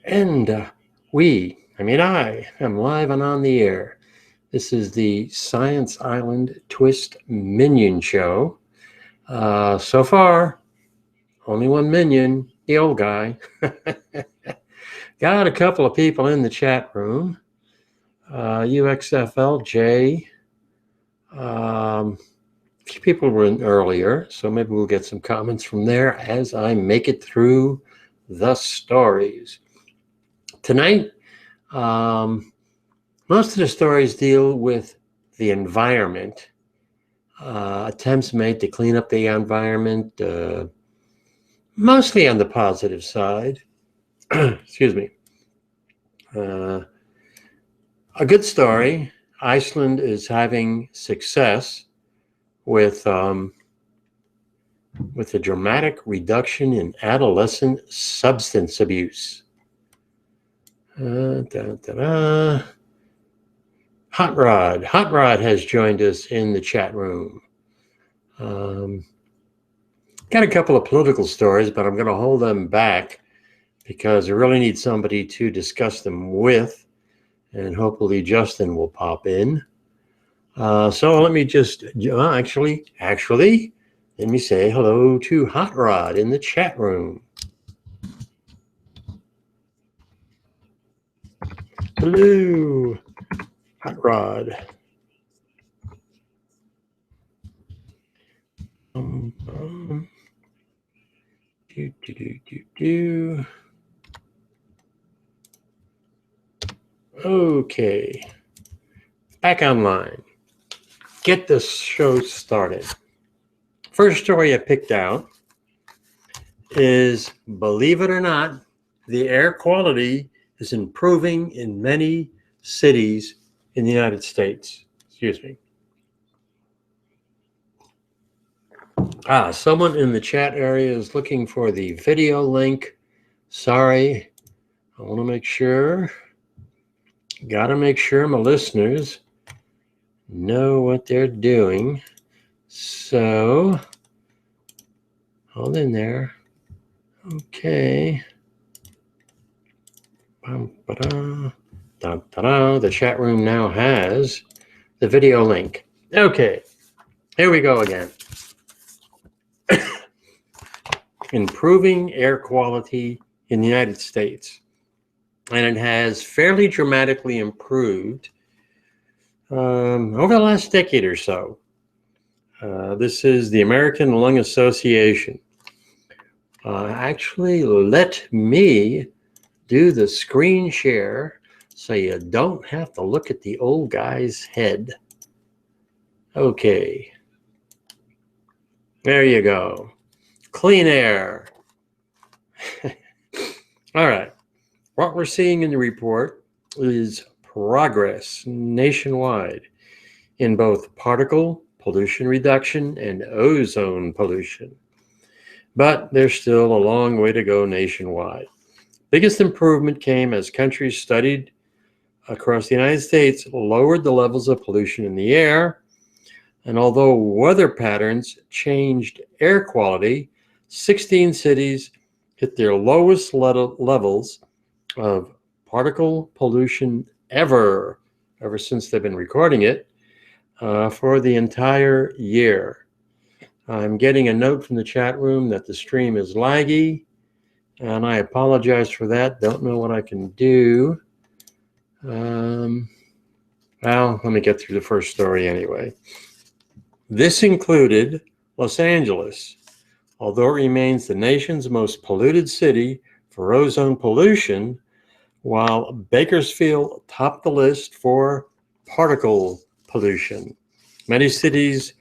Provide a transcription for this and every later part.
And I am live and on the air. This is the Science Island TWIS Minion show. So far, only one minion, the old guy. Got a couple of people in the chat room. UXFLJ. A few people were in earlier, so maybe we'll get some comments from there as I make it through the stories. Tonight, most of the stories deal with the environment, attempts made to clean up the environment, mostly on the positive side. Excuse me. A good story. Iceland is having success with a dramatic reduction in adolescent substance abuse. Hot Rod has joined us in the chat room. Got a couple of political stories, but I'm going to hold them back because I really need somebody to discuss them with, and hopefully Justin will pop in. So let me just, actually, let me say hello to Hot Rod in the chat room. Hello, Hot Rod. Okay, back online. Get this show started. First story I picked out is, believe it or not, the air quality is improving in many cities in the United States. Excuse me. Someone in the chat area is looking for the video link. Sorry, I want to make sure. Got to make sure my listeners know what they're doing. So, hold in there. Okay. The chat room now has the video link. Okay, here we go again. Improving air quality in the United States. And it has fairly dramatically improved over the last decade or so. This is the American Lung Association. Actually, let me do the screen share so you don't have to look at the old guy's head. Okay. There you go. Clean air. All right. What we're seeing in the report is progress nationwide in both particle pollution reduction and ozone pollution. But there's still a long way to go nationwide. Biggest improvement came as countries studied across the United States lowered the levels of pollution in the air. And although weather patterns changed air quality, 16 cities hit their lowest levels of particle pollution ever since they've been recording it for the entire year. I'm getting a note from the chat room that the stream is laggy, and I apologize for that. Don't know what I can do. Well, let me get through the first story anyway. This included Los Angeles. Although it remains the nation's most polluted city for ozone pollution, while Bakersfield topped the list for particle pollution. Many cities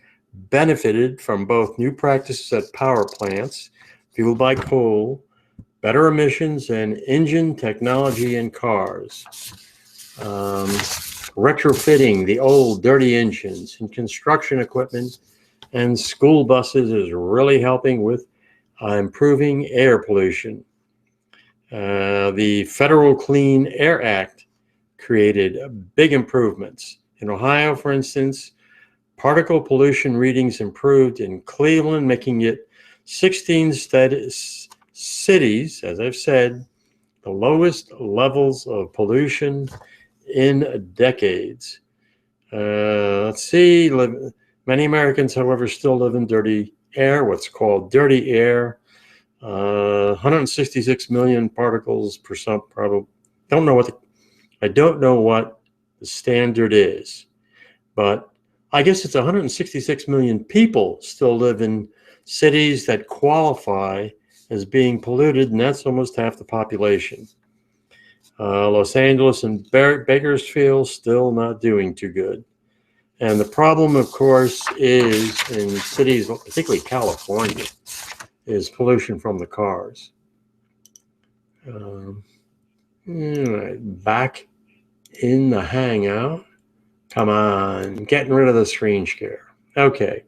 benefited from both new practices at power plants, fueled by coal, better emissions, and engine technology in cars. Retrofitting the old dirty engines in construction equipment and school buses is really helping with improving air pollution. The Federal Clean Air Act created big improvements. In Ohio, for instance, particle pollution readings improved in Cleveland, making it 16 cities, as I've said, the lowest levels of pollution in decades. Let's see. Many Americans, however, still live in dirty air, what's called dirty air. 166 million particles per cent. Probably I don't know what the standard is, but I guess it's 166 million people still live in cities that qualify as being polluted, and that's almost half the population. Los Angeles and Bakersfield still not doing too good. And the problem, of course, is in cities, particularly California, is pollution from the cars. All right, back in the Hangout. Come on, getting rid of the screen share. Okay,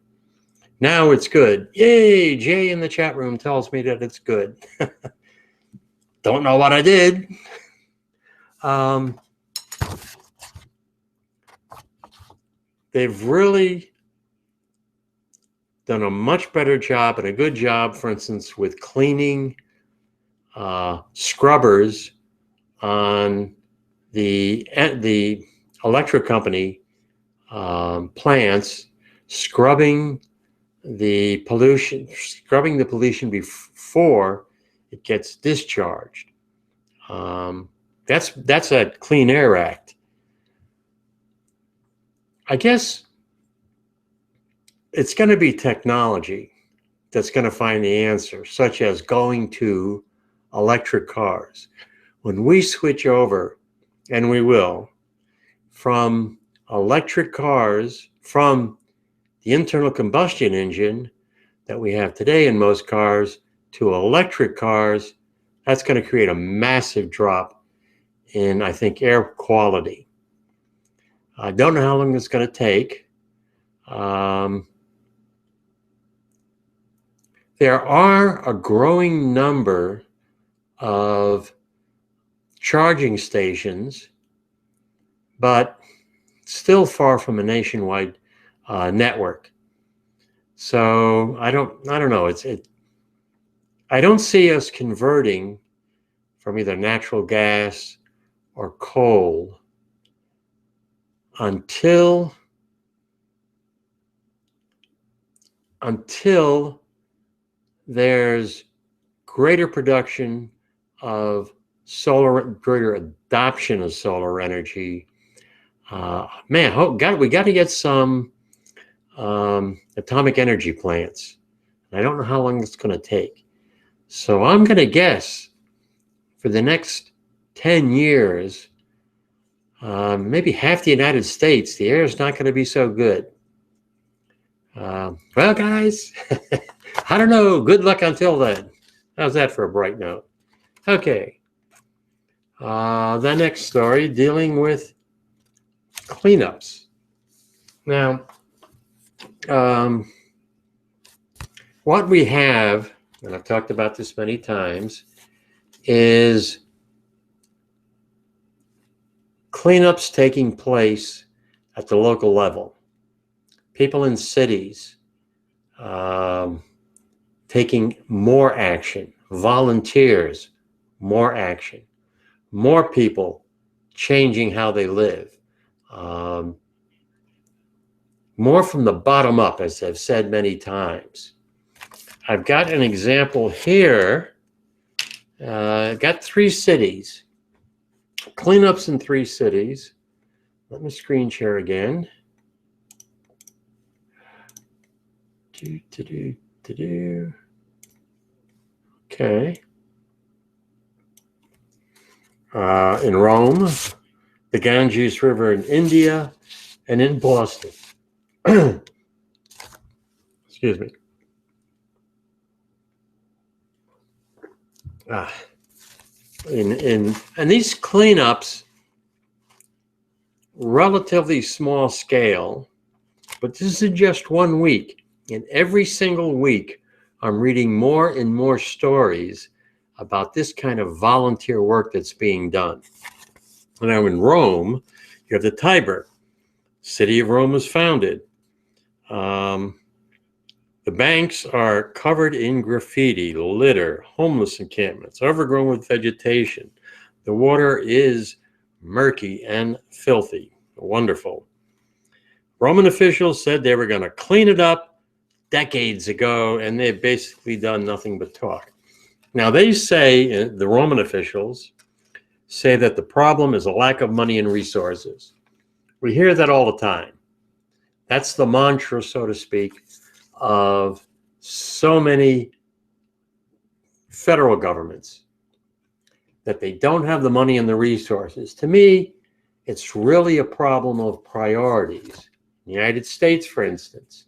now it's good. Yay, Jay in the chat room tells me that it's good. Don't know what I did. They've really done a much better job and a good job, for instance, with cleaning scrubbers on the electric company plants, scrubbing the pollution before it gets discharged. That's a Clean Air Act. I guess it's going to be technology that's going to find the answer, such as going to electric cars. When we switch over, and we will, from electric cars, from the internal combustion engine that we have today in most cars to electric cars, that's going to create a massive drop in, I think, air quality. I don't know how long it's going to take. There are a growing number of charging stations, but still far from a nationwide network. So I don't know. I don't see us converting from either natural gas or coal until there's greater production of greater adoption of solar energy. We got to get some atomic energy plants. I don't know how long it's going to take. So I'm going to guess for the next 10 years, maybe half the United States, the air is not going to be so good. Well, guys, I don't know. Good luck until then. How's that for a bright note? Okay. The next story, dealing with cleanups. Now, what we have, and I've talked about this many times, is cleanups taking place at the local level. People in cities taking more action, volunteers, more action, more people changing how they live, more from the bottom up, as I've said many times. I've got an example here. I've got 3 cities, cleanups in 3 cities. Let me screen share again. Okay. In Rome, the Ganges River in India, and in Boston. Excuse me. And these cleanups, relatively small scale, but this is just 1 week. And every single week, I'm reading more and more stories about this kind of volunteer work that's being done. Now in Rome, you have the Tiber. City of Rome was founded. The banks are covered in graffiti, litter, homeless encampments, overgrown with vegetation. The water is murky and filthy. Wonderful. Roman officials said they were going to clean it up decades ago, and they've basically done nothing but talk. Now, they say, the Roman officials say that the problem is a lack of money and resources. We hear that all the time. That's the mantra, so to speak, of so many federal governments, that they don't have the money and the resources. To me, it's really a problem of priorities. In the United States, for instance,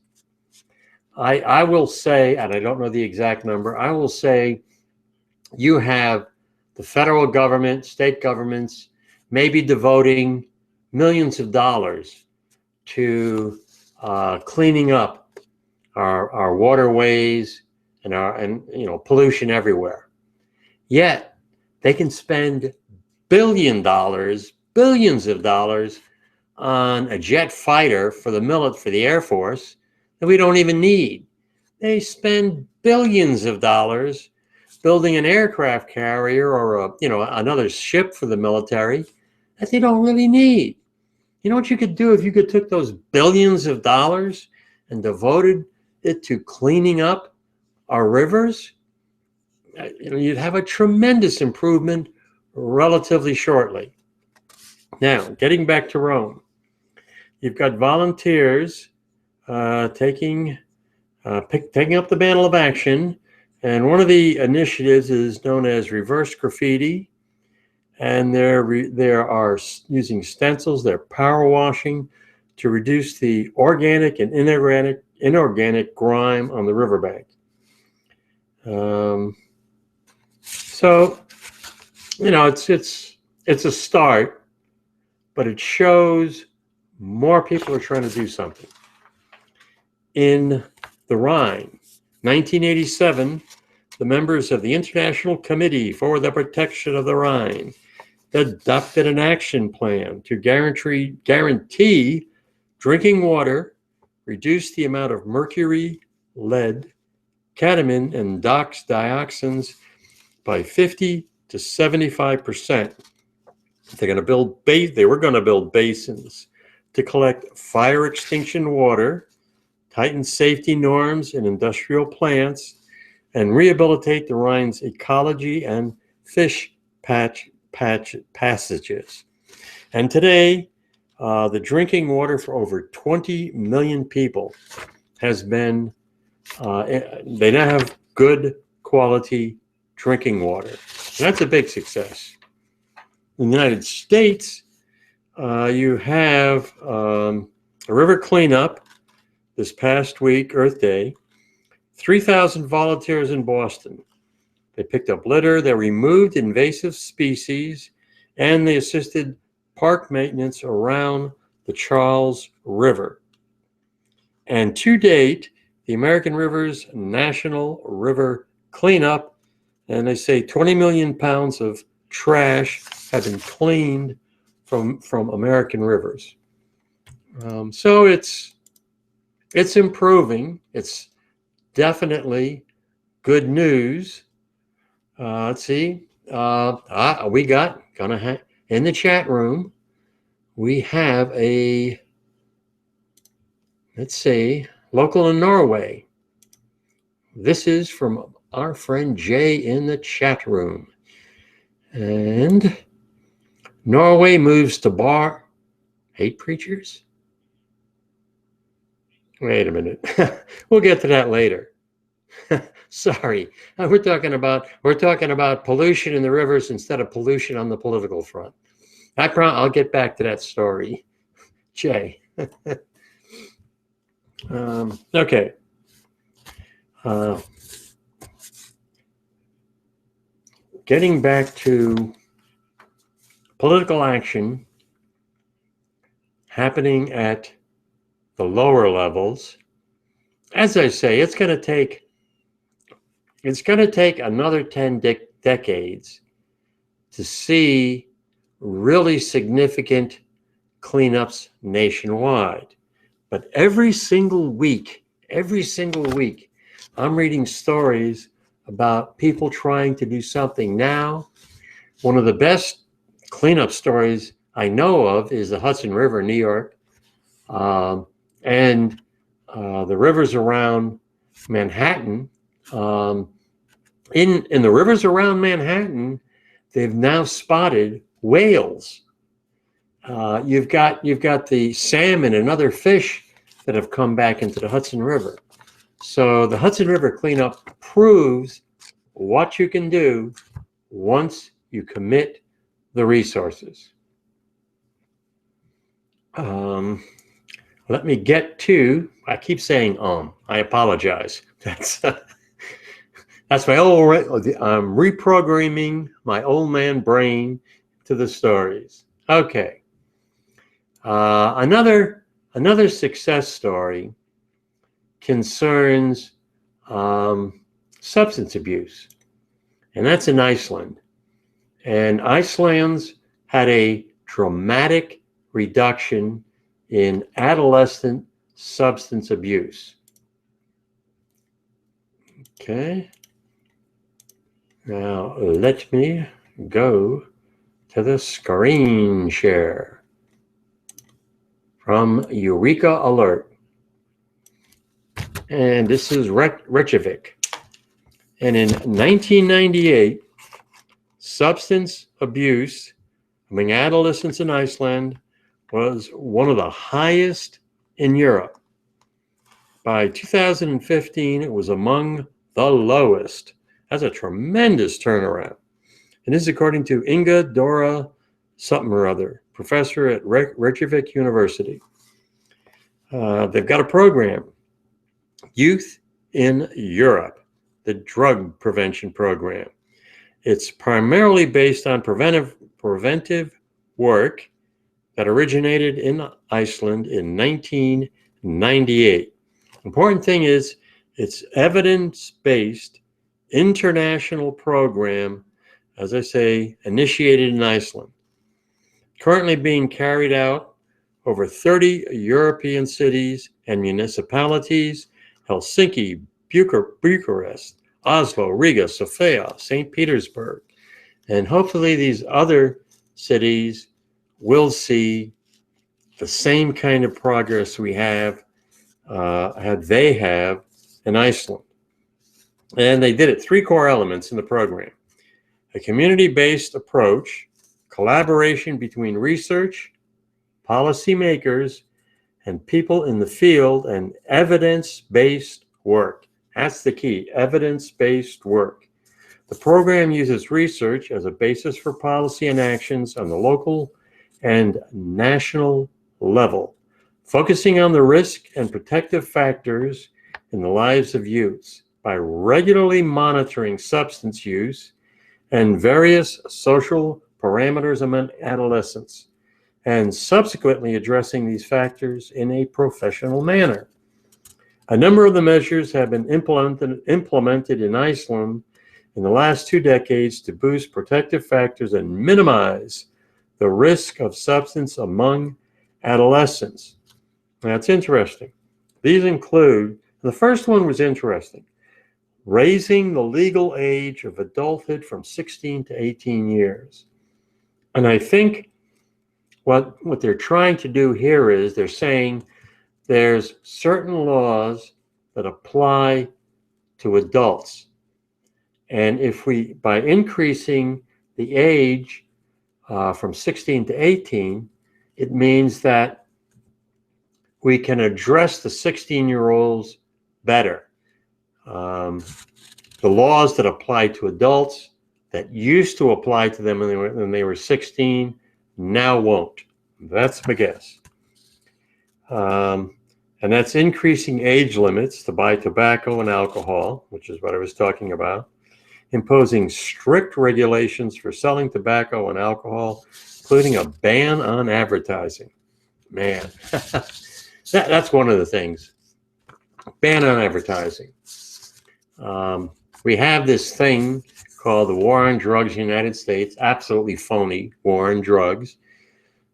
I will say, and I don't know the exact number, I will say you have the federal government, state governments, maybe devoting millions of dollars to cleaning up our waterways and pollution everywhere. Yet they can spend billions of dollars on a jet fighter for the Air Force that we don't even need. They spend billions of dollars building an aircraft carrier or another ship for the military that they don't really need. You know what you could do if you could took those billions of dollars and devoted it to cleaning up our rivers? You'd have a tremendous improvement relatively shortly. Now, getting back to Rome, you've got volunteers taking up the mantle of action, and one of the initiatives is known as reverse graffiti, and they are using stencils. They're power washing to reduce the organic and inorganic grime on the riverbank. So, it's a start, but it shows more people are trying to do something. In the Rhine, 1987, the members of the International Committee for the Protection of the Rhine adopted an action plan to guarantee drinking water, reduce the amount of mercury, lead, cadmium, and dioxins by 50 to 75%. They were going to build basins to collect fire extinction water, tighten safety norms in industrial plants, and rehabilitate the Rhine's ecology and fish passages. And today, the drinking water for over 20 million people has been, they now have good quality drinking water. And that's a big success. In the United States, you have a river cleanup this past week, Earth Day, 3,000 volunteers in Boston. They picked up litter, they removed invasive species, and they assisted park maintenance around the Charles River. And to date, the American Rivers National River Cleanup, and they say 20 million pounds of trash have been cleaned from American rivers. So it's improving. It's definitely good news. Let's see. We got in the chat room. We have let's see, local in Norway. This is from our friend Jay in the chat room. And Norway moves to bar hate preachers. Wait a minute. We'll get to that later. Sorry. We're talking about pollution in the rivers instead of pollution on the political front. I'll get back to that story, Jay. Okay. Getting back to political action happening at the lower levels. As I say, it's going to take another 10 decades to see really significant cleanups nationwide. But every single week, I'm reading stories about people trying to do something now. One of the best cleanup stories I know of is the Hudson River in New York, and the rivers around Manhattan. In the rivers around Manhattan, they've now spotted whales. You've got the salmon and other fish that have come back into the Hudson River. So the Hudson River cleanup proves what you can do once you commit the resources. Let me get to, I keep saying I apologize. That's my old, I'm reprogramming my old man brain to the stories. Okay. Another success story concerns substance abuse, and that's in Iceland. And Iceland's had a dramatic reduction in adolescent substance abuse. Okay. Now let me go to the screen share from Eureka Alert. And this is Reykjavik. And in 1998, substance abuse among adolescents in Iceland was one of the highest in Europe. By 2015, it was among the lowest. That's a tremendous turnaround. And this is according to Inga Dora something or other, professor at Reykjavik University. They've got a program, Youth in Europe, the drug prevention program. It's primarily based on preventive work that originated in Iceland in 1998. Important thing is it's evidence-based international program, as I say, initiated in Iceland. Currently being carried out over 30 European cities and municipalities, Helsinki, Bucharest, Oslo, Riga, Sofia, St. Petersburg. And hopefully these other cities will see the same kind of progress we have, they have in Iceland. And they did it, 3 core elements in the program: a community-based approach, collaboration between research, policymakers, and people in the field, and evidence-based work. That's the key, evidence-based work. The program uses research as a basis for policy and actions on the local and national level, focusing on the risk and protective factors in the lives of youths by regularly monitoring substance use and various social parameters among adolescents, and subsequently addressing these factors in a professional manner. A number of the measures have been implemented in Iceland in the last 2 decades to boost protective factors and minimize the risk of substance among adolescents. That's interesting. These include, the first one was interesting, raising the legal age of adulthood from 16 to 18 years. And I think what they're trying to do here is they're saying there's certain laws that apply to adults. And if we, by increasing the age from 16 to 18, it means that we can address the 16-year-olds better. The laws that apply to adults that used to apply to them when they were 16 now won't. That's my guess. And that's increasing age limits to buy tobacco and alcohol, which is what I was talking about, imposing strict regulations for selling tobacco and alcohol, including a ban on advertising. Man, that's one of the things. Ban on advertising. We have this thing called the War on Drugs in the United States, absolutely phony war on drugs.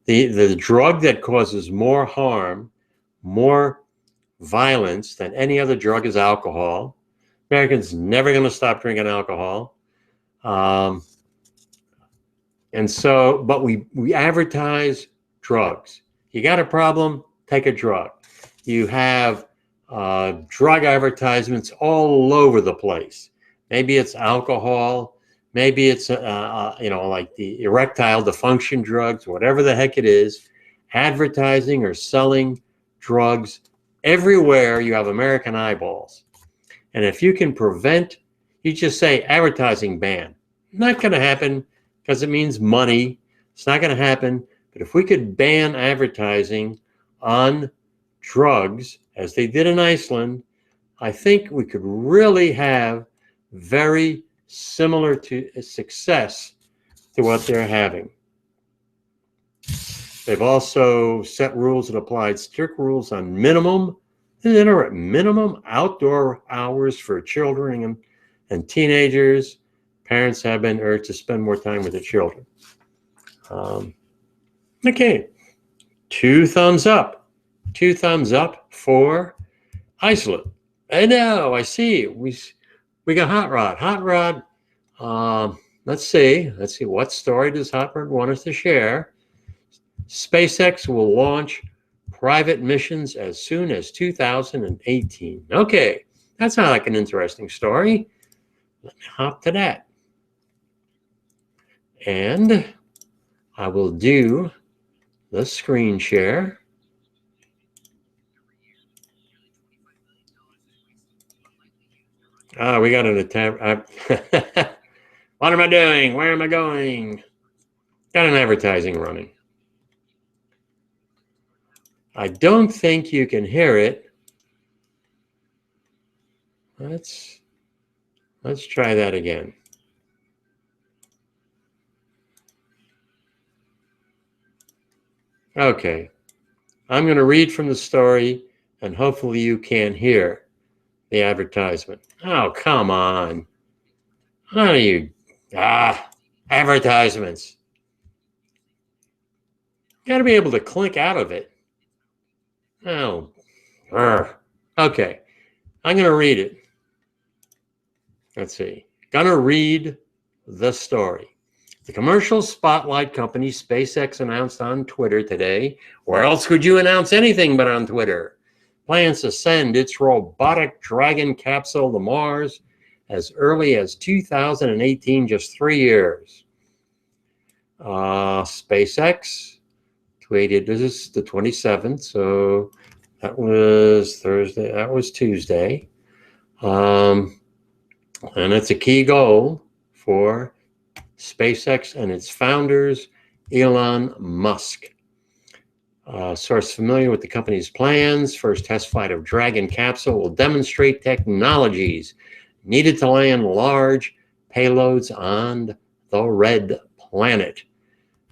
The drug that causes more harm, more violence than any other drug is alcohol. Americans never going to stop drinking alcohol. And so, but we advertise drugs. You got a problem, take a drug. You have drug advertisements all over the place. Maybe it's alcohol, maybe it's like the erectile dysfunction drugs, whatever the heck it is. Advertising or selling drugs everywhere. You have American eyeballs, and if you can prevent, you just say advertising ban. Not going to happen because it means money. It's not going to happen. But if we could ban advertising on drugs, as they did in Iceland, I think we could really have very similar to success to what they're having. They've also set rules and applied strict rules on minimum outdoor hours for children and teenagers. Parents have been urged to spend more time with their children. Okay, 2 thumbs up. 2 thumbs up for Iceland. I know, I see. We got Hot Rod. Hot Rod, let's see. What story does Hot Rod want us to share? SpaceX will launch private missions as soon as 2018. Okay, that sounds like an interesting story. Let me hop to that. And I will do the screen share. We got an attempt. What am I doing? Where am I going? Got an advertising running. I don't think you can hear it. Let's try that again. Okay, I'm going to read from the story, and hopefully you can hear the advertisement. Oh, come on. How do you... advertisements. You got to be able to click out of it. Oh, okay. I'm going to read it. Let's see. Gonna read the story. The commercial spotlight company SpaceX announced on Twitter today, where else could you announce anything but on Twitter, plans to send its robotic Dragon capsule to Mars as early as 2018, just 3 years. SpaceX tweeted, this is the 27th, so that was Thursday, that was Tuesday. And it's a key goal for SpaceX and its founders, Elon Musk. Source familiar with the company's plans, first test flight of Dragon capsule will demonstrate technologies needed to land large payloads on the red planet.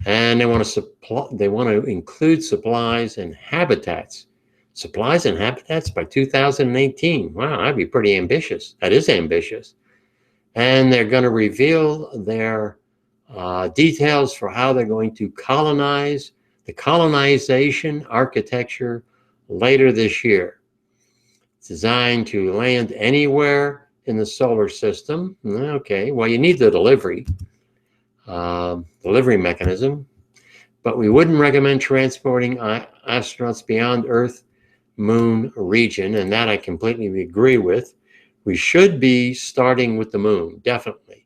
And they want to include supplies and habitats. Supplies and habitats by 2018. Wow, that'd be pretty ambitious. That is ambitious. And they're going to reveal their details for how they're going to colonize the colonization architecture later this year. It's designed to land anywhere in the solar system. Okay, well, you need the delivery mechanism, but we wouldn't recommend transporting astronauts beyond Earth, Moon region, and that I completely agree with. We should be starting with the moon, definitely.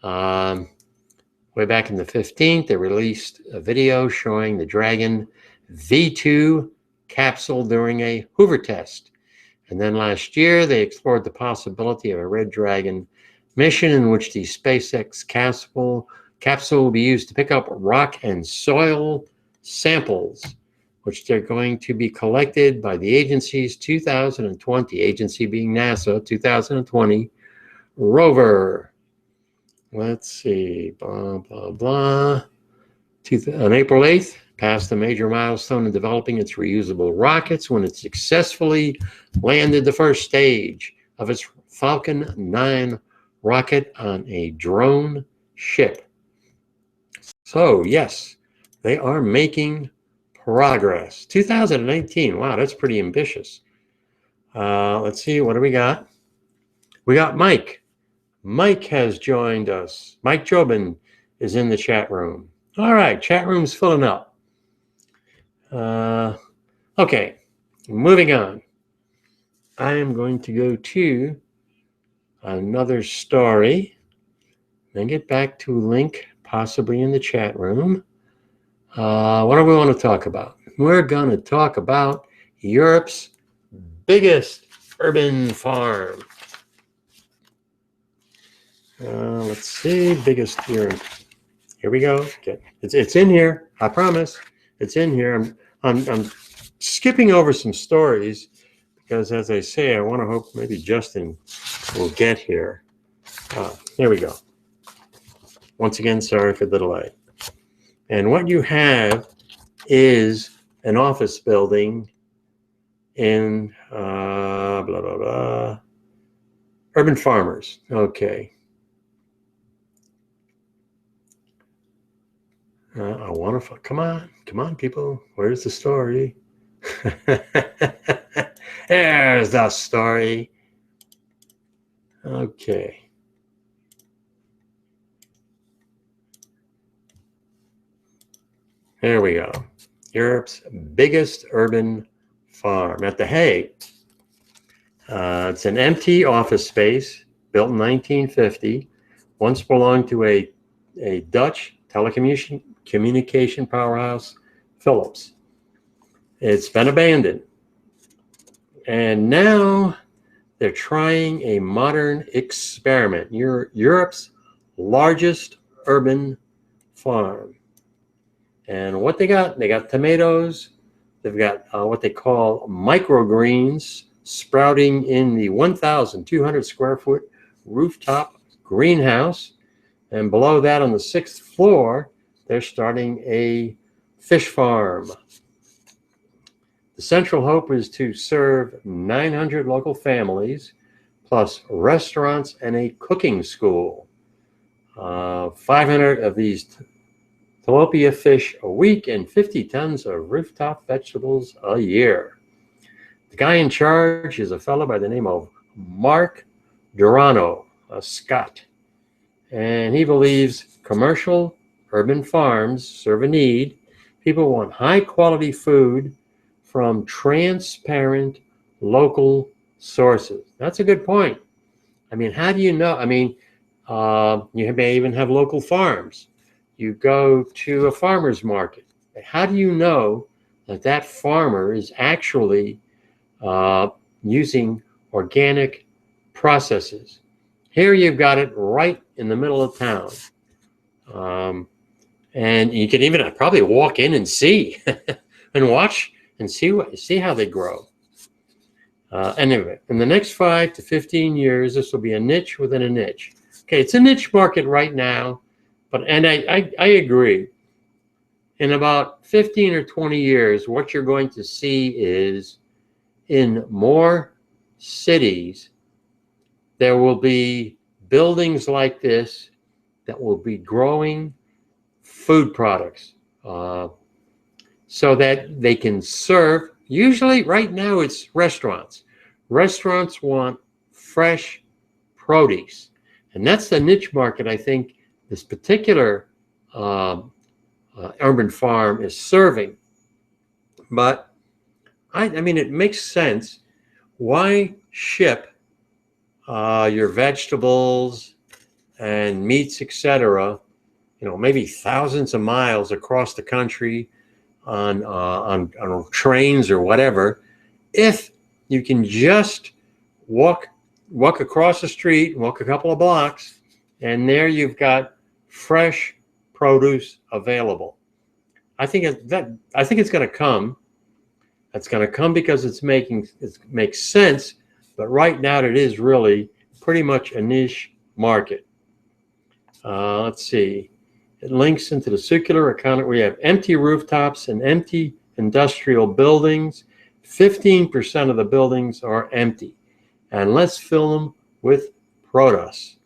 Way back in the 15th, they released a video showing the Dragon V2 capsule during a Hoover test. And then last year, they explored the possibility of a Red Dragon mission in which the SpaceX capsule will be used to pick up rock and soil samples, which they're going to be collected by the agency's 2020, agency being NASA, 2020 rover. Let's see, blah, blah, blah. On April 8th, passed a major milestone in developing its reusable rockets when it successfully landed the first stage of its Falcon 9 rocket on a drone ship. So, yes, they are making progress. 2019, wow, that's pretty ambitious. Let's see, what do we got? We got Mike. Mike has joined us. Mike Jobin is in the chat room. All right, chat room's filling up. Okay, moving on. I am going to go to another story, then get back to a link possibly in the chat room. What do we want to talk about? We're going to talk about Europe's biggest urban farm. Let's see, biggest Europe. Here we go. Okay. It's in here. I promise. It's in here. I'm skipping over some stories because, as I say, I want to hope maybe Justin will get here. Here we go. Once again, sorry for the delay. And what you have is an office building in blah, blah, blah. Urban farmers. Okay. I want to, come on, people. Where's the story? There's the story. Okay. There we go. Europe's biggest urban farm at The Hague. It's an empty office space built in 1950. Once belonged to a Dutch telecommunication powerhouse, Philips. It's been abandoned. And now they're trying a modern experiment. Europe's largest urban farm. And what they got tomatoes. They've got what they call microgreens sprouting in the 1,200 square foot rooftop greenhouse. And below that, on the 6th floor, they're starting a fish farm. The central hope is to serve 900 local families, plus restaurants and a cooking school. 500 of these tilapia fish a week and 50 tons of rooftop vegetables a year. The guy in charge is a fellow by the name of Mark Durano, a Scot. And he believes commercial urban farms serve a need. People want high quality food from transparent local sources. That's a good point. I mean, how do you know? I mean, you may even have local farms. You go to a farmer's market. How do you know that that farmer is actually using organic processes? Here you've got it right in the middle of town. And you can even probably walk in and see and watch and see how they grow. Anyway, in the next 5 to 15 years, this will be a niche within a niche. Okay, it's a niche market right now, and I agree. In about 15 or 20 years, what you're going to see is in more cities, there will be buildings like this that will be growing food products so that they can serve. Usually right now it's restaurants. Restaurants want fresh produce. And that's the niche market I think this particular urban farm is serving. But I mean, it makes sense. Why ship your vegetables and meats, etc., maybe thousands of miles across the country on trains or whatever, if you can just walk across the street, walk a couple of blocks, and there you've got fresh produce available. I think it's going to come. It's going to come because it makes sense. But right now, it is really pretty much a niche market. Let's see. It links into the circular economy. We have empty rooftops and empty industrial buildings. 15% of the buildings are empty. And let's fill them with produce.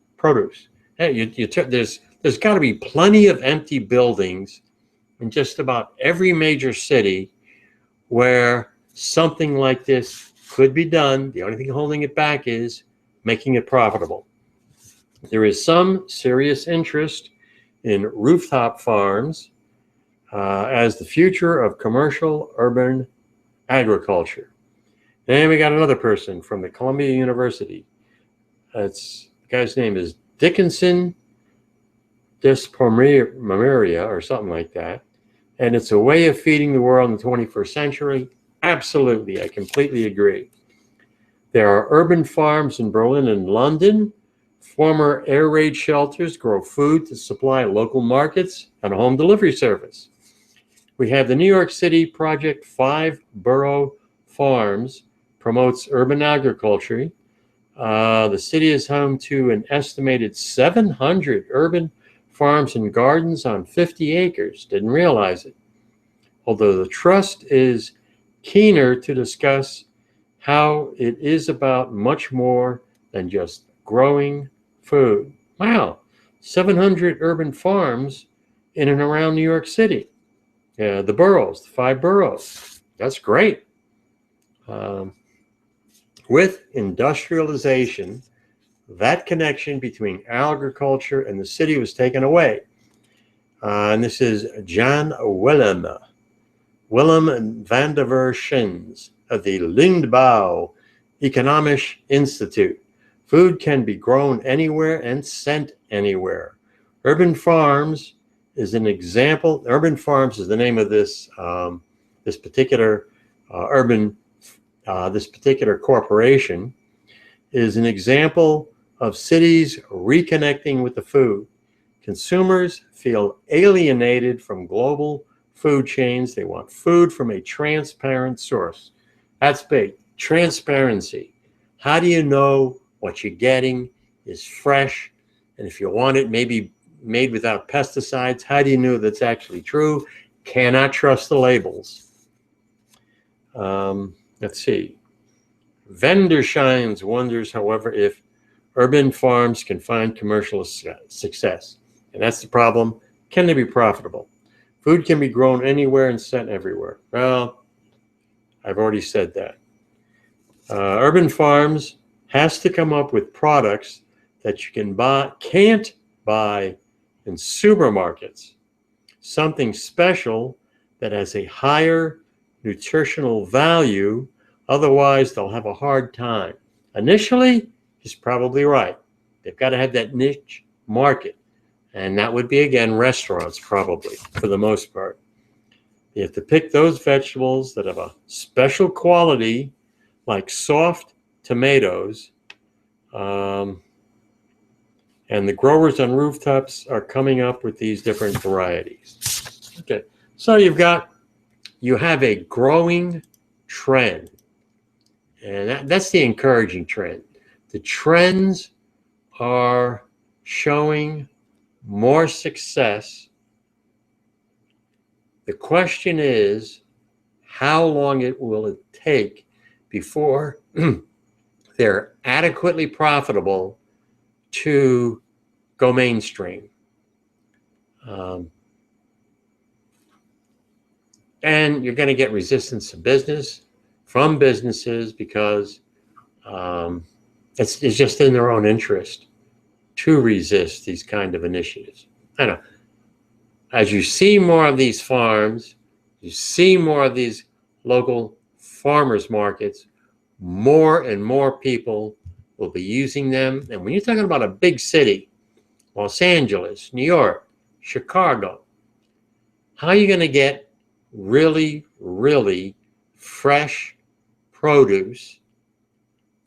Hey, there's got to be plenty of empty buildings in just about every major city where something like this could be done. The only thing holding it back is making it profitable. There is some serious interest in rooftop farms as the future of commercial urban agriculture. And we got another person from the Columbia University. The guy's name is Dickinson Dispomeria or something like that. And it's a way of feeding the world in the 21st century. Absolutely, I completely agree. There are urban farms in Berlin and London. Former air raid shelters grow food to supply local markets and a home delivery service. We have the New York City Project 5 Borough Farms promotes urban agriculture. The city is home to an estimated 700 urban farms and gardens on 50 acres. Didn't realize it. Although the trust is keener to discuss how it is about much more than just growing food. Wow, 700 urban farms in and around New York City. The boroughs, the 5 boroughs. That's great. With industrialization, that connection between agriculture and the city was taken away. And this is Jan Willem van der Verschins of the Lindbouw Economisch Institute. Food can be grown anywhere and sent anywhere. Urban Farms is an example. Urban Farms is the name of this this particular this particular corporation. Is an example of cities reconnecting with the food. Consumers feel alienated from global food chains. They want food from a transparent source. That's big. Transparency. How do you know what you're getting is fresh? And if you want it maybe made without pesticides, how do you know that's actually true? Cannot trust the labels. Let's see. Vendershines wonders, however, if urban farms can find commercial success. And that's the problem. Can they be profitable? Food can be grown anywhere and sent everywhere. Well, I've already said that. Urban farms has to come up with products that you can't buy in supermarkets. Something special that has a higher nutritional value. Otherwise, they'll have a hard time. Initially, he's probably right. They've got to have that niche market. And that would be, again, restaurants, probably, for the most part. You have to pick those vegetables that have a special quality, like soft tomatoes. And the growers on rooftops are coming up with these different varieties. Okay, so you have a growing trend. And that's the encouraging trend. The trends are showing more success. The question is, how long will it take before they're adequately profitable to go mainstream? And you're going to get resistance to from businesses because it's just in their own interest to resist these kind of initiatives. I know. As you see more of these farms, you see more of these local farmers markets, more and more people will be using them. And when you're talking about a big city, Los Angeles, New York, Chicago, how are you going to get really, really fresh produce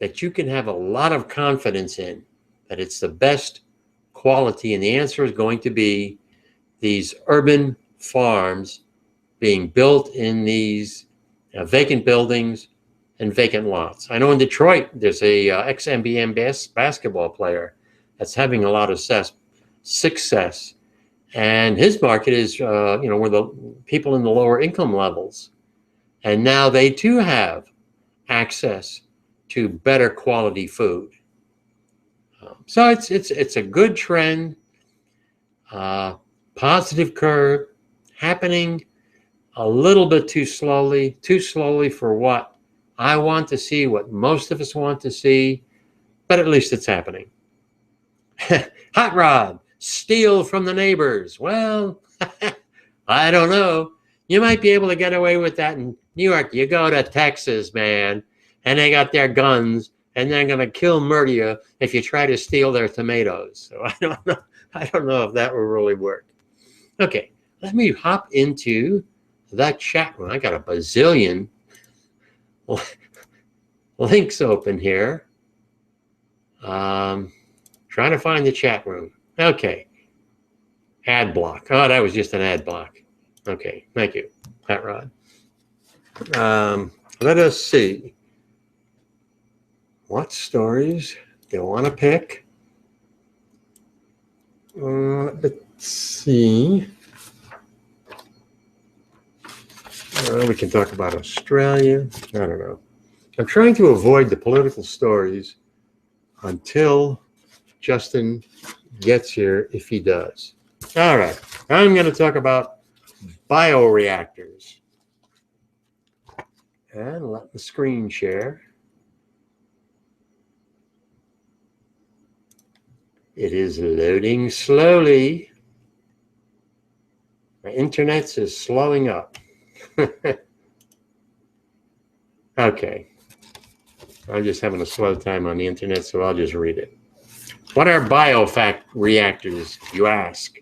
that you can have a lot of confidence in, that it's the best quality? And the answer is going to be these urban farms being built in these vacant buildings and vacant lots. I know in Detroit, there's a ex-NBA basketball player that's having a lot of success. And his market is, where the people in the lower income levels. And now they too have access to better quality food. So it's a good trend, positive curve, happening a little bit too slowly for what I want to see, what most of us want to see, but at least it's happening. Hot Rod, steal from the neighbors. Well, I don't know. You might be able to get away with that in New York. You go to Texas, man, and they got their guns, and they're going to kill, murder you if you try to steal their tomatoes. So I don't know. I don't know if that will really work. Okay, let me hop into that chat room. I got a bazillion links open here. Trying to find the chat room. Okay. Ad block. Oh, that was just an ad block. Okay, thank you, Pat Rod. Let us see. What stories do you want to pick? Let's see. We can talk about Australia. I don't know. I'm trying to avoid the political stories until Justin gets here, if he does. All right, I'm going to talk about bioreactors. And let the screen share. It is loading slowly. My internet is slowing up. Okay. I'm just having a slow time on the internet, so I'll just read it. What are bioreactors, you ask?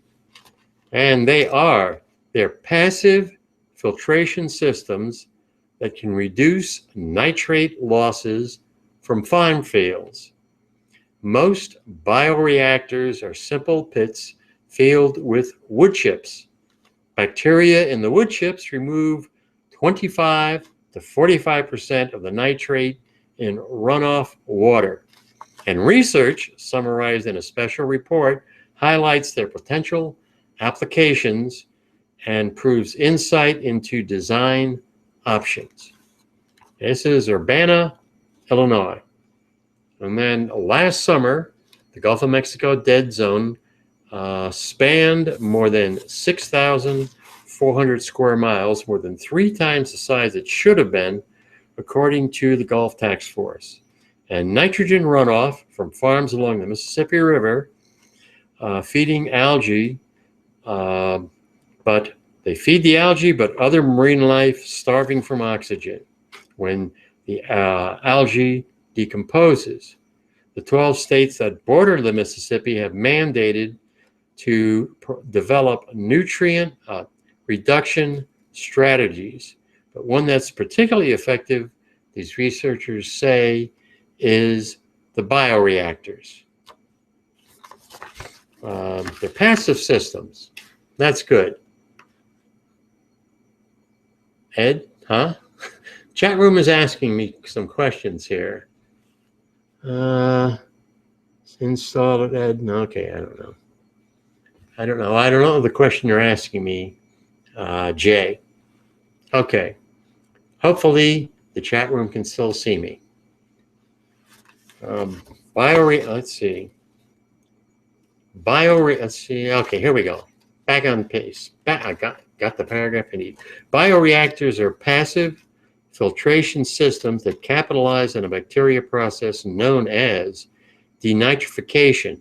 And they're passive filtration systems that can reduce nitrate losses from farm fields. Most bioreactors are simple pits filled with wood chips. Bacteria in the wood chips remove 25 to 45% of the nitrate in runoff water. And research, summarized in a special report, highlights their potential applications and proves insight into design options. This is Urbana, Illinois. And then last summer, the Gulf of Mexico dead zone spanned more than 6,400 square miles, more than 3 times the size it should have been, according to the Gulf Task Force. And nitrogen runoff from farms along the Mississippi River, feeding algae, but they feed the algae, but other marine life starving from oxygen when the algae decomposes. The 12 states that border the Mississippi have mandated to develop nutrient reduction strategies. But one that's particularly effective, these researchers say, is the bioreactors. They're passive systems. That's good. Ed, huh? Chat room is asking me some questions here. Install it, Ed? No, okay, I don't know. I don't know the question you're asking me, Jay. Okay. Hopefully the chat room can still see me. Let's see. Let's see. Okay, here we go. Back on pace. I got the paragraph I need. Bioreactors are passive filtration systems that capitalize on a bacteria process known as denitrification.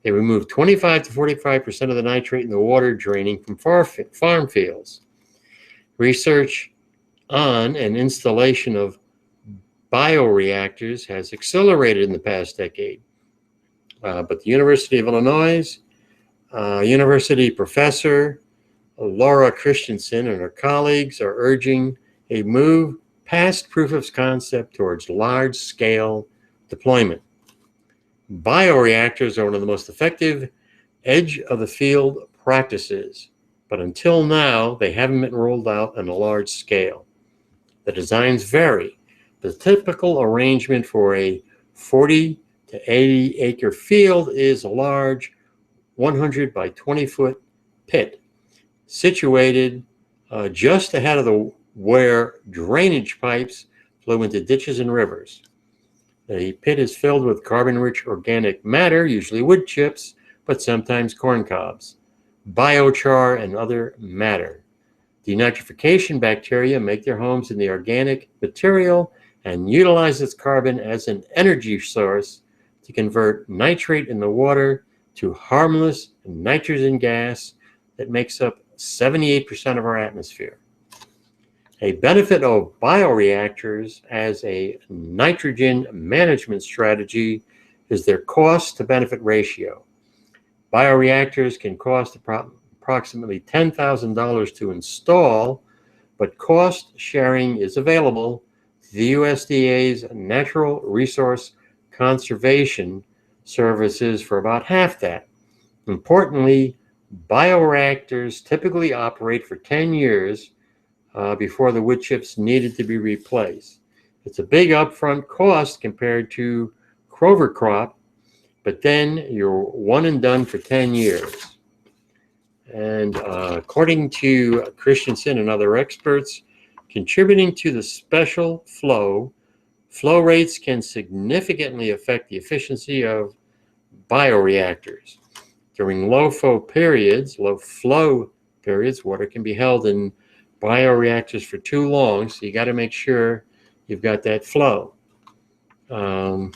They remove 25 to 45% of the nitrate in the water draining from farm fields. Research on and installation of bioreactors has accelerated in the past decade. But the University of Illinois, university professor Laura Christensen and her colleagues are urging a move past proof of concept towards large-scale deployment. Bioreactors are one of the most effective edge-of-the-field practices, but until now, they haven't been rolled out on a large scale. The designs vary. The typical arrangement for a 40 to 80 acre field is a large 100 by 20 foot pit situated just ahead of where drainage pipes flow into ditches and rivers. The pit is filled with carbon-rich organic matter, usually wood chips, but sometimes corn cobs, biochar, and other matter. Denitrification bacteria make their homes in the organic material and utilize its carbon as an energy source to convert nitrate in the water to harmless nitrogen gas that makes up 78% of our atmosphere. A benefit of bioreactors as a nitrogen management strategy is their cost to benefit ratio. Bioreactors can cost approximately $10,000 to install, but cost sharing is available to the USDA's Natural Resource Conservation Services for about half that. Importantly, bioreactors typically operate for 10 years before the wood chips needed to be replaced. It's a big upfront cost compared to cover crop, but then you're one and done for 10 years. And according to Christensen and other experts, contributing to the special flow rates can significantly affect the efficiency of bioreactors. During low flow periods, water can be held in bioreactors for too long, so you got to make sure you've got that flow. The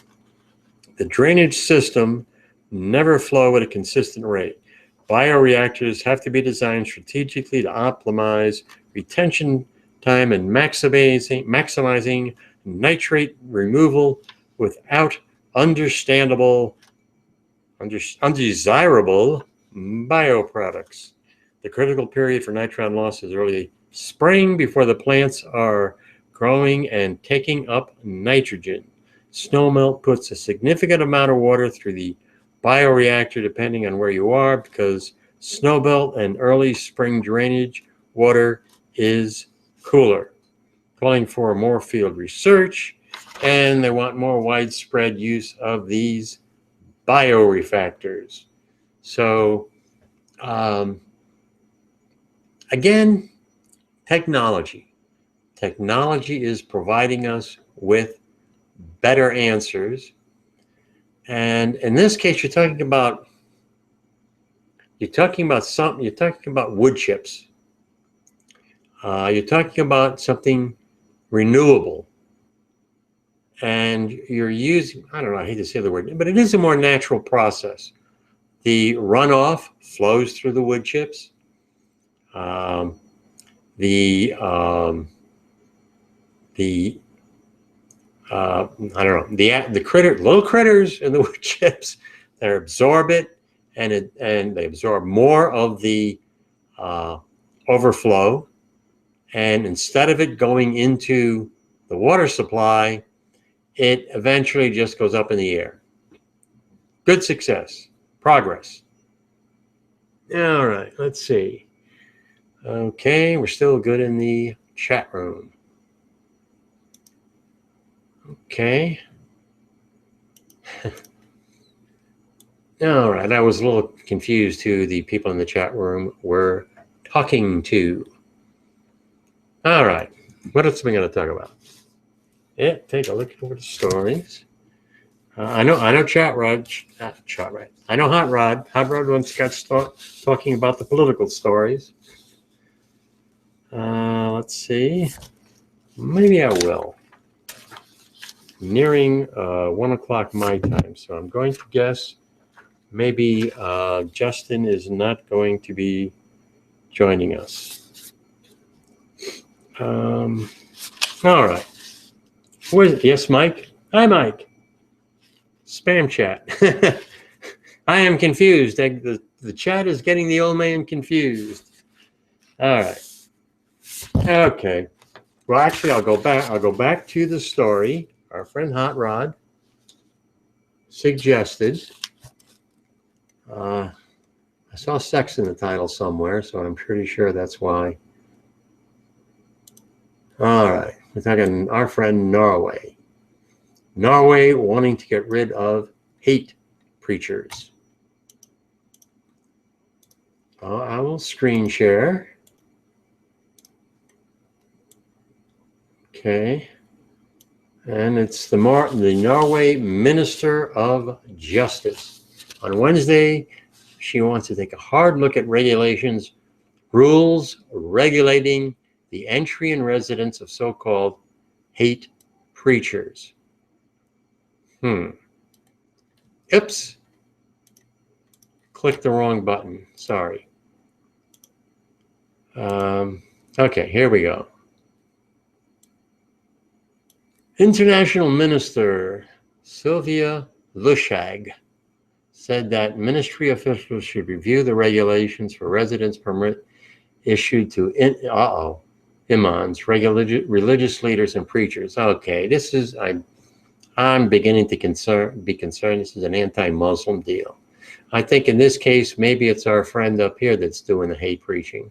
drainage system never flow at a consistent rate. Bioreactors have to be designed strategically to optimize retention time and maximizing nitrate removal without undesirable bioproducts. The critical period for nitron loss is early spring before the plants are growing and taking up nitrogen. Snowmelt puts a significant amount of water through the bioreactor depending on where you are, because snowmelt and early spring drainage water is cooler. Calling for more field research, and they want more widespread use of these bioreactors. So again, technology is providing us with better answers. And in this case, you're talking about wood chips. You're talking about something renewable. And you're using, I don't know, I hate to say the word, but it is a more natural process. The runoff flows through the wood chips. The little critters in the wood chips, they absorb it, and they absorb more of the overflow. And instead of it going into the water supply, it eventually just goes up in the air. Good success, progress. All right, let's see. Okay, we're still good in the chat room. Okay. All right, I was a little confused who the people in the chat room were talking to. All right, what else are we going to talk about? Yeah, take a look over the stories. I know Hot Rod. Hot Rod once got talking about the political stories. Let's see. Maybe I will. Nearing 1 o'clock my time, so I'm going to guess maybe Justin is not going to be joining us. All right. Yes, Mike? Hi, Mike. Spam chat. I am confused. The chat is getting the old man confused. All right. Okay. Well, actually, I'll go back to the story. Our friend Hot Rod suggested. I saw sex in the title somewhere, so I'm pretty sure that's why. All right. We're talking our friend Norway. Norway wanting to get rid of hate preachers. I will screen share. Okay. And it's the Norway Minister of Justice. On Wednesday, she wants to take a hard look at rules regulating the entry and residence of so-called hate preachers. Oops. clicked the wrong button. Sorry. Okay, here we go. International Minister Sylvia Lushag said that ministry officials should review the regulations for residence permit issued to imams, religious leaders, and preachers. Okay, this is I'm beginning to be concerned. This is an anti-Muslim deal. I think in this case, maybe it's our friend up here that's doing the hate preaching.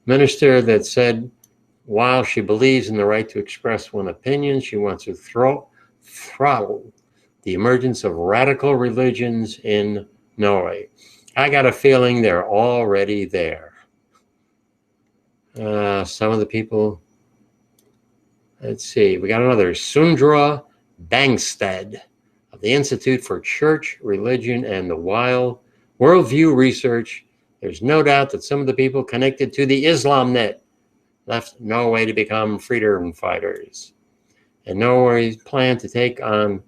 Minister that said, while she believes in the right to express one opinion, she wants to throttle the emergence of radical religions in Norway. I got a feeling they're already there. Some of the people, let's see, we got another Sundra Bangstad of the Institute for Church, Religion, and the Worldview Research. There's no doubt that some of the people connected to the Islamnet left Norway to become freedom fighters. And Norway's plan to take on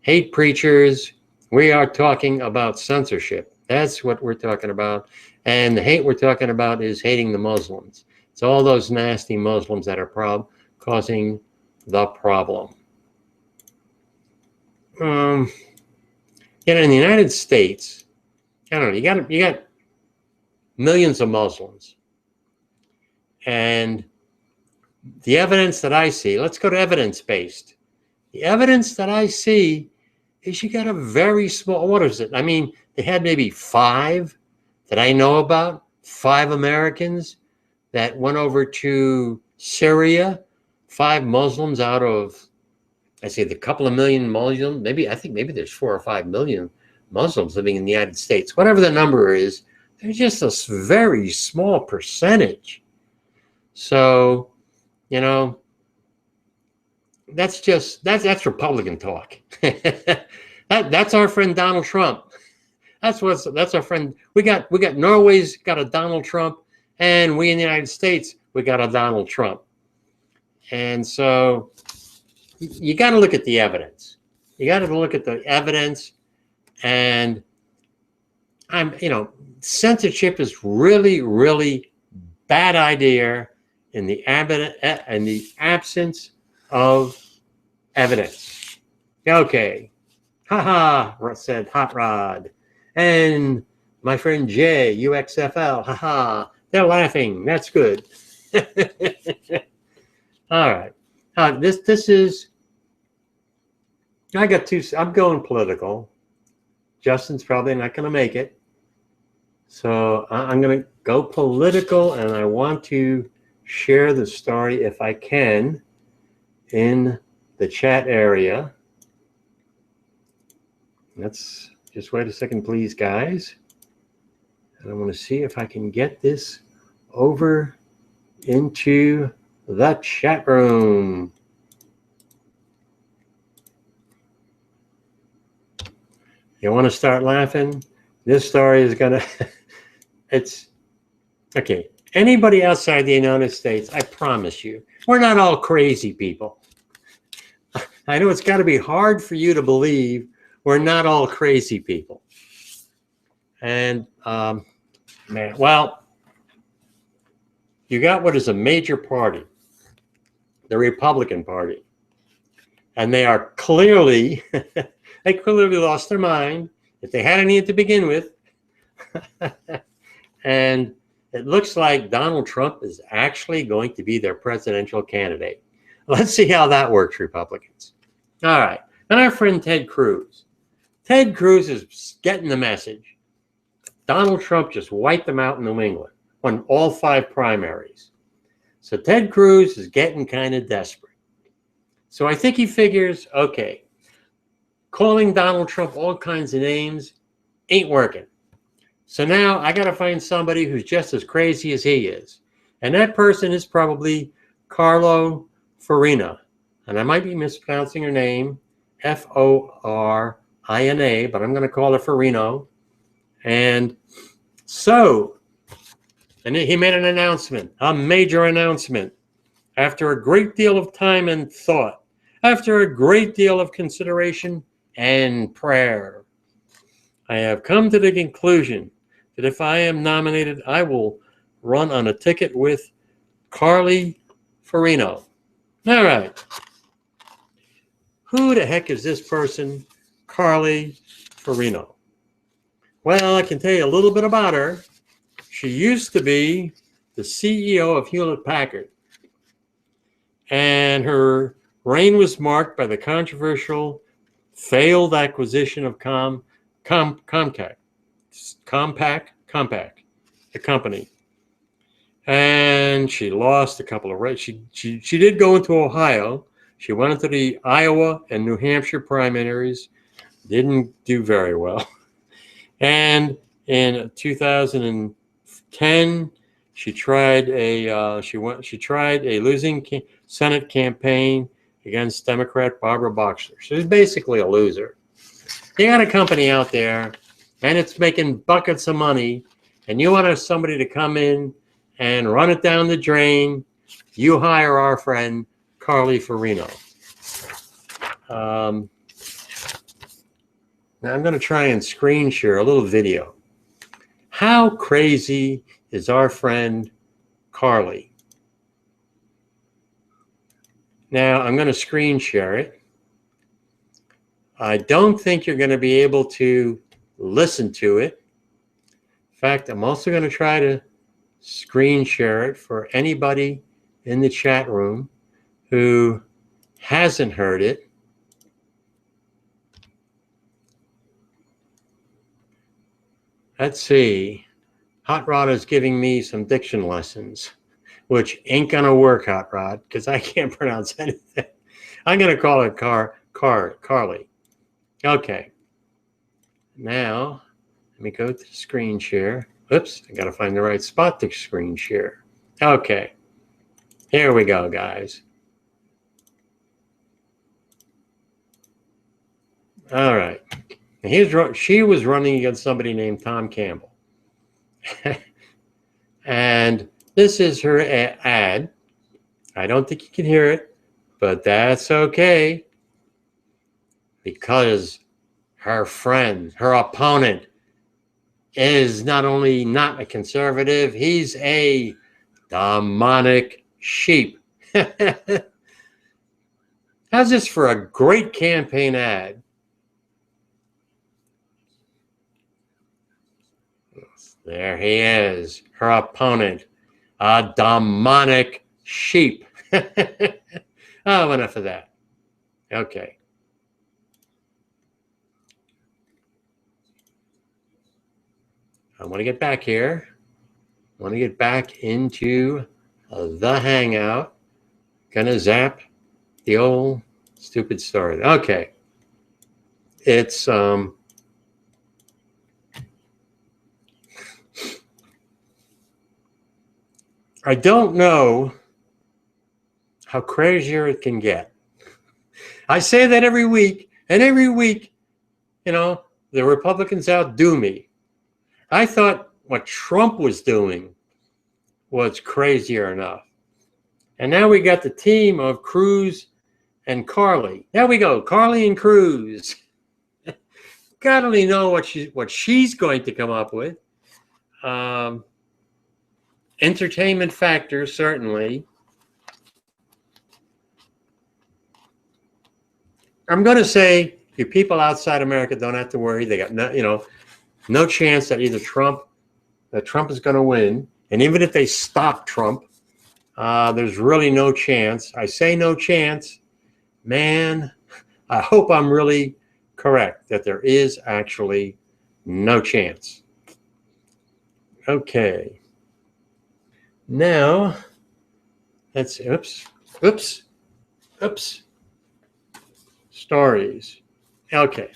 hate preachers. We are talking about censorship. That's what we're talking about. And the hate we're talking about is hating the Muslims. It's all those nasty Muslims that are causing the problem. In the United States, I don't know, you got millions of Muslims. And the evidence that I see, let's go to evidence-based. The evidence that I see is you got a very small, what is it? I mean, they had maybe 5 that I know about, 5 Americans that went over to Syria, 5 Muslims out of, I say the couple of million Muslims, I think maybe there's 4 or 5 million Muslims living in the United States. Whatever the number is, there's just a very small percentage. So, you know, that's Republican talk. That's our friend Donald Trump. That's our friend. We got Norway's got a Donald Trump, and we in the United States we got a Donald Trump. And so you got to look at the evidence. You got to look at the evidence, and censorship is really, really bad idea in the absence of evidence. Okay. Haha, said Hot Rod. And my friend Jay, UXFL, haha, they're laughing. That's good. All right. This is, I got 2, I'm going political. Justin's probably not going to make it. So I'm going to go political, and I want to share the story, if I can, in the chat area. Let's just wait a second, please, guys. And I want to see if I can get this over into the chat room. You want to start laughing? This story is going to, it's, okay. Anybody outside the United States, I promise you, we're not all crazy people. I know it's got to be hard for you to believe we're not all crazy people. And, man, well, you got what is a major party, the Republican Party. And they are clearly, they clearly lost their mind, if they had any to begin with. And it looks like Donald Trump is actually going to be their presidential candidate. Let's see how that works, Republicans. All right. And our friend Ted Cruz. Ted Cruz is getting the message. Donald Trump just wiped them out in New England, won all 5 primaries. So Ted Cruz is getting kind of desperate. So I think he figures, okay, calling Donald Trump all kinds of names ain't working. So now I got to find somebody who's just as crazy as he is. And that person is probably Carly Fiorina. And I might be mispronouncing her name, F-O-R-I-N-A, but I'm going to call her Fiorina. And so, and he made an announcement, a major announcement, after a great deal of time and thought, after a great deal of consideration and prayer. I have come to the conclusion that if I am nominated, I will run on a ticket with Carly Fiorina. All right. Who the heck is this person, Carly Fiorina? Well, I can tell you a little bit about her. She used to be the CEO of Hewlett-Packard, and her reign was marked by the controversial failed acquisition of Compaq, the company. And she lost a couple of races. She did go into Ohio. She went into the Iowa and New Hampshire primaries. Didn't do very well. And in 2010, she tried a losing Senate campaign against Democrat Barbara Boxer. She's basically a loser. You got a company out there, and it's making buckets of money, and you want somebody to come in and run it down the drain. You hire our friend Carly Fiorina. Now I'm going to try and screen share a little video. How crazy is our friend Carly? Now I'm going to screen share it. I don't think you're going to be able to listen to it. In fact, I'm also going to try to screen share it for anybody in the chat room who hasn't heard it. Let's see. Hot Rod is giving me some diction lessons, which ain't gonna work, Hot Rod, because I can't pronounce anything. I'm gonna call it Carly. Okay. Now, let me go to the screen share. Oops, I gotta find the right spot to screen share. Okay. Here we go, guys. All right. She was running against somebody named Tom Campbell. And this is her ad. I don't think you can hear it, but that's okay, because her friend, her opponent, is not only not a conservative, he's a demonic sheep. How's this for a great campaign ad? There he is, her opponent, a demonic sheep. Oh, enough of that. Okay. I want to get back here. I want to get back into the Hangout. Gonna zap the old stupid story. Okay. It's I don't know how crazier it can get. I say that every week, and every week, you know, the Republicans outdo me. I thought what Trump was doing was crazier enough. And now we got the team of Cruz and Carly. There we go, Carly and Cruz. God only know what she's going to come up with. Entertainment factor, certainly. I'm going to say you people outside America don't have to worry. They got no chance that Trump is going to win. And even if they stop Trump, there's really no chance. I say no chance. Man, I hope I'm really correct that there is actually no chance. Okay. Now, let's see. Oops. Stories. Okay.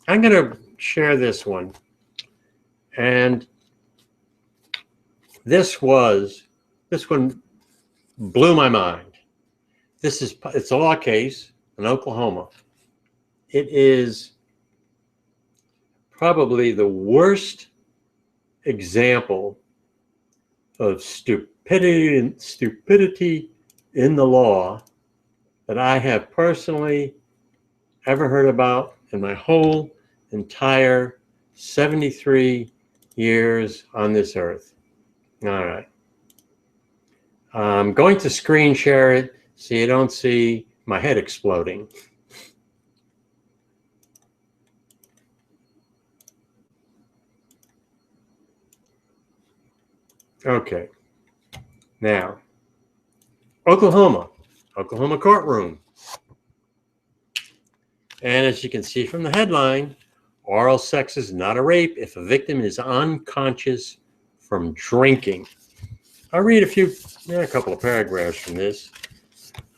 I'm going to share this one. And this one blew my mind. It's a law case in Oklahoma. It is probably the worst example of stupidity in the law that I have personally ever heard about in my whole entire 73 years on this earth. All right. I'm going to screen share it so you don't see my head exploding. Okay. Now, Oklahoma courtroom. And as you can see from the headline, oral sex is not a rape if a victim is unconscious from drinking. I'll read a couple of paragraphs from this.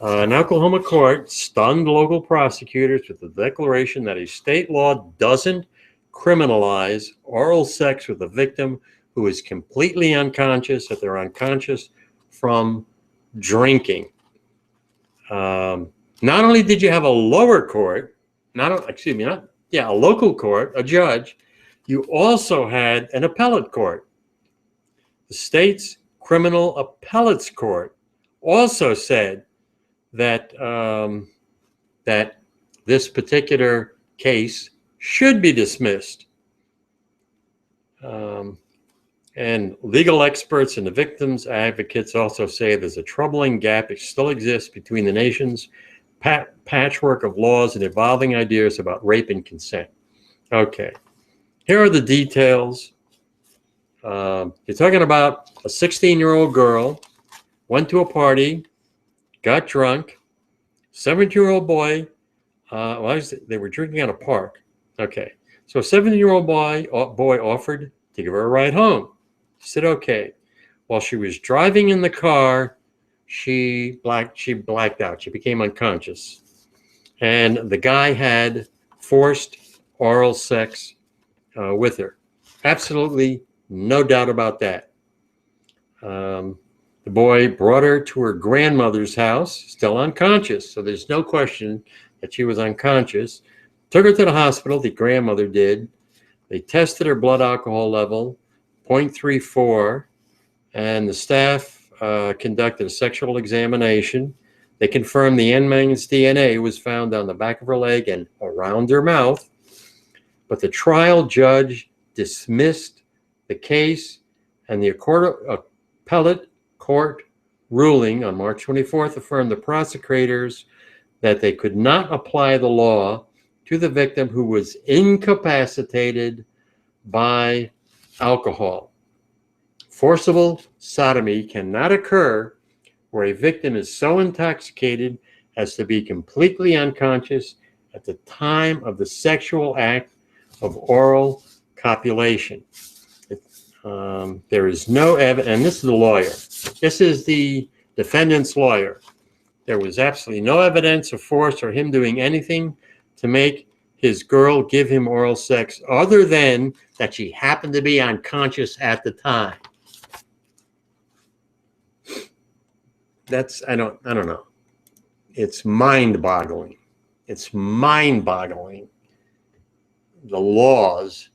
An Oklahoma court stunned local prosecutors with the declaration that a state law doesn't criminalize oral sex with a victim who is completely unconscious, if they're unconscious from drinking. Not only did you have a lower court, a local court, a judge, you also had an appellate court. The state's criminal appellates court also said that that this particular case should be dismissed. And legal experts and the victims' advocates also say there's a troubling gap that still exists between the nation's patchwork of laws and evolving ideas about rape and consent. Okay, here are the details. You're talking about a 16-year-old girl went to a party, got drunk. 7-year-old boy, they were drinking at a park. Okay, so a 7-year-old boy offered to give her a ride home. She said, okay. While she was driving in the car, she blacked out. She became unconscious. And the guy had forced oral sex with her. Absolutely no doubt about that. The boy brought her to her grandmother's house, still unconscious. So there's no question that she was unconscious. Took her to the hospital, the grandmother did. They tested her blood alcohol level, 0.34, and the staff conducted a sexual examination. They confirmed the young man's DNA was found on the back of her leg and around her mouth. But the trial judge dismissed the case, and the appellate court ruling on March 24th affirmed the prosecutors that they could not apply the law to the victim who was incapacitated by alcohol. Forcible sodomy cannot occur where a victim is so intoxicated as to be completely unconscious at the time of the sexual act of oral copulation. There is no evidence, and this is the lawyer. This is the defendant's lawyer. There was absolutely no evidence of force or him doing anything to make his girl give him oral sex other than that she happened to be unconscious at the time. I don't know. It's mind-boggling. It's mind-boggling. The laws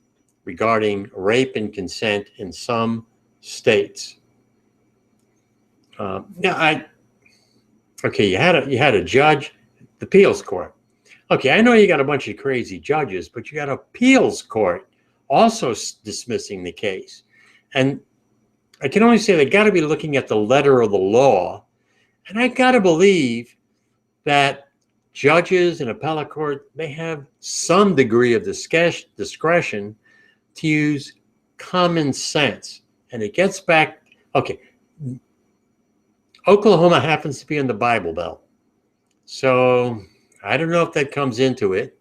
regarding rape and consent in some states. You had a judge, the appeals court. Okay, I know you got a bunch of crazy judges, but you got an appeals court also dismissing the case. And I can only say they got to be looking at the letter of the law. And I got to believe that judges in appellate court, they have some degree of discretion to use common sense. And it gets back, okay, Oklahoma happens to be in the Bible Belt. So I don't know if that comes into it,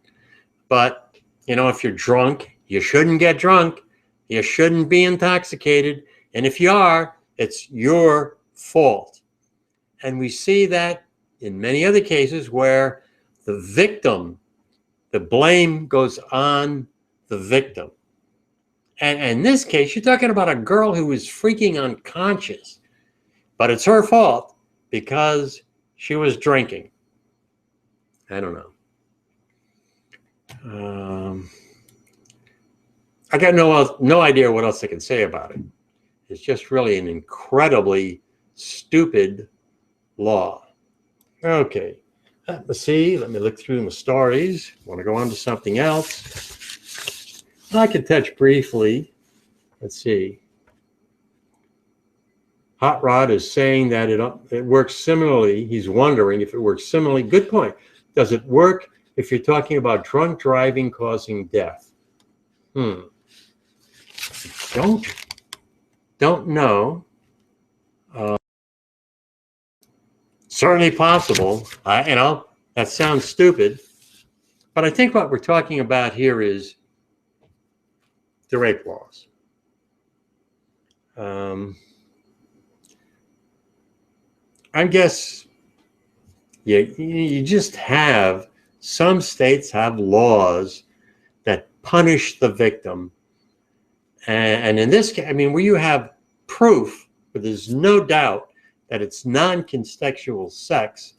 but if you're drunk, you shouldn't get drunk. You shouldn't be intoxicated. And if you are, it's your fault. And we see that in many other cases where the victim, the blame goes on the victim. And in this case, you're talking about a girl who was freaking unconscious, but it's her fault because she was drinking. I don't know. I got no idea what else I can say about it. It's just really an incredibly stupid law. Okay, let's see. Let me look through my stories. Want to go on to something else. I could touch briefly. Let's see. Hot Rod is saying that it works similarly. He's wondering if it works similarly. Good point. Does it work if you're talking about drunk driving causing death? Don't know. Certainly possible. That sounds stupid. But I think what we're talking about here is the rape laws. I guess you just have, some states have laws that punish the victim. And in this case, I mean, where you have proof, but there's no doubt that it's non-consensual sex,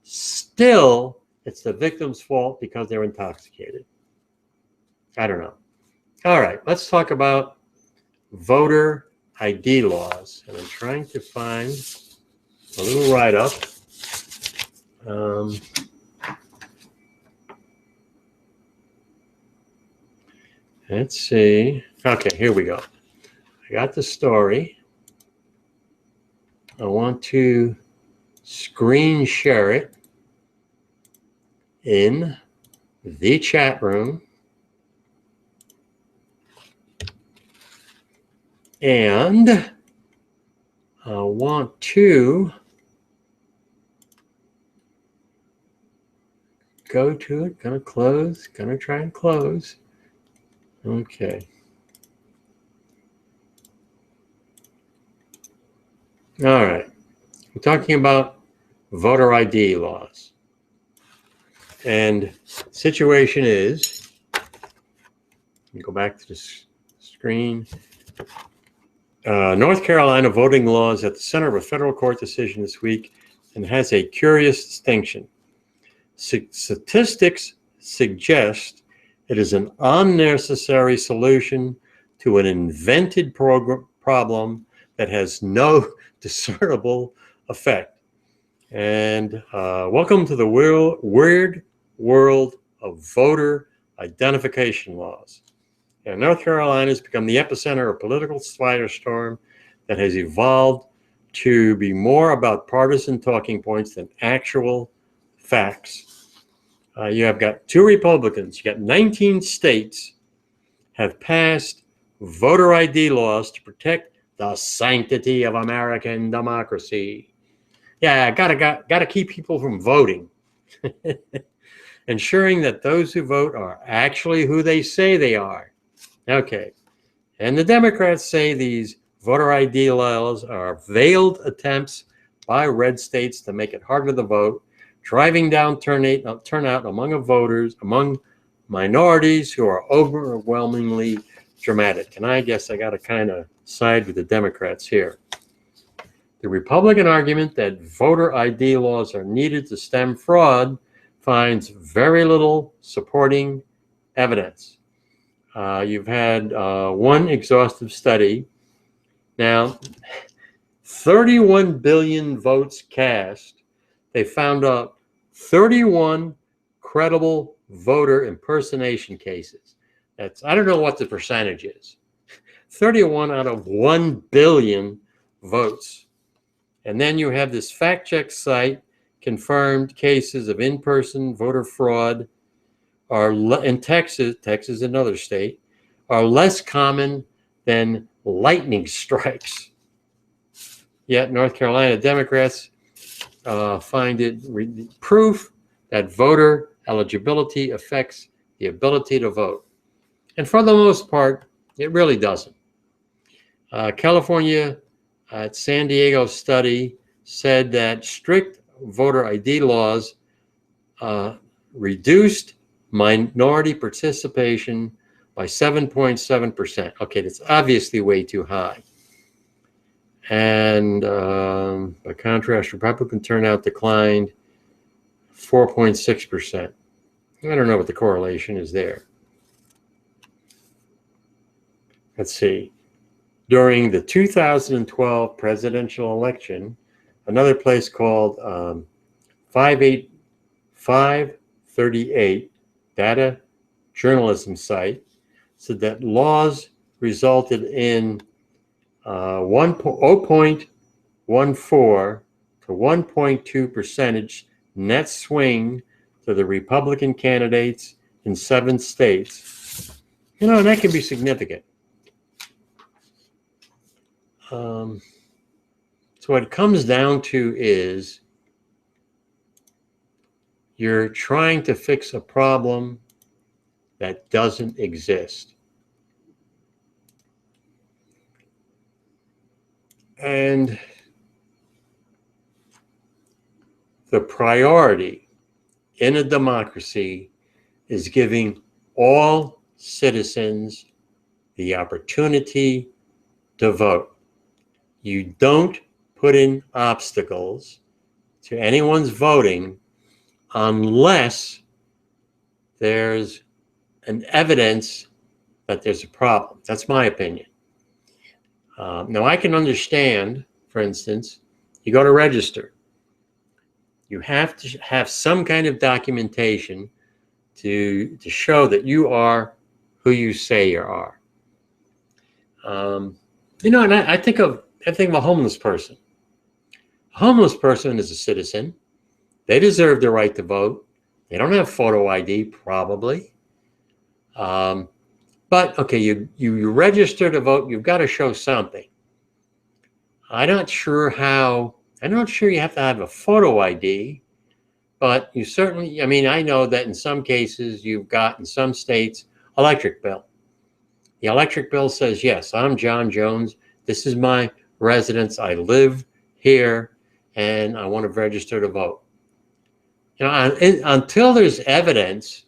still it's the victim's fault because they're intoxicated. I don't know. All right, let's talk about voter ID laws. And I'm trying to find a little write-up. Let's see. Okay, here we go. I got the story. I want to screen share it in the chat room. And I want to go to it. Gonna close. Gonna try and close. Okay. All right. We're talking about voter ID laws. And situation is, go back to the screen. North Carolina voting laws at the center of a federal court decision this week and has a curious distinction. Statistics suggest it is an unnecessary solution to an invented problem that has no discernible effect. And welcome to the weird world of voter identification laws. And North Carolina has become the epicenter of a political firestorm that has evolved to be more about partisan talking points than actual facts. You have got two Republicans. You got 19 states have passed voter ID laws to protect the sanctity of American democracy. Yeah, gotta keep people from voting. Ensuring that those who vote are actually who they say they are. Okay, and the Democrats say these voter ID laws are veiled attempts by red states to make it harder to vote, driving down turnout among minorities who are overwhelmingly dramatic. And I guess I got to kind of side with the Democrats here. The Republican argument that voter ID laws are needed to stem fraud finds very little supporting evidence. You've had one exhaustive study. Now, 31 billion votes cast. They found out 31 credible voter impersonation cases. I don't know what the percentage is. 31 out of 1 billion votes. And then you have this fact check site confirmed cases of in-person voter fraud in Texas, another state, are less common than lightning strikes. Yet North Carolina Democrats find it proof that voter eligibility affects the ability to vote. And for the most part, it really doesn't. California at San Diego study said that strict voter ID laws reduced minority participation by 7.7%. Okay, that's obviously way too high. And by contrast, Republican turnout declined 4.6%. I don't know what the correlation is there. Let's see. During the 2012 presidential election, another place called 538 data journalism site said that laws resulted in 0.14 to 1.2 percentage net swing to the Republican candidates in 7 states. You know, that can be significant. So what it comes down to is you're trying to fix a problem that doesn't exist. And the priority in a democracy is giving all citizens the opportunity to vote. You don't put in obstacles to anyone's voting unless there's an evidence that there's a problem. That's my opinion. Now, I can understand, for instance, you go to register. You have to have some kind of documentation to show that you are who you say you are. You know, and I think of a homeless person. A homeless person is a citizen. They deserve the right to vote. They don't have photo ID, probably. But okay, you register to vote. You've got to show something. I'm not sure you have to have a photo ID, but you certainly, I mean, I know that in some cases you've got, in some states, electric bill. The electric bill says, yes, I'm John Jones. This is my residence. I live here and I want to register to vote. You know, until there's evidence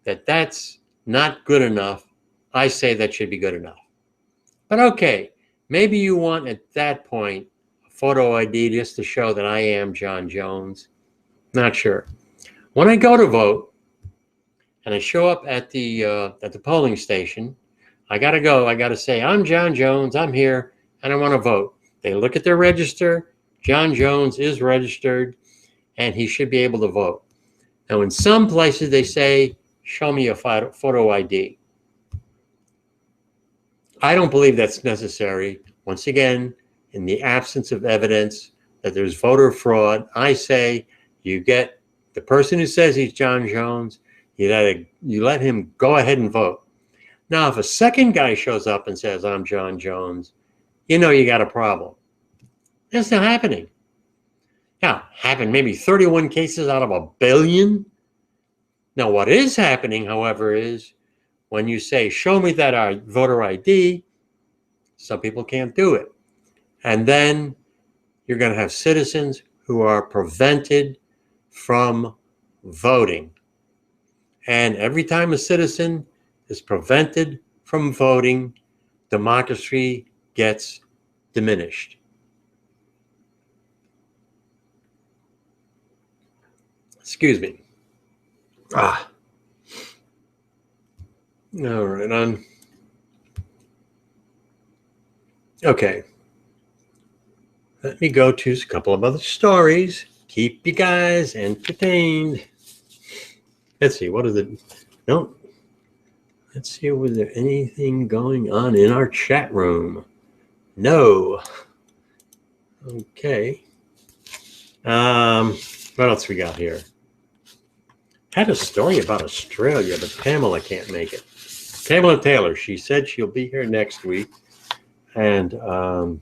that that's not good enough, I say that should be good enough. But okay, maybe you want at that point a photo ID just to show that I am John Jones. Not sure. When I go to vote and I show up at the polling station, I got to say, I'm John Jones, I'm here, and I want to vote. They look at their register. John Jones is registered, and he should be able to vote. Now, in some places, they say, show me a photo ID. I don't believe that's necessary. Once again, in the absence of evidence that there's voter fraud, I say you get the person who says he's John Jones, you let him go ahead and vote. Now, if a second guy shows up and says, I'm John Jones, you know you got a problem. That's not happening. Now, happened maybe 31 cases out of 1 billion. Now, what is happening, however, is when you say, show me that voter ID, some people can't do it. And then you're going to have citizens who are prevented from voting. And every time a citizen is prevented from voting, democracy gets diminished. Excuse me. All right, okay. Let me go to a couple of other stories. Keep you guys entertained. Let's see, what is it? No. Let's see, was there anything going on in our chat room? No. Okay. What else we got here? Had a story about Australia, but Pamela can't make it. Pamela Taylor, she said she'll be here next week. And we'll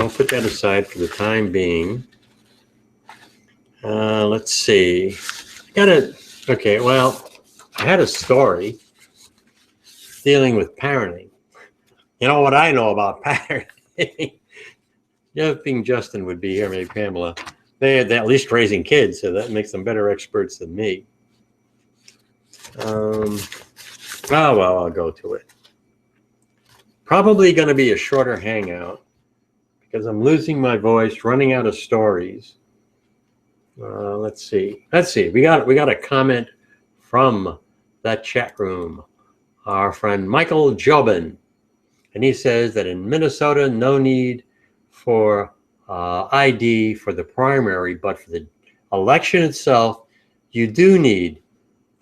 put that aside for the time being. Let's see. Okay, well, I had a story dealing with parenting. You know what I know about parenting? The other thing, Justin would be here, maybe Pamela. They're at least raising kids, so that makes them better experts than me. Well, I'll go to it. Probably going to be a shorter hangout because I'm losing my voice, running out of stories. Let's see. We got a comment from that chat room. Our friend Michael Jobin, and he says that in Minnesota, no need for ID for the primary, but for the election itself, you do need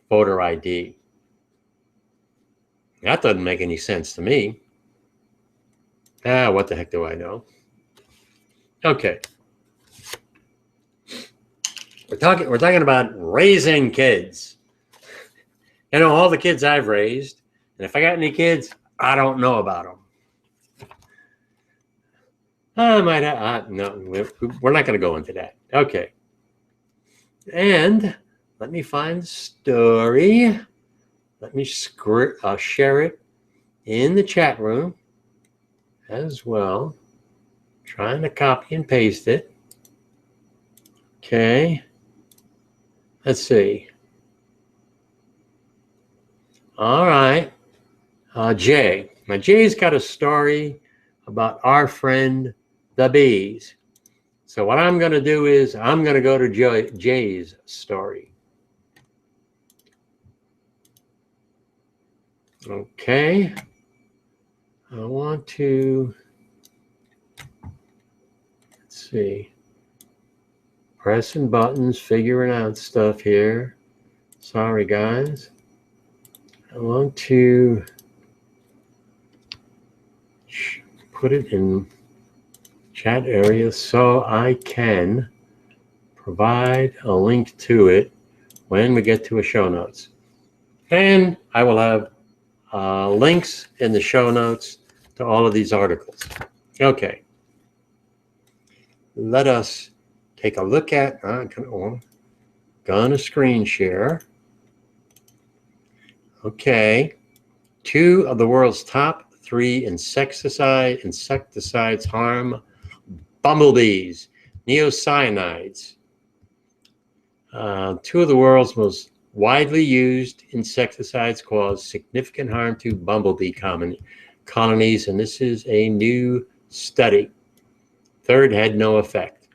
voter ID. That doesn't make any sense to me. What the heck do I know? Okay. We're talking about raising kids. You know, all the kids I've raised, and if I got any kids, I don't know about them. I might have, no, we're not going to go into that. Okay. And let me find the story. Let me share it in the chat room as well. Trying to copy and paste it. Okay. Let's see. All right. Jay. Now, Jay's got a story about our friend, the bees. So what I'm going to do is I'm going to go to Jay's story. Okay. I want to, let's see, pressing buttons, figuring out stuff here. Sorry, guys. I want to put it in chat area so I can provide a link to it when we get to a show notes. And I will have links in the show notes to all of these articles. Okay. Let us take a look at, gonna screen share. Okay. 2 of the world's top 3 insecticides harm bumblebees, neocyanides. 2 of the world's most widely used insecticides cause significant harm to bumblebee colonies, and this is a new study. 3rd had no effect.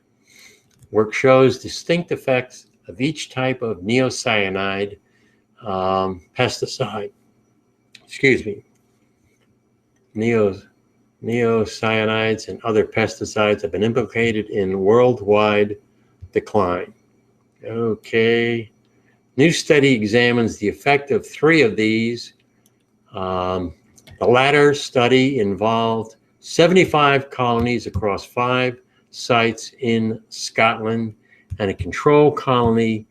Work shows distinct effects of each type of neocyanide pesticide. Excuse me. Neocyanides and other pesticides have been implicated in worldwide decline. Okay. New study examines the effect of 3 of these. The latter study involved 75 colonies across 5 sites in Scotland and a control colony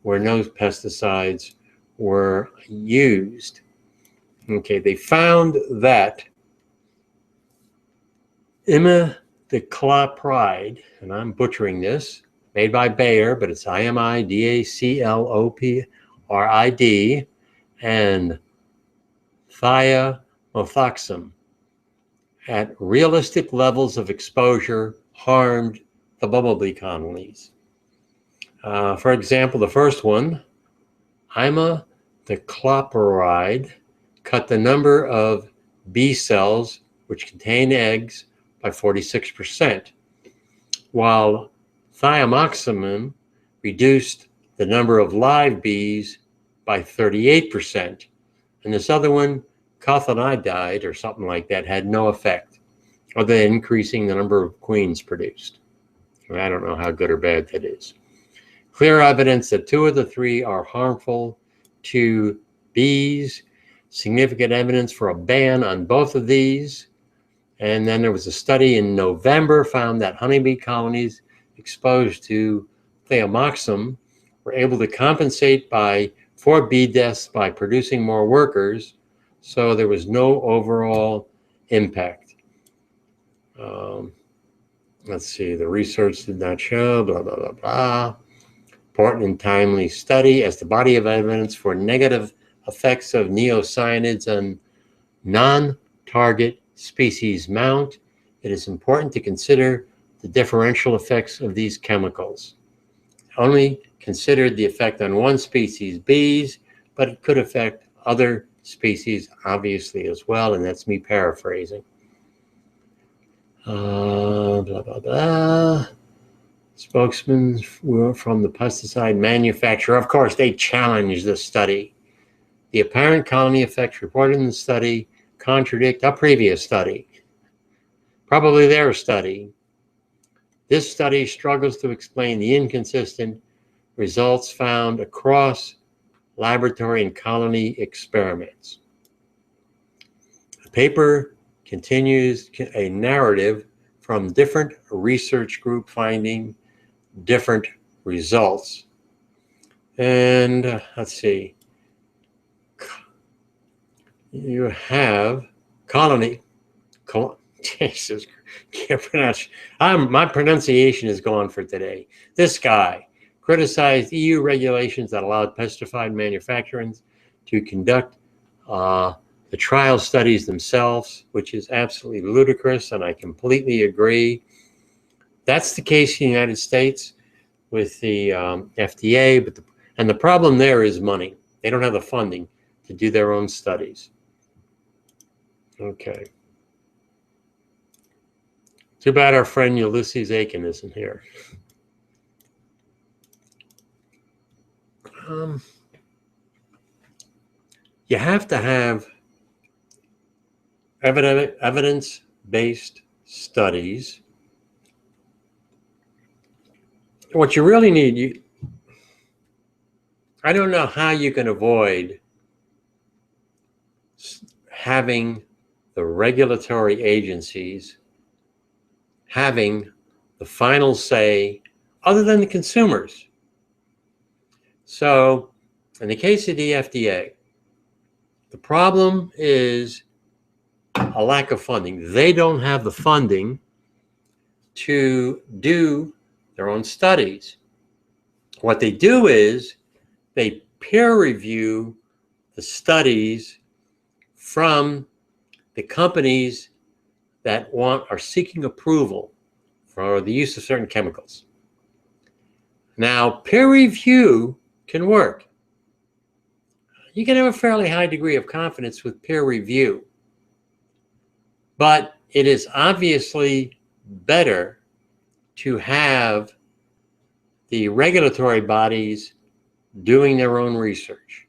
where no pesticides were used. Okay, they found that imidacloprid, and I'm butchering this, made by Bayer, but it's imidacloprid, and thiamethoxam at realistic levels of exposure harmed the bumblebee colonies. For example, the first one, imidacloprid, cut the number of bee cells which contain eggs by 46%, while thiamethoxam reduced the number of live bees by 38%. And this other one, cothanidide or something like that, had no effect other than increasing the number of queens produced. I don't know how good or bad that is. Clear evidence that 2 of the 3 are harmful to bees. Significant evidence for a ban on both of these. And then there was a study in November found that honeybee colonies exposed to thiamethoxam were able to compensate for bee deaths by producing more workers, so there was no overall impact. Let's see, the research did not show, blah, blah, blah, blah. Important and timely study as the body of evidence for negative effects of neocyanids on non-target species mount. It is important to consider the differential effects of these chemicals. Only considered the effect on one species, bees, but it could affect other species, obviously, as well, and that's me paraphrasing. Blah, blah, blah. Spokesmen from the pesticide manufacturer, of course, they challenged the study. The apparent colony effects reported in the study contradict a previous study, probably their study. This study struggles to explain the inconsistent results found across laboratory and colony experiments. paper continues a narrative from different research group finding different results. And let's see, you have Jesus, can't pronounce. My pronunciation is gone for today. This guy criticized EU regulations that allowed pesticide manufacturers to conduct the trial studies themselves, which is absolutely ludicrous, and I completely agree. That's the case in the United States with the FDA, but the problem there is money. They don't have the funding to do their own studies. Okay. Too bad our friend Ulysses Aiken isn't here. You have to have evidence-based studies. What you really need, I don't know how you can avoid having the regulatory agencies having the final say other than the consumers. So in the case of the FDA, the problem is a lack of funding. They don't have the funding to do their own studies. What they do is they peer review the studies from the companies that are seeking approval for the use of certain chemicals. Now, peer review can work. You can have a fairly high degree of confidence with peer review, but it is obviously better to have the regulatory bodies doing their own research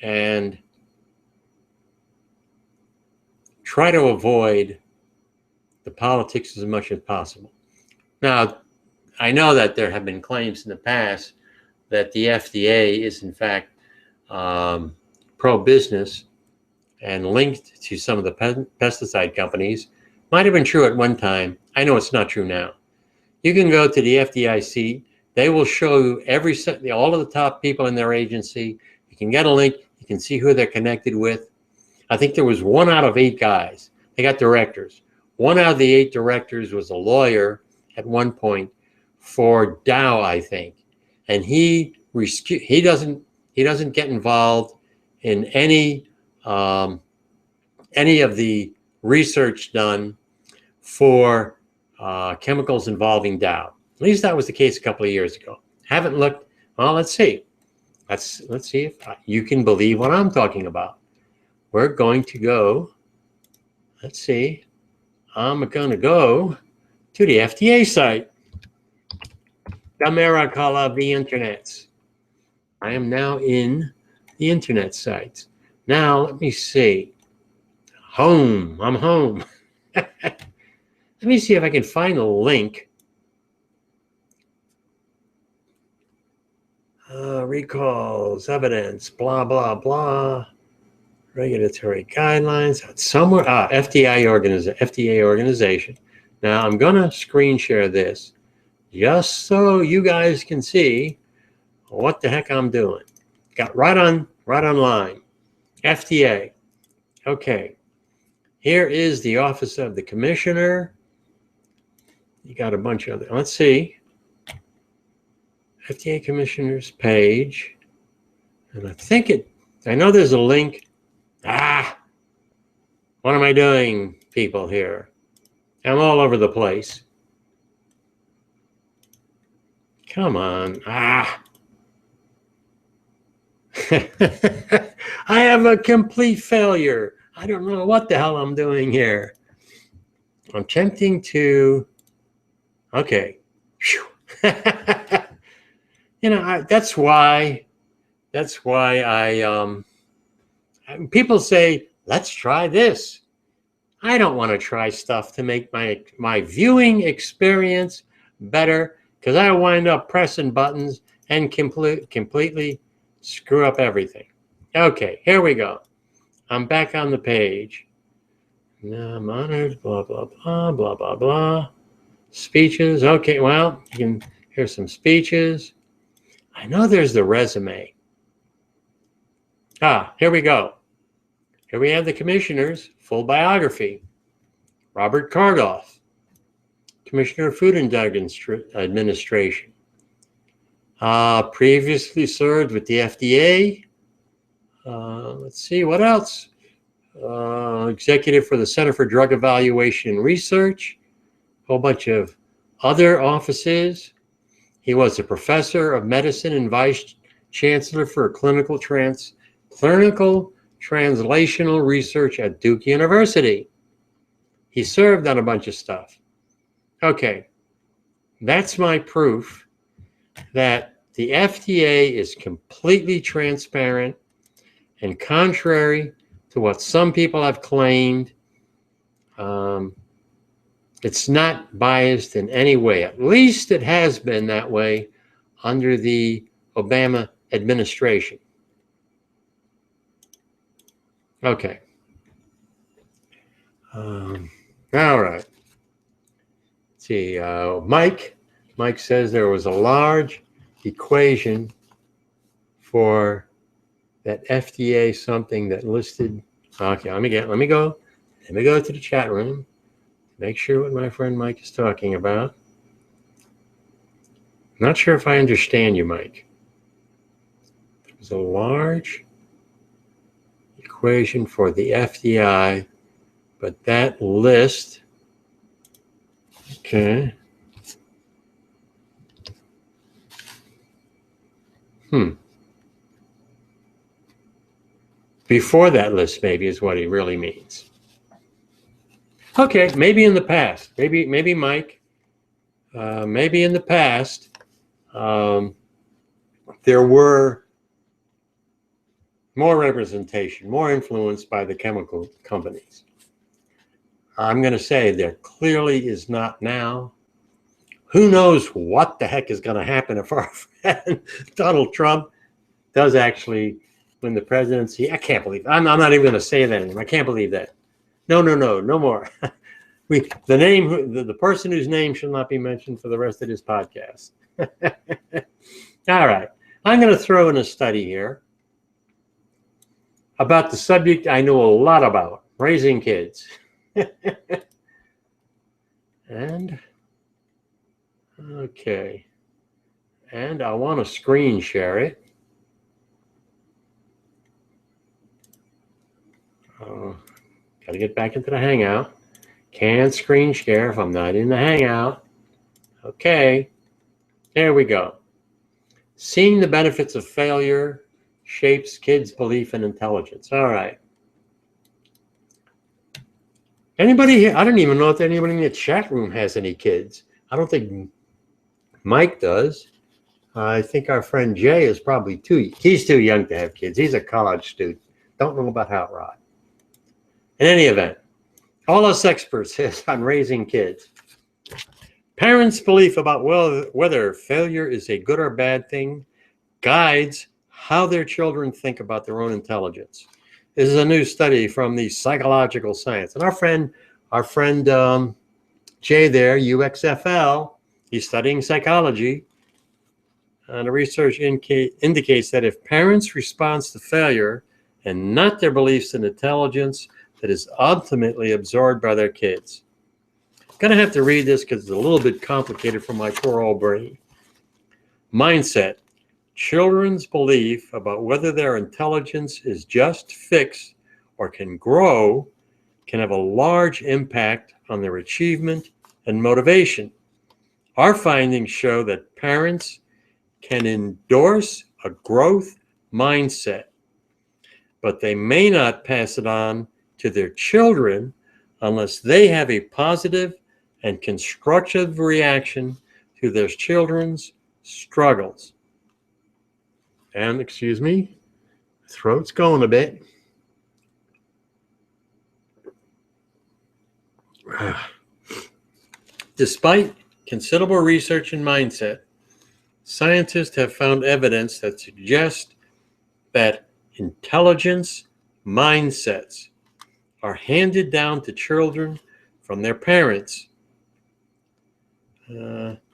and try to avoid the politics as much as possible. Now, I know that there have been claims in the past that the FDA is in fact pro-business and linked to some of the pesticide companies. Might have been true at one time. I know it's not true now. You can go to the FDIC. They will show you all of the top people in their agency. You can get a link. You can see who they're connected with. I think there was 1 out of 8 guys. They got directors. 1 out of the 8 directors was a lawyer at one point for Dow, I think, and he doesn't get involved in any of the research done for chemicals involving Dow. At least that was the case a couple of years ago. Haven't looked. Well, let's see. Let's see if you can believe what I'm talking about. We're going to go. Let's see. I'm going to go to the FDA site. The America of the Internet. I am now in the Internet site. Now, let me see. Home. I'm home. Let me see if I can find a link. Recalls, evidence, blah, blah, blah. Regulatory guidelines. Somewhere. FDA organization. Now, I'm going to screen share this just so you guys can see what the heck I'm doing. Got right online. FDA. Okay. Here is the Office of the Commissioner. You got a bunch of them. Let's see. FDA Commissioner's page. And I know there's a link. What am I doing, people here? I'm all over the place. Come on. I have a complete failure. I don't know what the hell I'm doing here. I'm attempting to. Okay. That's why people say, let's try this. I don't want to try stuff to make my viewing experience better, because I wind up pressing buttons and completely screw up everything. Okay, here we go. I'm back on the page. Now I'm honored, blah, blah, blah, blah, blah, blah. Speeches. Okay, well, you can hear some speeches. I know there's the resume. Here we go. Here we have the commissioner's full biography. Robert Cardoff, Commissioner of Food and Drug Administration. Previously served with the FDA. Let's see, what else? Executive for the Center for Drug Evaluation and Research. A whole bunch of other offices. He was a professor of medicine and vice chancellor for clinical translational research at Duke University. He served on a bunch of stuff. Okay, that's my proof that the FDA is completely transparent and contrary to what some people have claimed. It's not biased in any way. At least it has been that way under the Obama administration. Okay. All right. Let's see. Mike says there was a large equation for that FDA something that listed. Okay, let me go to the chat room. Make sure what my friend Mike is talking about. Not sure if I understand you, Mike. There's a large equation for the FDI, but that list, okay. Before that list, maybe, is what he really means. Okay, maybe in the past, maybe Mike, maybe in the past, there were more representation, more influence by the chemical companies. I'm going to say there clearly is not now. Who knows what the heck is going to happen if our friend Donald Trump does actually win the presidency? I can't believe it. I'm not even going to say that anymore. I can't believe that. No more. The person whose name shall not be mentioned for the rest of this podcast. All right. I'm going to throw in a study here about the subject I know a lot about, raising kids. And, okay. And I want to screen share it. Got to get back into the Hangout. Can't screen share if I'm not in the Hangout. Okay, there we go. Seeing the benefits of failure shapes kids' belief in intelligence. All right. Anybody here? I don't even know if anybody in the chat room has any kids. I don't think Mike does. I think our friend Jay is probably he's too young to have kids. He's a college student. Don't know about hot rod. In any event, all us experts on raising kids. Parents' belief about whether failure is a good or bad thing guides how their children think about their own intelligence. This is a new study from the psychological science. And our friend Jay there, UXFL, he's studying psychology. And the research indicates that if parents' response to failure and not their beliefs in intelligence that is ultimately absorbed by their kids. I'm going to have to read this because it's a little bit complicated for my poor old brain. Mindset. Children's belief about whether their intelligence is just fixed or can grow can have a large impact on their achievement and motivation. Our findings show that parents can endorse a growth mindset, but they may not pass it on to their children unless they have a positive and constructive reaction to their children's struggles. And excuse me, throat's going a bit. Despite considerable research in mindset, scientists have found evidence that suggests that intelligence mindsets are handed down to children from their parents.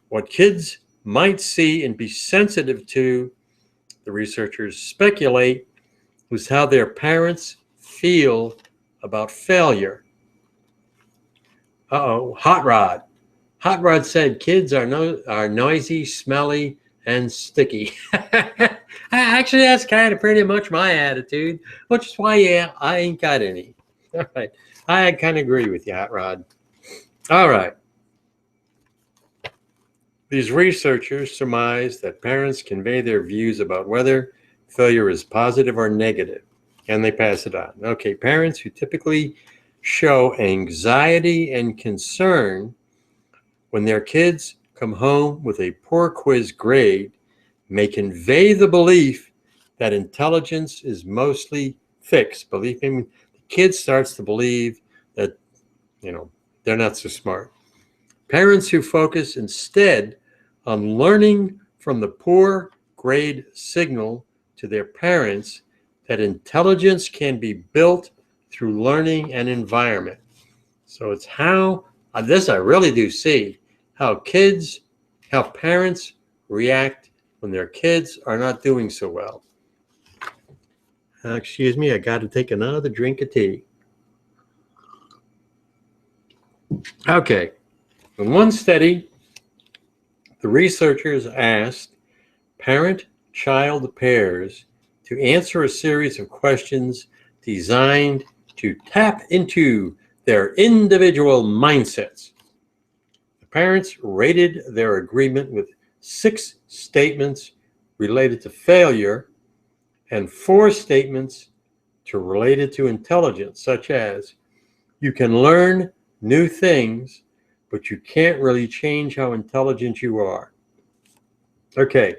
What kids might see and be sensitive to, the researchers speculate, was how their parents feel about failure. Hot Rod. Hot Rod said kids are noisy, smelly, and sticky. Actually, that's kind of pretty much my attitude, which is why, yeah, I ain't got any. All right. I kind of agree with you, Hot Rod. All right. These researchers surmise that parents convey their views about whether failure is positive or negative, and they pass it on. Okay, parents who typically show anxiety and concern when their kids come home with a poor quiz grade may convey the belief that intelligence is mostly fixed. The kid starts to believe that, they're not so smart. Parents who focus instead on learning from the poor grade signal to their parents that intelligence can be built through learning and environment. So it's how, this I really do see, how parents react when their kids are not doing so well. Excuse me, I got to take another drink of tea. Okay, in one study, the researchers asked parent-child pairs to answer a series of questions designed to tap into their individual mindsets. The parents rated their agreement with 6 statements related to failure and 4 statements related to intelligence, such as, you can learn new things, but you can't really change how intelligent you are. Okay,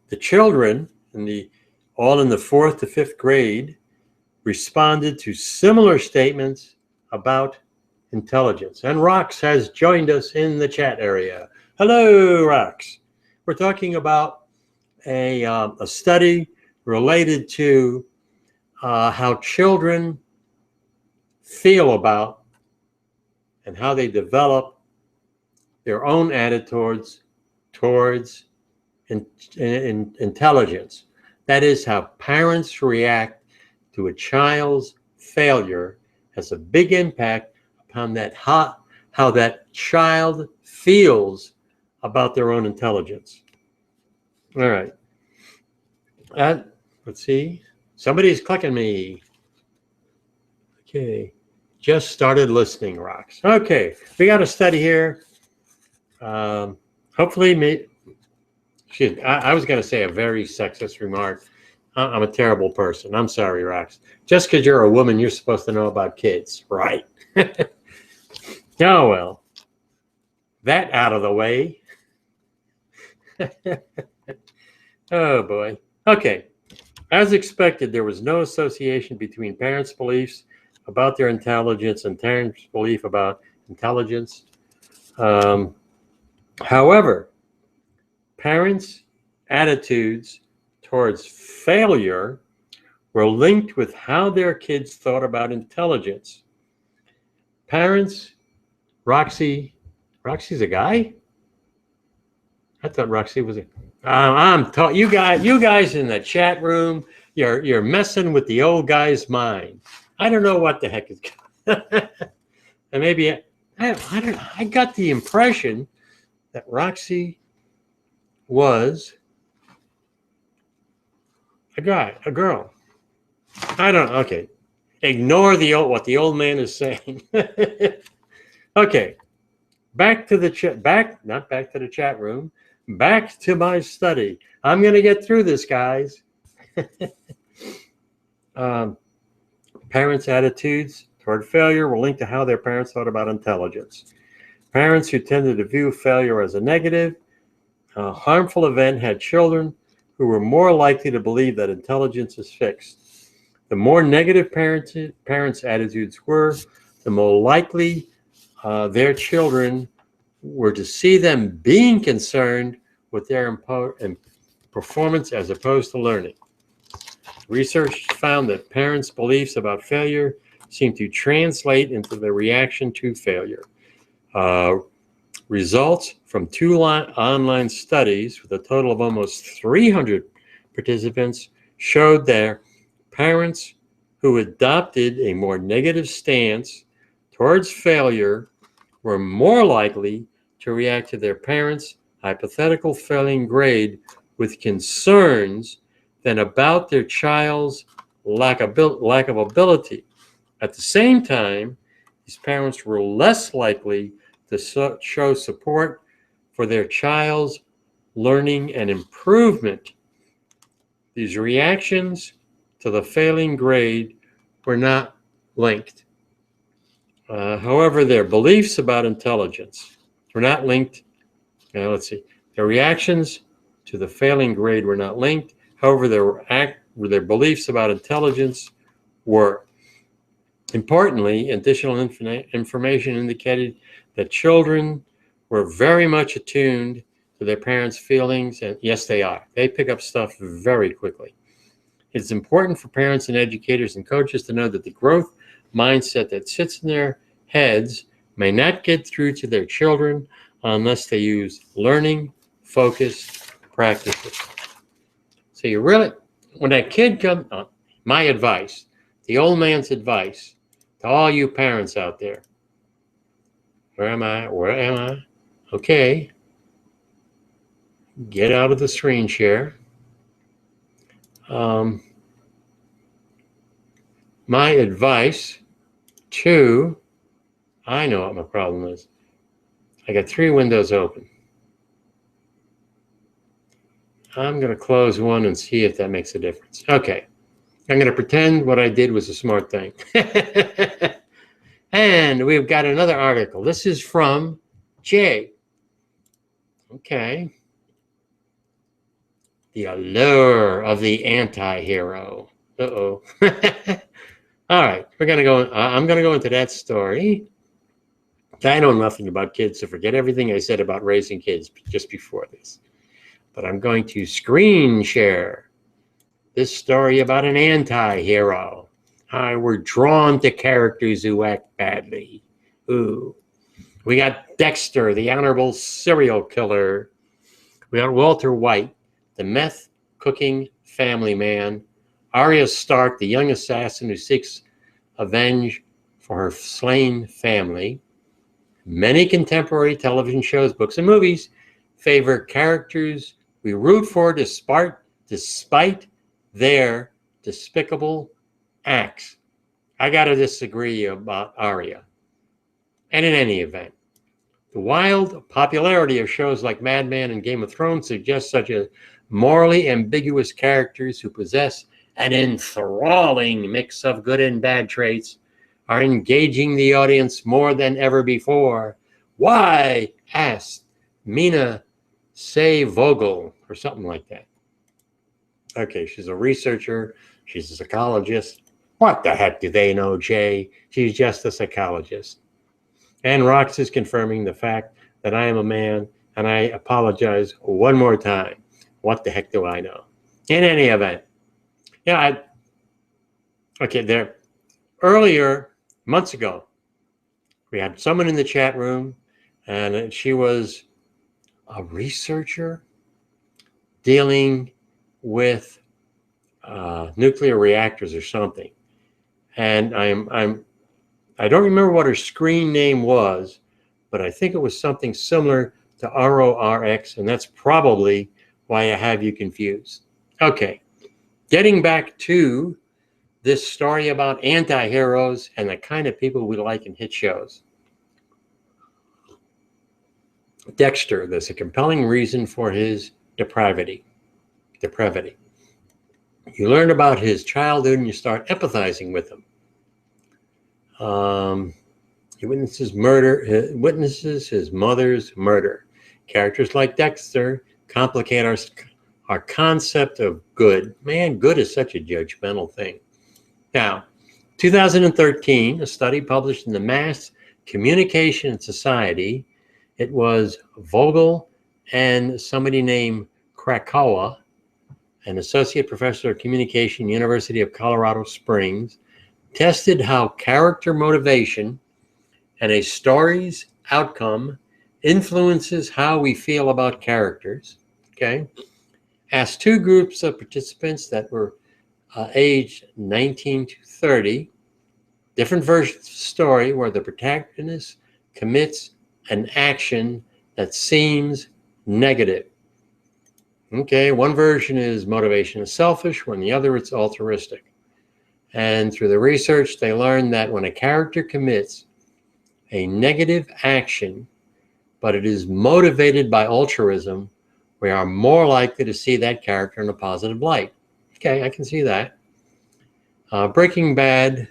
the children all in the 4th to 5th grade responded to similar statements about intelligence. And Rorx has joined us in the chat area. Hello, Rorx. We're talking about a study related to how children feel about and how they develop their own attitudes towards intelligence. That is, how parents react to a child's failure has a big impact upon how that child feels about their own intelligence. All right. Let's see. Somebody's clicking me. Okay. Just started listening, Rorx. Okay. We got a study here. Hopefully, I was going to say a very sexist remark. I'm a terrible person. I'm sorry, Rorx. Just because you're a woman, you're supposed to know about kids, right? Oh, well. That out of the way. Oh, boy. Okay. As expected, there was no association between parents' beliefs about their intelligence and parents' belief about intelligence. However, parents' attitudes towards failure were linked with how their kids thought about intelligence. Parents, Roxy's a guy? I thought Roxy was a. You guys in the chat room, you're messing with the old guy's mind. I don't know what the heck is. And maybe I got the impression that Roxy was a girl. I don't know. Okay. Ignore what the old man is saying. Okay. Back to the chat room. Back to my study. I'm going to get through this, guys. Parents' attitudes toward failure were linked to how their parents thought about intelligence. Parents who tended to view failure as a negative, harmful event had children who were more likely to believe that intelligence is fixed. The more negative parents' attitudes were, the more likely their children were to see them being concerned with their performance as opposed to learning. Research found that parents' beliefs about failure seem to translate into their reaction to failure. Results from 2 online studies with a total of almost 300 participants showed their parents who adopted a more negative stance towards failure were more likely to react to their parents' hypothetical failing grade with concerns than about their child's lack of ability. At the same time, these parents were less likely to show support for their child's learning and improvement. These reactions to the failing grade were not linked. However, their beliefs about intelligence were not linked. Let's see. Their reactions to the failing grade were not linked. However, their beliefs about intelligence were. Importantly, additional information indicated that children were very much attuned to their parents' feelings, and yes, they are. They pick up stuff very quickly. It's important for parents and educators and coaches to know that the growth mindset that sits in their heads may not get through to their children unless they use learning focused practices. So you really, when that kid comes, my advice, the old man's advice to all you parents out there. Where am I? Where am I? Okay. Get out of the screen share. My advice to, I know what my problem is. I got 3 windows open. I'm going to close one and see if that makes a difference. Okay. I'm going to pretend what I did was a smart thing. And we've got another article. This is from Jay. Okay. The allure of the anti-hero. Uh-oh. All right. I'm going to go into that story. I know nothing about kids, so forget everything I said about raising kids just before this. But I'm going to screen share this story about an anti-hero. We're drawn to characters who act badly. Ooh. We got Dexter, the honorable serial killer. We got Walter White, the meth-cooking family man. Arya Stark, the young assassin who seeks revenge for her slain family. Many contemporary television shows, books, and movies favor characters we root for despite their despicable acts. I got to disagree about Arya. And in any event, the wild popularity of shows like Mad Men and Game of Thrones suggests such a morally ambiguous characters who possess an enthralling mix of good and bad traits are engaging the audience more than ever before. Why? Asked Mina Vogel, or something like that. Okay, she's a researcher. She's a psychologist. What the heck do they know, Jay? She's just a psychologist. And Rorx is confirming the fact that I am a man, and I apologize one more time. What the heck do I know? In any event, there. Earlier, months ago, we had someone in the chat room, and she was a researcher dealing with nuclear reactors or something. And I don't remember what her screen name was, but I think it was something similar to Rorx, and that's probably why I have you confused. Okay, getting back to this story about anti-heroes and the kind of people we like in hit shows. Dexter, there's a compelling reason for his depravity. You learn about his childhood and you start empathizing with him. He witnesses his mother's murder. Characters like Dexter complicate our concept of good. Man, good is such a judgmental thing. Now, 2013, a study published in the Mass Communication and Society, it was Vogel and somebody named Krakawa, an associate professor of communication, University of Colorado Springs, tested how character motivation and a story's outcome influences how we feel about characters. Okay. Asked two groups of participants that were aged 19 to 30, different versions of the story where the protagonist commits an action that seems negative. Okay, one version is motivation is selfish, when the other it's altruistic. And through the research, they learned that when a character commits a negative action, but it is motivated by altruism, we are more likely to see that character in a positive light. Okay, I can see that. Breaking Bad,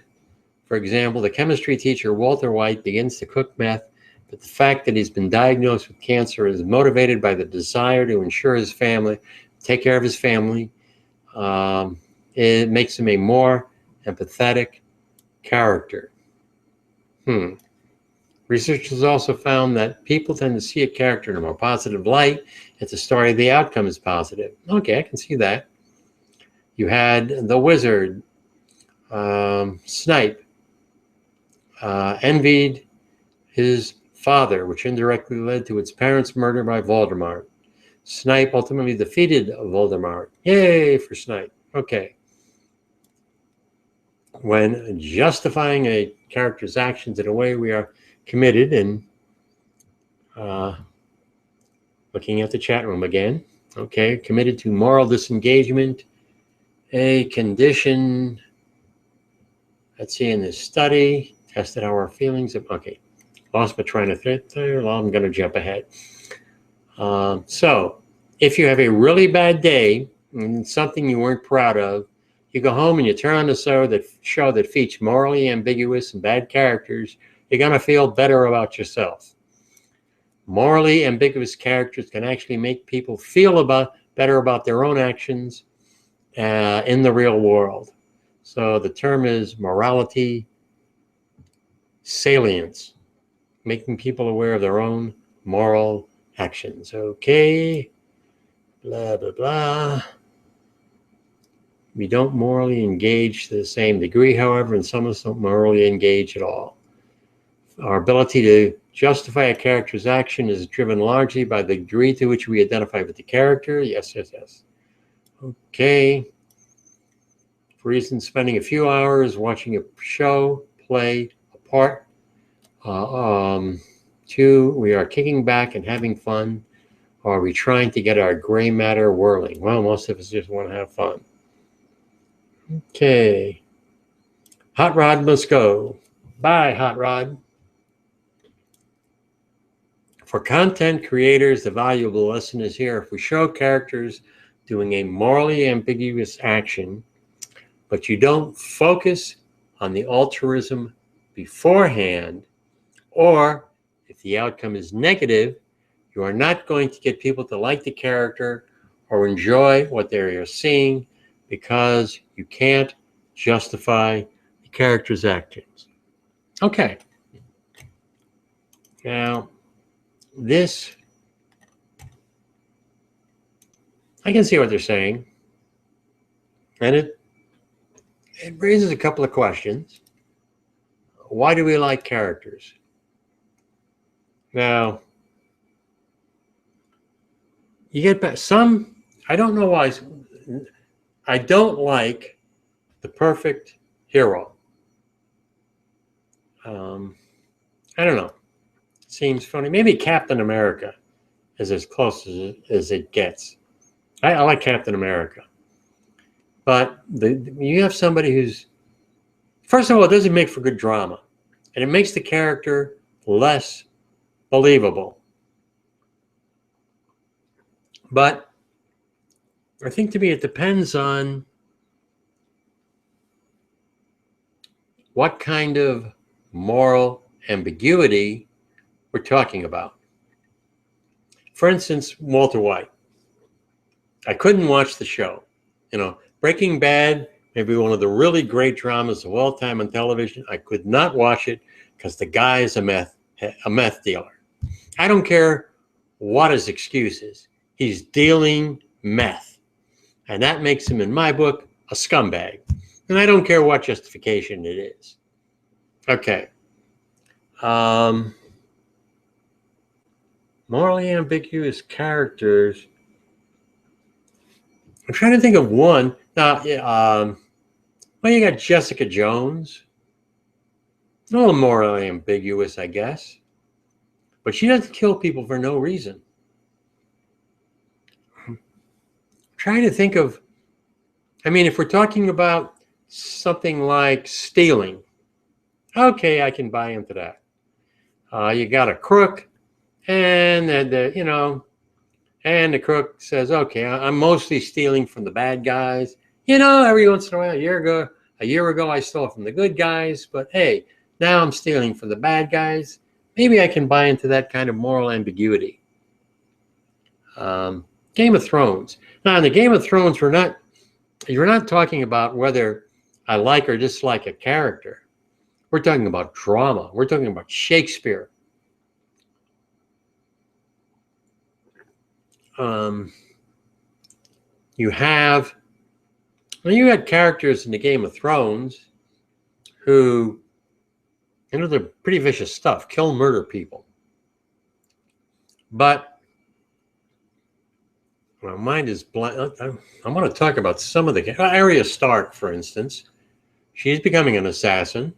for example, the chemistry teacher Walter White begins to cook meth, but the fact that he's been diagnosed with cancer is motivated by the desire to ensure his family, take care of his family. It makes him a more empathetic character. Researchers also found that people tend to see a character in a more positive light if the story of the outcome is positive. Okay, I can see that. You had the wizard, Snipe, envied his father, which indirectly led to its parents' murder by Voldemort. Snipe ultimately defeated Voldemort. Yay for Snipe. Okay. When justifying a character's actions in a way we are committed, and looking at the chat room again, okay, committed to moral disengagement, a condition, let's see, in this study, tested our feelings of, okay, lost my train of thought there, well, I'm going to jump ahead. So if you have a really bad day and something you weren't proud of, you go home and you turn on the show that features morally ambiguous and bad characters, you're going to feel better about yourself. Morally ambiguous characters can actually make people feel better about their own actions in the real world. So the term is morality salience, making people aware of their own moral actions. Okay, blah, blah, blah. We don't morally engage to the same degree, however, and some of us don't morally engage at all. Our ability to justify a character's action is driven largely by the degree to which we identify with the character. Yes, yes, yes. Okay. For instance, spending a few hours watching a show play a part. 2, we are kicking back and having fun. Or are we trying to get our gray matter whirling? Well, most of us just want to have fun. Okay. Hot Rod must go. Bye, Hot Rod. For content creators, the valuable lesson is here. If we show characters doing a morally ambiguous action, but you don't focus on the altruism beforehand, or if the outcome is negative, you are not going to get people to like the character or enjoy what they are seeing because you can't justify the character's actions. Okay. Now, this, I can see what they're saying. And it raises a couple of questions. Why do we like characters? Now, you get back some, I don't know why, I don't like the perfect hero. I don't know. Seems funny. Maybe Captain America is as close as it gets. I like Captain America. But you have somebody who's, first of all, it doesn't make for good drama. And it makes the character less believable. But I think to me it depends on what kind of moral ambiguity we're talking about. For instance, Walter White. I couldn't watch the show. You know, Breaking Bad, maybe one of the really great dramas of all time on television. I could not watch it because the guy is a meth dealer. I don't care what his excuse is. He's dealing meth. And that makes him, in my book, a scumbag. And I don't care what justification it is. Okay. Morally ambiguous characters. I'm trying to think of one. Now, well, you got Jessica Jones. A little morally ambiguous, I guess. But she doesn't kill people for no reason. I'm trying to think of, I mean, if we're talking about something like stealing, okay, I can buy into that. You got a crook, and and the crook says, okay, I'm mostly stealing from the bad guys. Every once in a while, a year ago, I stole from the good guys, but hey, now I'm stealing from the bad guys. Maybe I can buy into that kind of moral ambiguity. Game of Thrones. Now, in the Game of Thrones, you're not talking about whether I like or dislike a character. We're talking about drama. We're talking about Shakespeare. You had characters in the Game of Thrones who, they're pretty vicious stuff, kill, murder people. But my mind is blank. I want to talk about some of the Arya Stark, for instance. She's becoming an assassin.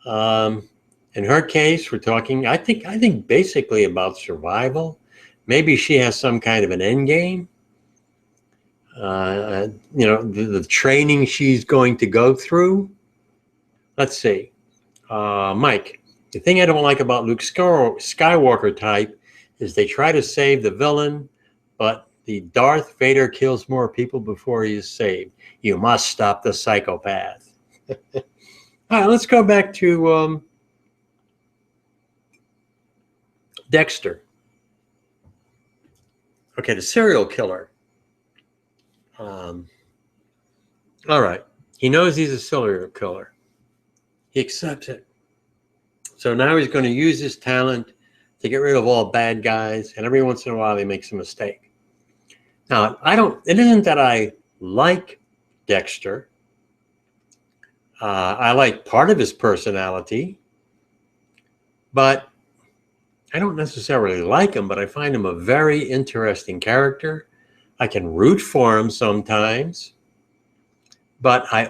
In her case, we're talking, I think basically about survival. Maybe she has some kind of an end game. The training she's going to go through. Let's see. Mike, the thing I don't like about Luke Skywalker type is they try to save the villain, but the Darth Vader kills more people before he is saved. You must stop the psychopath. All right, let's go back to Dexter. Okay, the serial killer. All right, he knows he's a serial killer. He accepts it. So now he's going to use his talent to get rid of all bad guys, and every once in a while he makes a mistake. Now, it isn't that I like Dexter. I like part of his personality, but I don't necessarily like him, but I find him a very interesting character. I can root for him sometimes, but I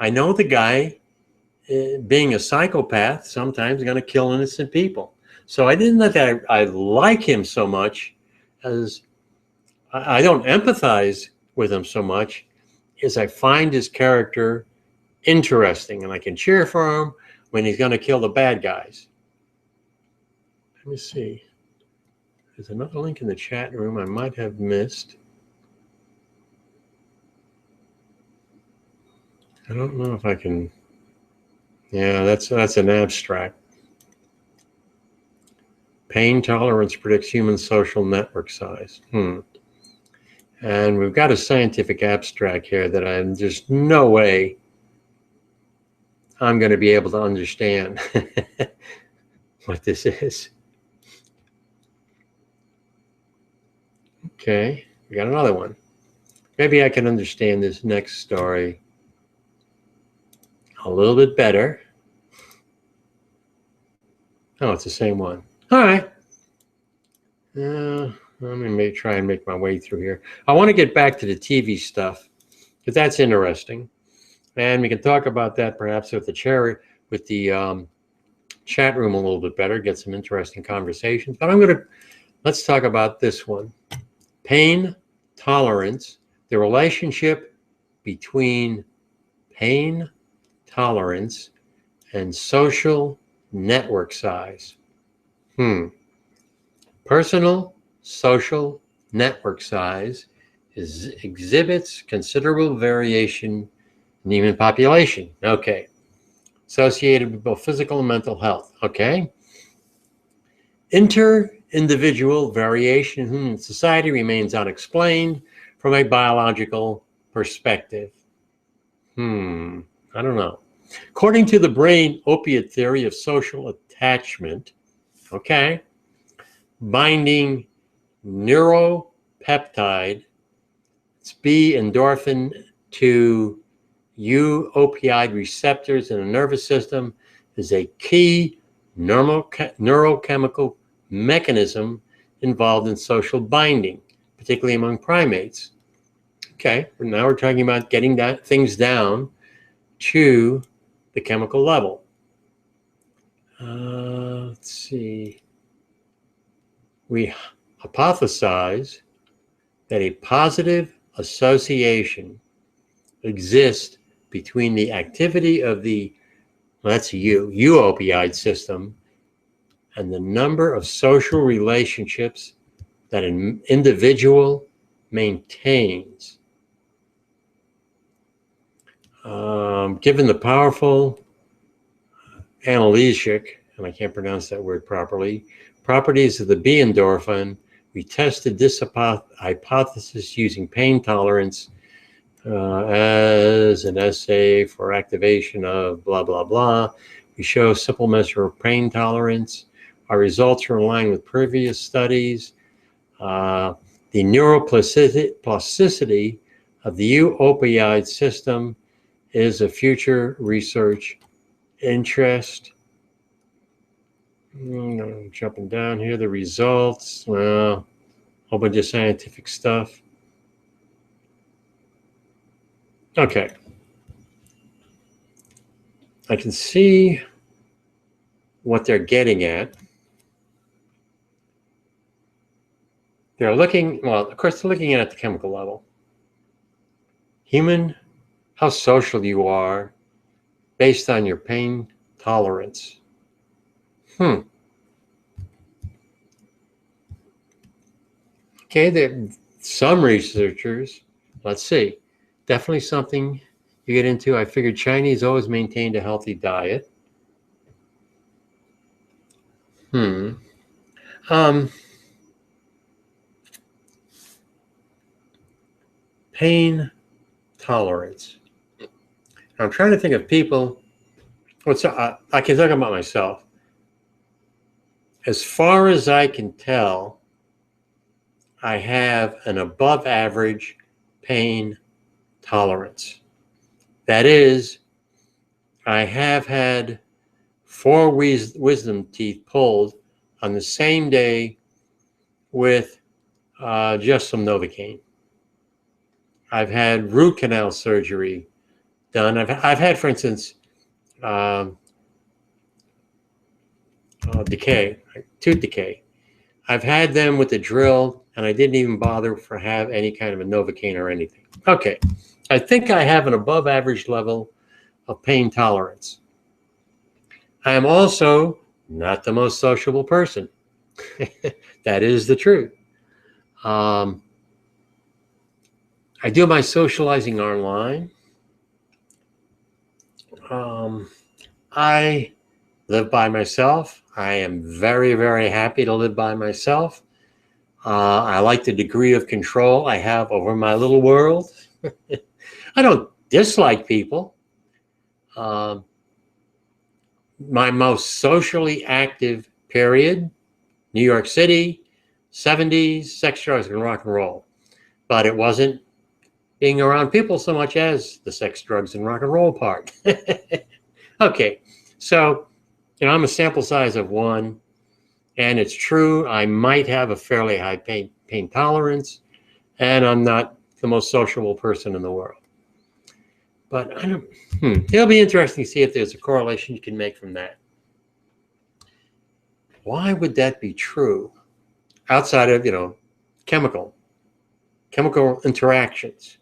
know the guy, being a psychopath, sometimes going to kill innocent people. So I didn't that I like him so much as I don't empathize with him so much as I find his character interesting, and I can cheer for him when he's going to kill the bad guys. Let me see. There's another link in the chat room I might have missed. I don't know if I can. Yeah, that's an abstract. Pain tolerance predicts human social network size. And we've got a scientific abstract here that I'm just no way I'm going to be able to understand what this is. Okay, we got another one. Maybe I can understand this next story a little bit better. Oh, it's the same one. All right. Let me try and make my way through here. I want to get back to the TV stuff because that's interesting, and we can talk about that perhaps with the chat room a little bit better. Get some interesting conversations. But let's talk about this one: pain tolerance. The relationship between pain tolerance and social network size. Personal social network size exhibits considerable variation in the human population. Okay. Associated with both physical and mental health. Okay. Inter-individual variation in human society remains unexplained from a biological perspective. I don't know. According to the brain opiate theory of social attachment, okay, binding neuroplasticity peptide. It's B endorphin to U opioid receptors in the nervous system is a key neurochemical mechanism involved in social binding, particularly among primates. Okay, now we're talking about getting things down to the chemical level. Let's see. We hypothesize that a positive association exists between the activity of the, well, that's U opioid system and the number of social relationships that an individual maintains. Given the powerful analgesic, and I can't pronounce that word properly, properties of the B endorphin, we tested this hypothesis using pain tolerance as an assay for activation of blah, blah, blah. We show a simple measure of pain tolerance. Our results are in line with previous studies. The neuroplasticity of the U opioid system is a future research interest. I'm jumping down here. The results, well, a whole bunch of scientific stuff. Okay. I can see what they're getting at. They're looking, well, of course, they're looking at the chemical level. Human, how social you are based on your pain tolerance. Okay, there some researchers, let's see, definitely something you get into. I figured Chinese always maintained a healthy diet. Pain tolerance. I'm trying to think of people. I can talk about myself. As far as I can tell, I have an above average pain tolerance. That is, I have had 4 wisdom teeth pulled on the same day with just some Novocaine. I've had root canal surgery done. I've had, for instance, tooth decay. I've had them with the drill, and I didn't even bother for have any kind of a Novocaine or anything. Okay, I think I have an above average level of pain tolerance. I am also not the most sociable person. That is the truth. I do my socializing online. I live by myself. I am very, very happy to live by myself. I like the degree of control I have over my little world. I don't dislike people. My most socially active period, New York City, 70s, sex, drugs, and rock and roll. But it wasn't being around people so much as the sex, drugs, and rock and roll part. Okay, so, I'm a sample size of 1, and it's true, I might have a fairly high pain tolerance, and I'm not the most sociable person in the world. But it'll be interesting to see if there's a correlation you can make from that. Why would that be true? Outside of, chemical interactions.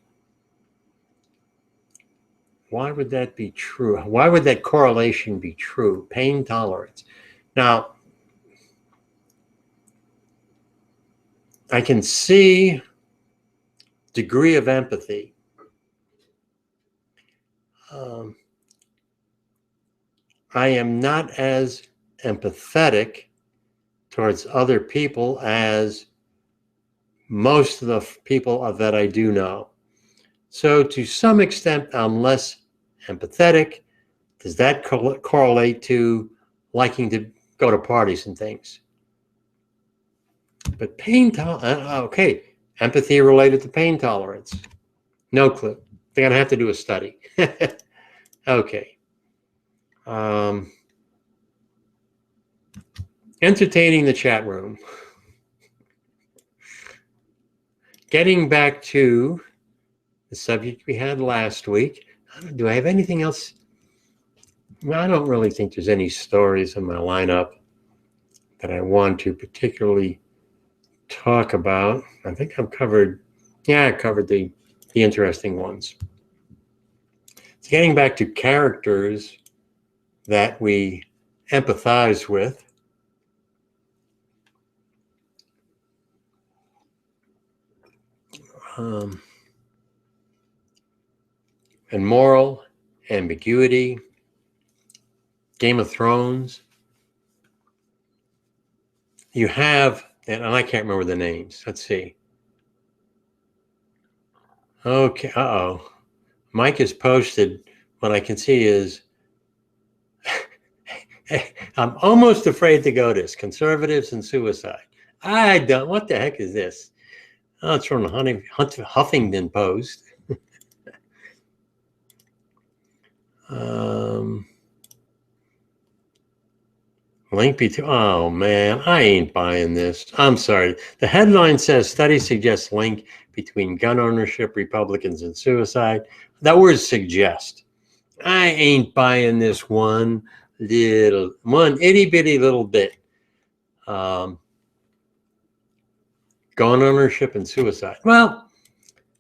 Why would that be true? Why would that correlation be true? Pain tolerance. Now, I can see degree of empathy. I am not as empathetic towards other people as most of the people that I do know. So to some extent, I'm less empathetic. Does that correlate to liking to go to parties and things? But pain tolerance, okay, Empathy related to pain tolerance. No clue. They're going to have to do a study. Okay. Entertaining the chat room. Getting back to the subject we had last week. Do I have anything else? Well, I don't really think there's any stories in my lineup that I want to particularly talk about. I think I've covered, I covered the interesting ones. So getting back to characters that we empathize with. And moral ambiguity, Game of Thrones. You have, and I can't remember the names. Let's see. Okay, Mike has posted, what I can see is, I'm almost afraid to go this, conservatives and suicide. I don't, what the heck is this? Oh, it's from the Huffington Post. Link between, oh man, I ain't buying this. I'm sorry. The headline says study suggests link between gun ownership, Republicans, and suicide. That word suggest. I ain't buying this one itty bitty little bit. Gun ownership and suicide. Well,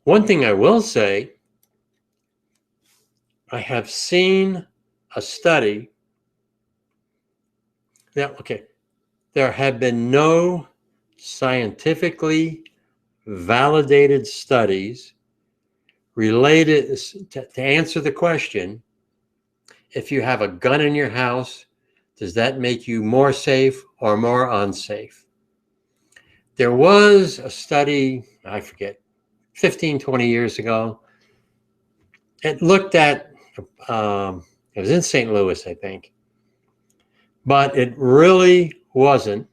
one thing I will say, I have seen a study. Now, okay, there have been no scientifically validated studies related to answer the question, if you have a gun in your house, does that make you more safe or more unsafe? There was a study, I forget, 15, 20 years ago. It looked at, it was in St. Louis, I think, but it really wasn't.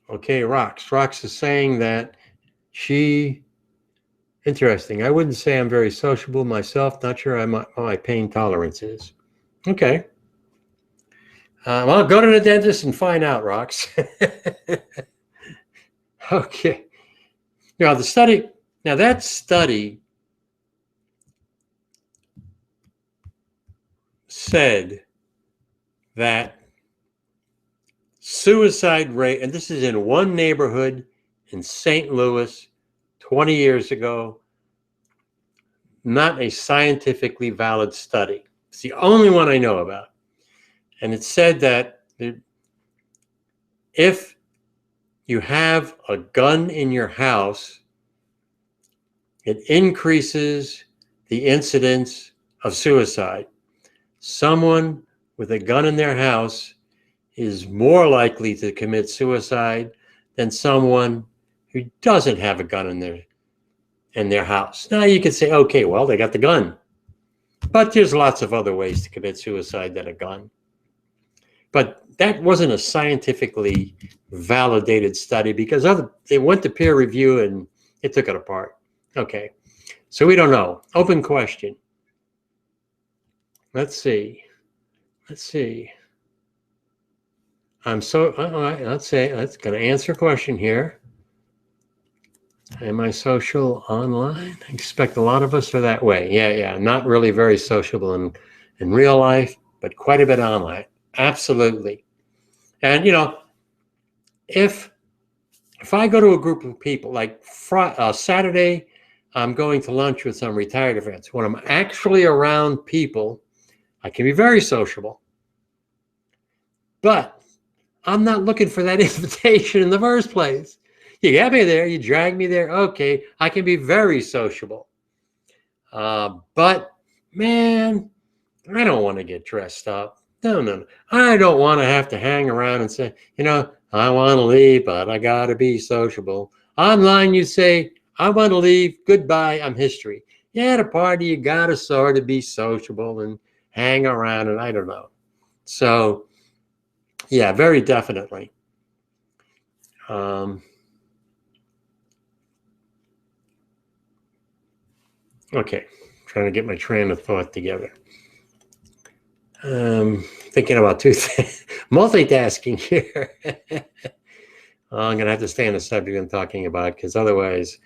Okay, Rorx is saying that interesting. I wouldn't say I'm very sociable myself. Not sure what my pain tolerance is. Okay. Well, go to the dentist and find out, Rorx. Okay. Now, that study said that suicide rate, and this is in one neighborhood in St. Louis 20 years ago, not a scientifically valid study. It's the only one I know about. And it said that if you have a gun in your house, it increases the incidence of suicide. Someone with a gun in their house is more likely to commit suicide than someone who doesn't have a gun in their house. Now you could say, okay, well, they got the gun. But there's lots of other ways to commit suicide than a gun. But that wasn't a scientifically validated study because it went to peer review and it took it apart. Okay, so we don't know. Open question. Let's see. Let's going to answer a question here. Am I social online? I expect a lot of us are that way. Yeah. Not really very sociable in real life, but quite a bit online. Absolutely. And, if I go to a group of people, like Saturday, I'm going to lunch with some retired friends. When I'm actually around people, I can be very sociable. But I'm not looking for that invitation in the first place. You got me there, you drag me there, okay, I can be very sociable. But, man, I don't want to get dressed up. No. I don't want to have to hang around and say, I want to leave, but I got to be sociable. Online, you say, I want to leave, goodbye, I'm history. Yeah, at a party, you got to sort of be sociable and hang around, and I don't know. So, yeah, very definitely. Okay, trying to get my train of thought together. Thinking about two things, multitasking here. I'm going to have to stay on the subject I'm talking about because otherwise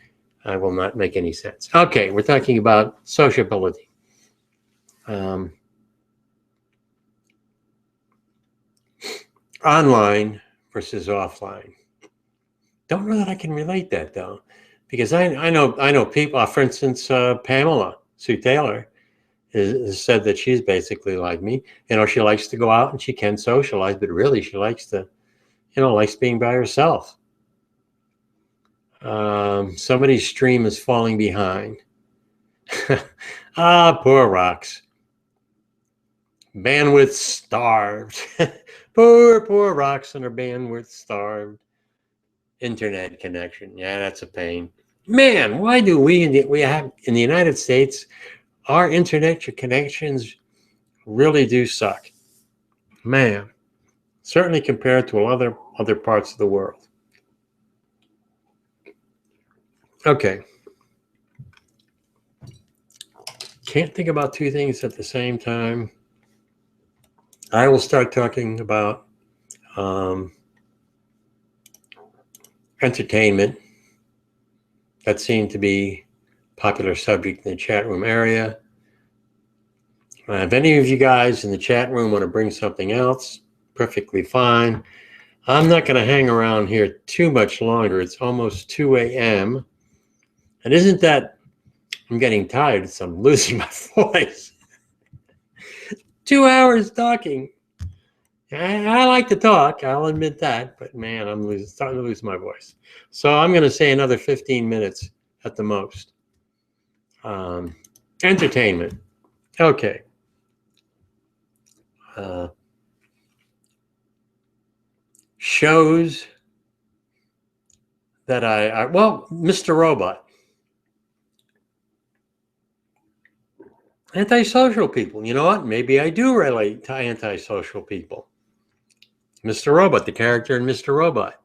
I will not make any sense. Okay, we're talking about sociability. Online versus offline. Don't know that I can relate that though, because I know people. For instance, Pamela Sue Taylor has said that she's basically like me. You know, she likes to go out and she can socialize, but really she likes to, likes being by herself. Somebody's stream is falling behind. Poor Rorx. Bandwidth starved. poor Rorx and her bandwidth starved. Internet connection. Yeah, that's a pain. Man, why do we have in the United States, our internet connections really do suck. Man, certainly compared to other parts of the world. Okay. Can't think about two things at the same time. I will start talking about entertainment. That seemed to be a popular subject in the chat room area. If any of you guys in the chat room want to bring something else, perfectly fine. I'm not going to hang around here too much longer. It's almost 2 a.m. And isn't that, I'm getting tired, so I'm losing my voice. 2 hours talking. I like to talk, I'll admit that, but man, I'm starting to lose my voice. So I'm going to say another 15 minutes at the most. Entertainment. Okay. Shows that well, Mr. Robot. Antisocial people. You know what? Maybe I do relate to antisocial people. Mr. Robot, the character in Mr. Robot.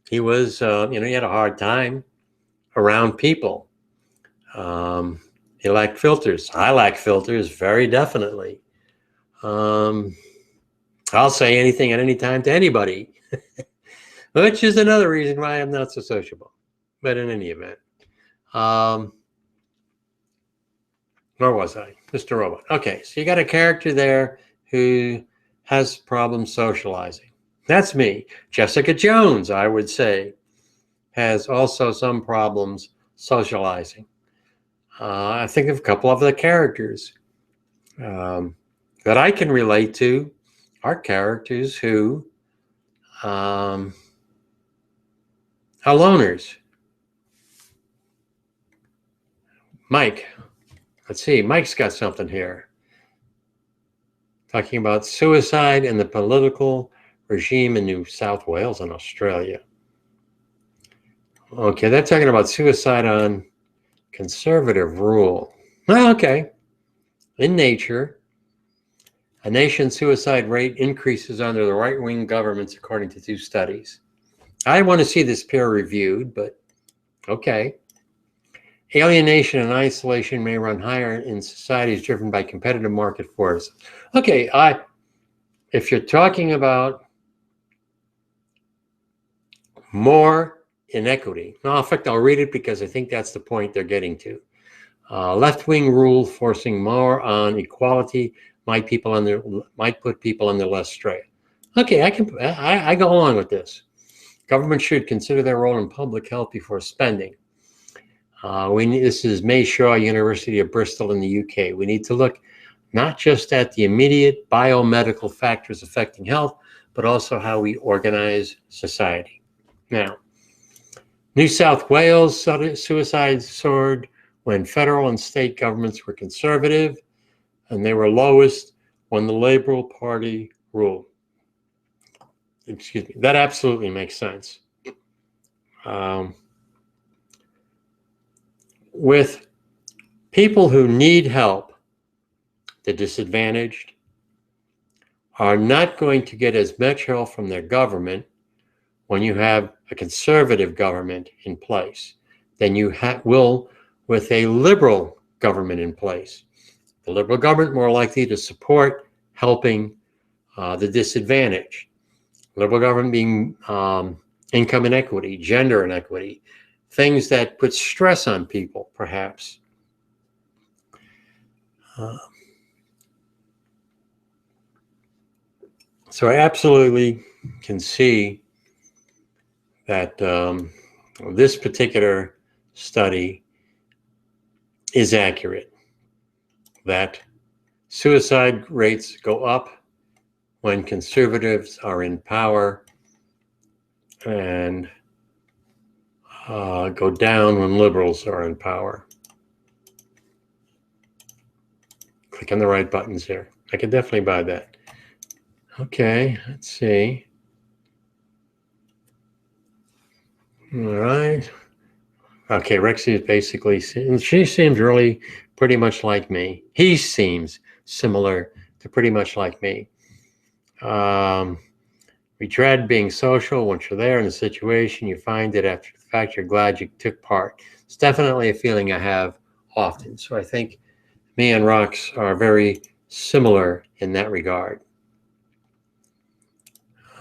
He was, he had a hard time around people. He lacked filters. I lack filters very definitely. I'll say anything at any time to anybody, which is another reason why I'm not so sociable. But in any event, where was I? Mr. Robot. Okay, so you got a character there who has problems socializing. That's me. Jessica Jones, I would say, has also some problems socializing. I think of a couple of the characters that I can relate to are characters who are loners. Mike, let's see, Mike's got something here. Talking about suicide and the political regime in New South Wales and Australia. Okay, they're talking about suicide on conservative rule. Well, okay. In nature, a nation's suicide rate increases under the right-wing governments, according to 2 studies. I want to see this peer-reviewed, but okay. Alienation and isolation may run higher in societies driven by competitive market forces. Okay, if you're talking about more inequity, no, in fact, I'll read it because I think that's the point they're getting to. Left-wing rule forcing more on equality might put people under less strain. Okay, I go along with this. Government should consider their role in public health before spending. This is May Shaw, University of Bristol in the UK. We need to look not just at the immediate biomedical factors affecting health, but also how we organize society. Now, New South Wales suicide soared when federal and state governments were conservative, and they were lowest when the Liberal Party ruled. Excuse me, that absolutely makes sense. With people who need help, the disadvantaged are not going to get as much help from their government when you have a conservative government in place than you will with a liberal government in place. The liberal government more likely to support helping the disadvantaged. Liberal government being income inequity, gender inequity, things that put stress on people, perhaps. So I absolutely can see that this particular study is accurate, that suicide rates go up when conservatives are in power and go down when liberals are in power. Click on the right buttons here. I could definitely buy that. Okay, let's see. All right. Okay, Rexy is basically, she seems really pretty much like me. He seems similar to pretty much like me. We dread being social. Once you're there in the situation, you find that after the fact, you're glad you took part. It's definitely a feeling I have often. So I think me and Rorx are very similar in that regard.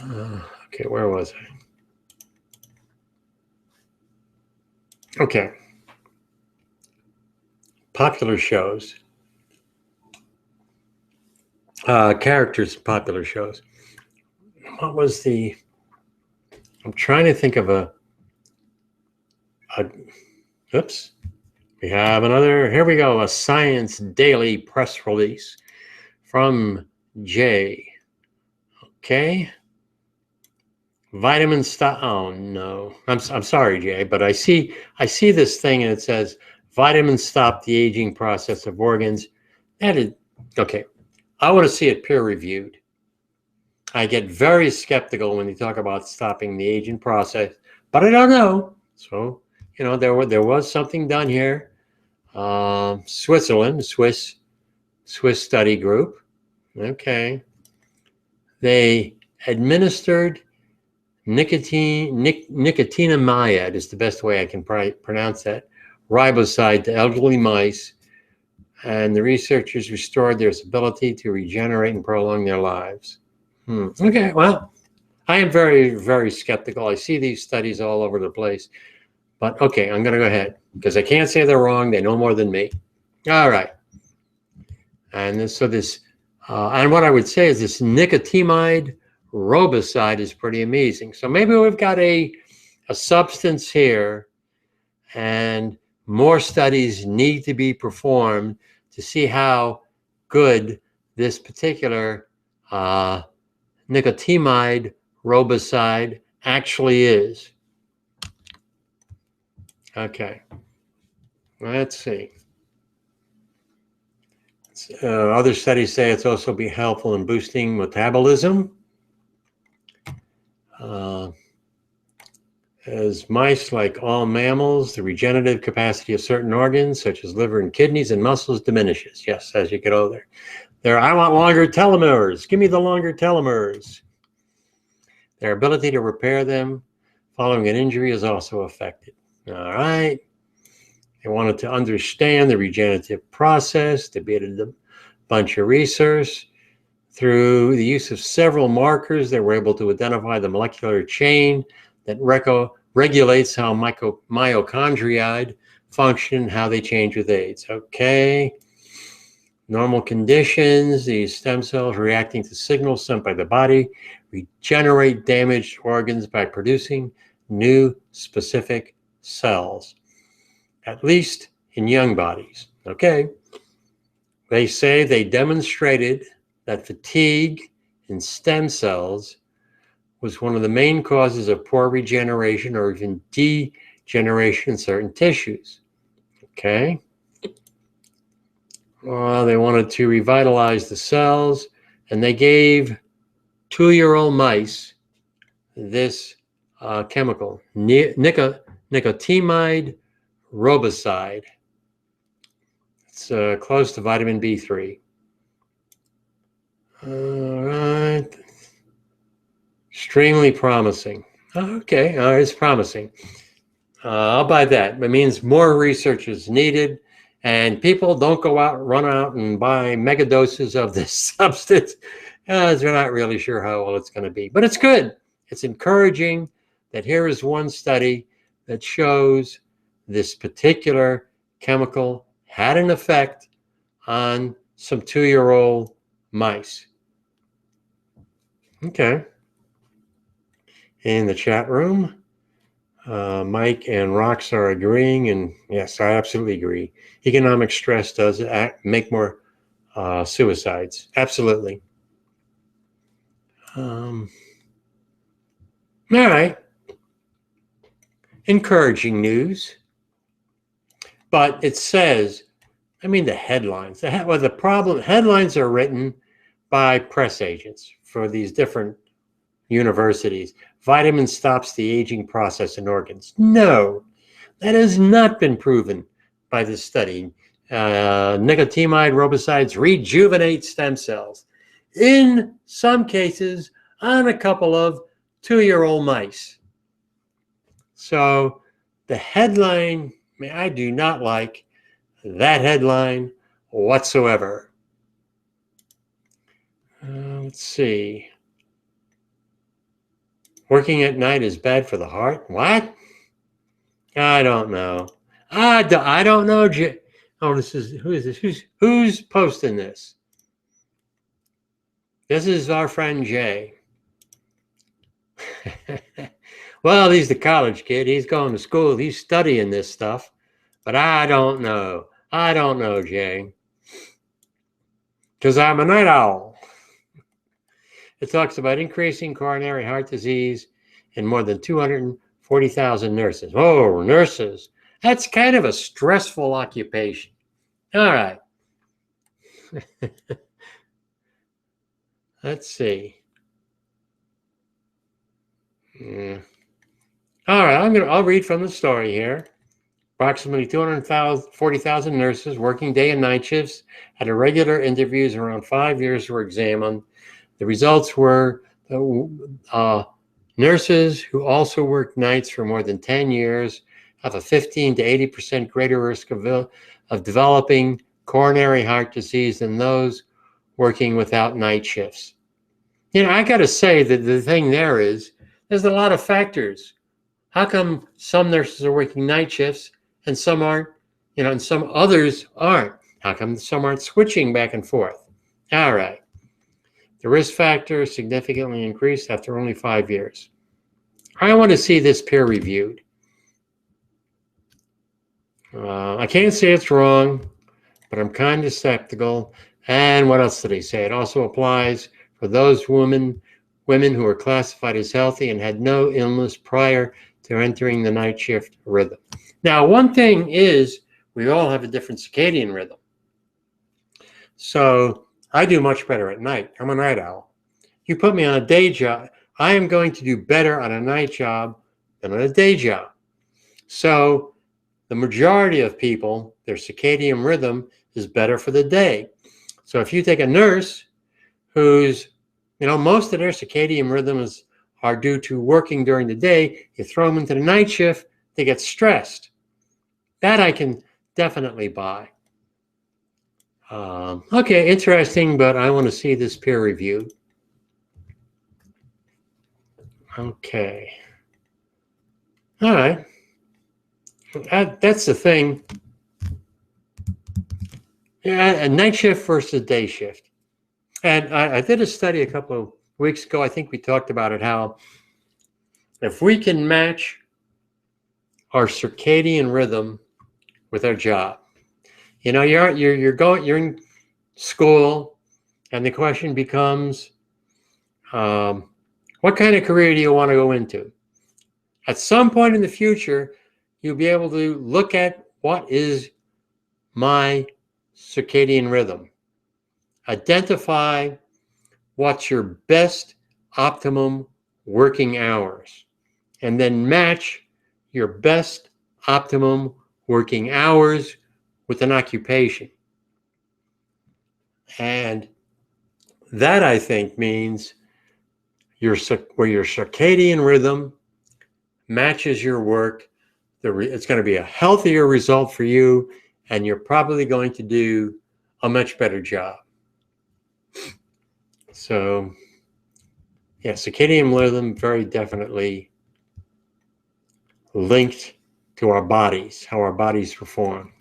Okay, where was I? Okay. Popular shows. Characters, popular shows. What was the... I'm trying to think of oops. We have another, here we go, a Science Daily press release from Jay. Okay. Vitamin stop. Oh no, I'm sorry, Jay, but I see this thing and it says vitamins stop the aging process of organs. That is okay. I want to see it peer reviewed. I get very skeptical when you talk about stopping the aging process, but I don't know. So you know there was something done here. Switzerland, Swiss study group. Okay, they administered nicotinamide is the best way I can pronounce that, riboside to elderly mice, and the researchers restored their ability to regenerate and prolong their lives. Okay, well, I am very, very skeptical. I see these studies all over the place, but okay, I'm going to go ahead because I can't say they're wrong. They know more than me. All right. And and what I would say is this nicotinamide riboside is pretty amazing. So maybe we've got a substance here and more studies need to be performed to see how good this particular nicotinamide riboside actually is. Okay, let's see. Other studies say it's also be helpful in boosting metabolism. As mice, like all mammals, the regenerative capacity of certain organs, such as liver and kidneys and muscles, diminishes. Yes, as you get older. I want longer telomeres. Give me the longer telomeres. Their ability to repair them following an injury is also affected. All right. They wanted to understand the regenerative process. They did a bunch of research. Through the use of several markers, they were able to identify the molecular chain that regulates how mitochondria function, how they change with age. Okay. Normal conditions, these stem cells reacting to signals sent by the body regenerate damaged organs by producing new specific cells, at least in young bodies. Okay. They say they demonstrated that fatigue in stem cells was one of the main causes of poor regeneration or even degeneration in certain tissues. Okay. Well, they wanted to revitalize the cells, and they gave 2-year-old mice this chemical, nicotinamide riboside. It's close to vitamin B3. All right. Extremely promising. Okay, it's promising. I'll buy that. It means more research is needed, And people don't run out and buy mega doses of this substance. They're not really sure how well it's going to be. But it's good. It's encouraging that here is one study that shows this particular chemical had an effect on some 2-year-old mice. Okay. In the chat room, Mike and Rorx are agreeing, and yes, I absolutely agree. Economic stress does make more suicides. Absolutely. All right. Encouraging news. But it says, I mean, the headlines. The problem, headlines are written by press agents for these different universities. Vitamin stops the aging process in organs. No, that has not been proven by this study. Nicotinamide ribosides rejuvenate stem cells. In some cases, on a couple of 2-year-old mice. So the headline, I do not like that headline whatsoever. Let's see. Working at night is bad for the heart. What? I don't know. I don't know. Oh, this is who is this? Who's posting this? This is our friend Jay. Well, he's the college kid. He's going to school. He's studying this stuff. But I don't know. I don't know, Jay. Because I'm a night owl. It talks about increasing coronary heart disease in more than 240,000 nurses. Oh, nurses. That's kind of a stressful occupation. All right. Let's see. Yeah. All right, I'll read from the story here. Approximately 240,000 nurses working day and night shifts at irregular interviews around 5 years were examined. The results were nurses who also worked nights for more than 10 years have a 15 to 80% greater risk of developing coronary heart disease than those working without night shifts. You know, I got to say that the thing there is, there's a lot of factors. How come some nurses are working night shifts and some aren't, and some others aren't? How come some aren't switching back and forth? All right. The risk factor significantly increased after only 5 years. I want to see this peer reviewed. I can't say it's wrong, but I'm kind of skeptical. And what else did he say? It also applies for those women who are classified as healthy and had no illness prior to entering the night shift rhythm. Now, one thing is we all have a different circadian rhythm. So I do much better at night. I'm a night owl. You put me on a day job, I am going to do better on a night job than on a day job. So the majority of people, their circadian rhythm is better for the day. So if you take a nurse who's, most of their circadian rhythms are due to working during the day, you throw them into the night shift, they get stressed. That I can definitely buy. Okay, interesting, but I want to see this peer reviewed. Okay. All right. That's the thing. Yeah, a night shift versus day shift. And I did a study a couple of weeks ago. I think we talked about it, how if we can match our circadian rhythm with our job, you're in school, and the question becomes, what kind of career do you want to go into? At some point in the future, you'll be able to look at what is my circadian rhythm. Identify what's your best optimum working hours, and then match your best optimum working hours with an occupation. And that, I think, means where your circadian rhythm matches your work, it's going to be a healthier result for you, and you're probably going to do a much better job. So, yeah, circadian rhythm very definitely linked to our bodies, how our bodies perform.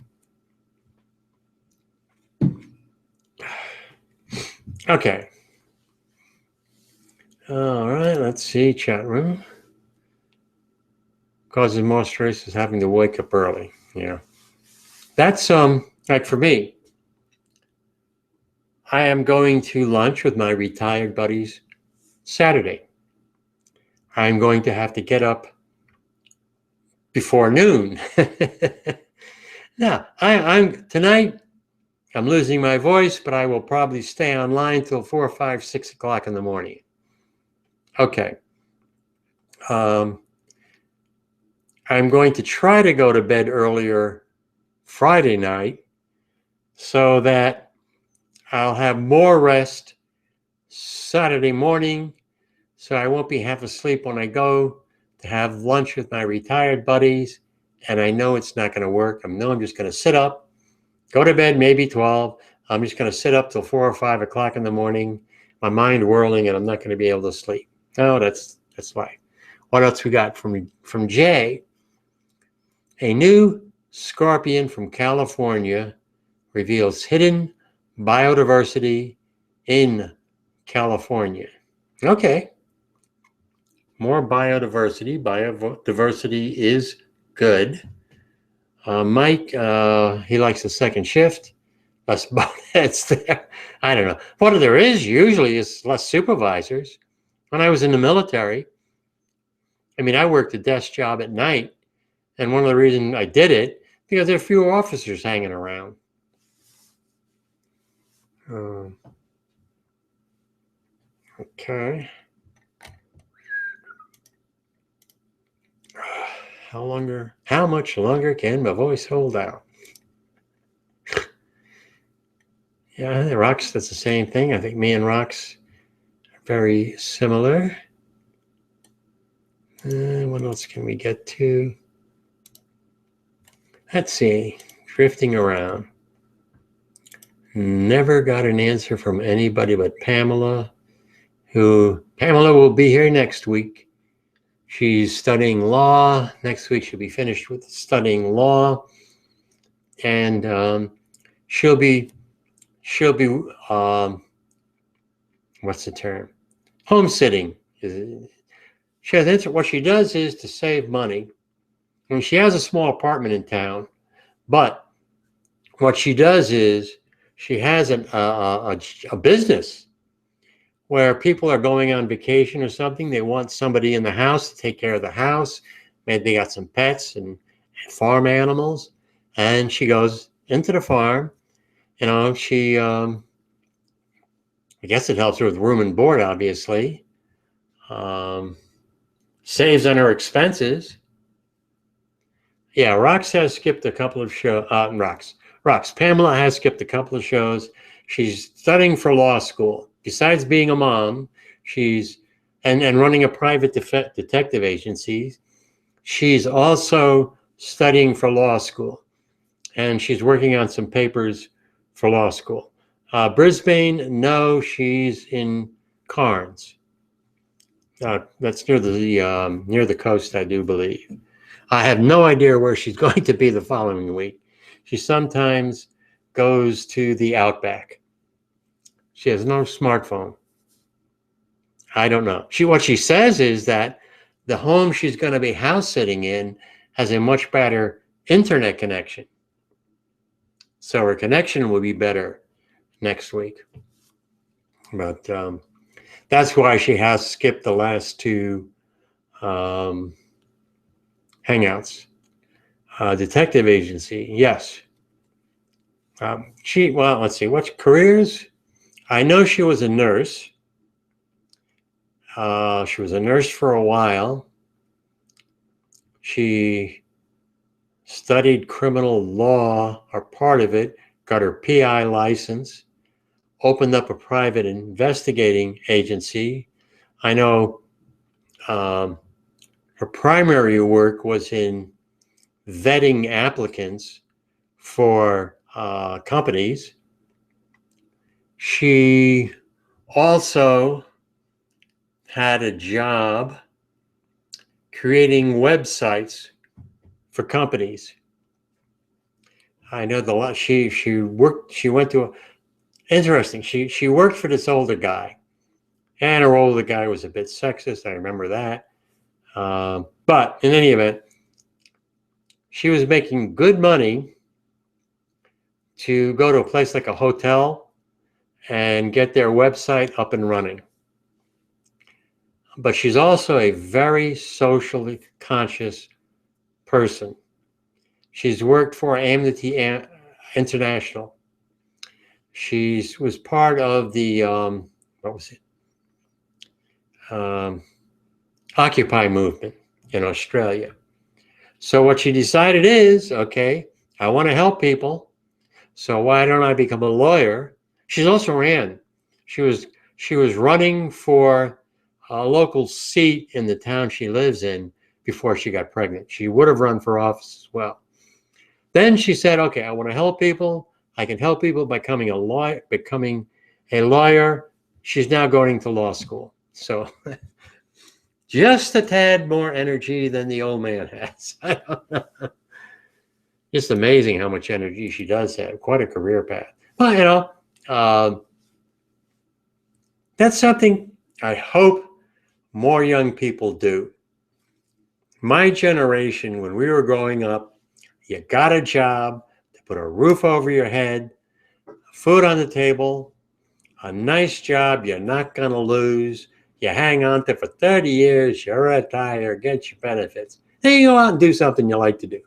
Okay. All right, let's see, chat room. Causes more stress is having to wake up early. Yeah. That's like for me, I am going to lunch with my retired buddies Saturday. I'm going to have to get up before noon. Now, I'm tonight, I'm losing my voice, but I will probably stay online till 4, 5, 6 o'clock in the morning. Okay. I'm going to try to go to bed earlier Friday night so that I'll have more rest Saturday morning, so I won't be half asleep when I go to have lunch with my retired buddies. And I know it's not going to work. I'm just going to sit up, go to bed maybe 12. I'm just going to sit up till 4 or 5 o'clock in the morning, my mind whirling, and I'm not going to be able to sleep. No, that's why. What else we got from Jay? A new scorpion from California reveals hidden biodiversity in California. Okay. More biodiversity. Biodiversity is good. Mike, he likes the second shift. Less boneheads there. I don't know. What there is usually is less supervisors. When I was in the military, I mean, I worked a desk job at night. And one of the reasons I did it, because there are fewer officers hanging around. Okay. How much longer can my voice hold out? Yeah, Rorx does the same thing. I think me and Rorx are very similar. What else can we get to? Let's see. Drifting around. Never got an answer from anybody but Pamela, Pamela will be here next week. She's studying law. Next week she'll be finished with studying law. And she'll be what's the term? Homesteading. What she does is to save money. I mean, she has a small apartment in town, but what she does is she has a business where people are going on vacation or something. They want somebody in the house to take care of the house. Maybe they got some pets and farm animals. And she goes into the farm. She, I guess it helps her with room and board, obviously. Saves on her expenses. Yeah, Rorx has skipped a couple of shows. Rorx. Pamela has skipped a couple of shows. She's studying for law school. Besides being a mom, she's and running a private detective agency. She's also studying for law school, and she's working on some papers for law school. Brisbane, no, she's in Cairns. That's near the coast, I do believe. I have no idea where she's going to be the following week. She sometimes goes to the Outback. She has no smartphone. I don't know. What she says is that the home she's going to be house sitting in has a much better internet connection. So her connection will be better next week. But that's why she has skipped the last two Hangouts. Detective agency, yes. Let's see, what careers? I know she was a nurse. She was a nurse for a while. She studied criminal law, or part of it, got her PI license, opened up a private investigating agency. I know her primary work was in vetting applicants for companies. She also had a job creating websites for companies. I know she went to interesting. She worked for this older guy, and her older guy was a bit sexist. I remember that. But in any event, she was making good money to go to a place like a hotel and get their website up and running. But she's also a very socially conscious person. She's worked for Amnesty International. She was part of the, what was it? Occupy movement in Australia. So what she decided is, okay, I want to help people. So why don't I become a lawyer? She's also ran. She was running for a local seat in the town she lives in before she got pregnant. She would have run for office as well. Then she said, okay, I want to help people. I can help people by becoming a lawyer. She's now going to law school. So just a tad more energy than the old man has. I don't know. Just amazing how much energy she does have. Quite a career path. But, you know, that's something I hope more young people do. My generation, when we were growing up, you got a job to put a roof over your head, food on the table, a nice job you're not going to lose. You hang on to it for 30 years, you retire, get your benefits. Then you go out and do something you like to do.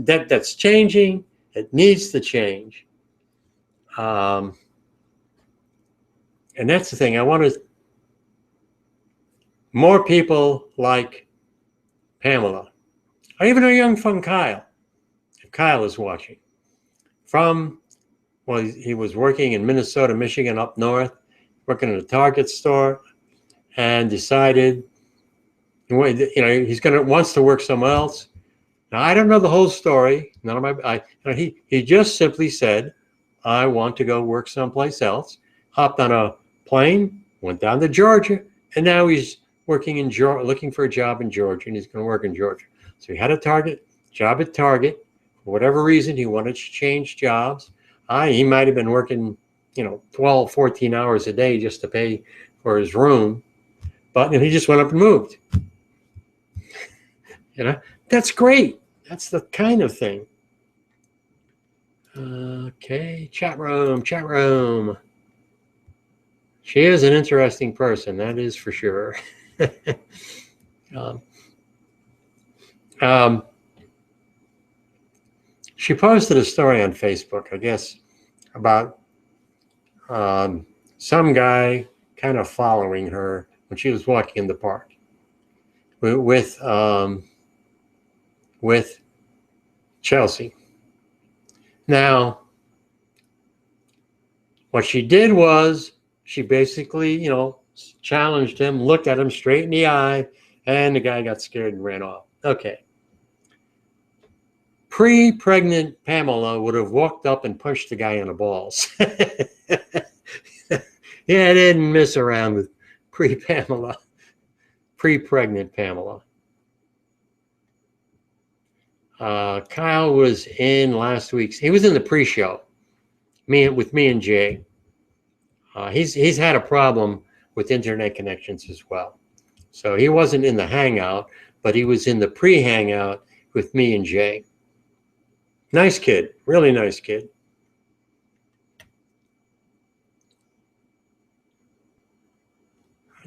That's changing. It needs to change. And that's the thing. I want more people like Pamela, or even our young friend Kyle, if Kyle is watching. He was working in Minnesota, Michigan, up north, working at a Target store, and decided, you know, wants to work somewhere else. Now, I don't know the whole story. He just simply said, I want to go work someplace else, hopped on a plane, went down to Georgia, and now he's working in Georgia, looking for a job in Georgia, and he's going to work in Georgia. So he had a job at Target. For whatever reason, he wanted to change jobs. He might have been working, 12, 14 hours a day just to pay for his room, but he just went up and moved. That's great. That's the kind of thing. Okay, chat room. She is an interesting person, that is for sure. She posted a story on Facebook, I guess, about some guy kind of following her when she was walking in the park with Chelsea. Now, what she did was she basically, challenged him, looked at him straight in the eye, and the guy got scared and ran off. Okay. Pre-pregnant Pamela would have walked up and punched the guy in the balls. Yeah, I didn't mess around with pre-Pamela, pre-pregnant Pamela. Kyle was in last week's. He was in the pre-show, with me and Jay. He's had a problem with internet connections as well, so he wasn't in the Hangout, but he was in the pre-Hangout with me and Jay. Nice kid, really nice kid.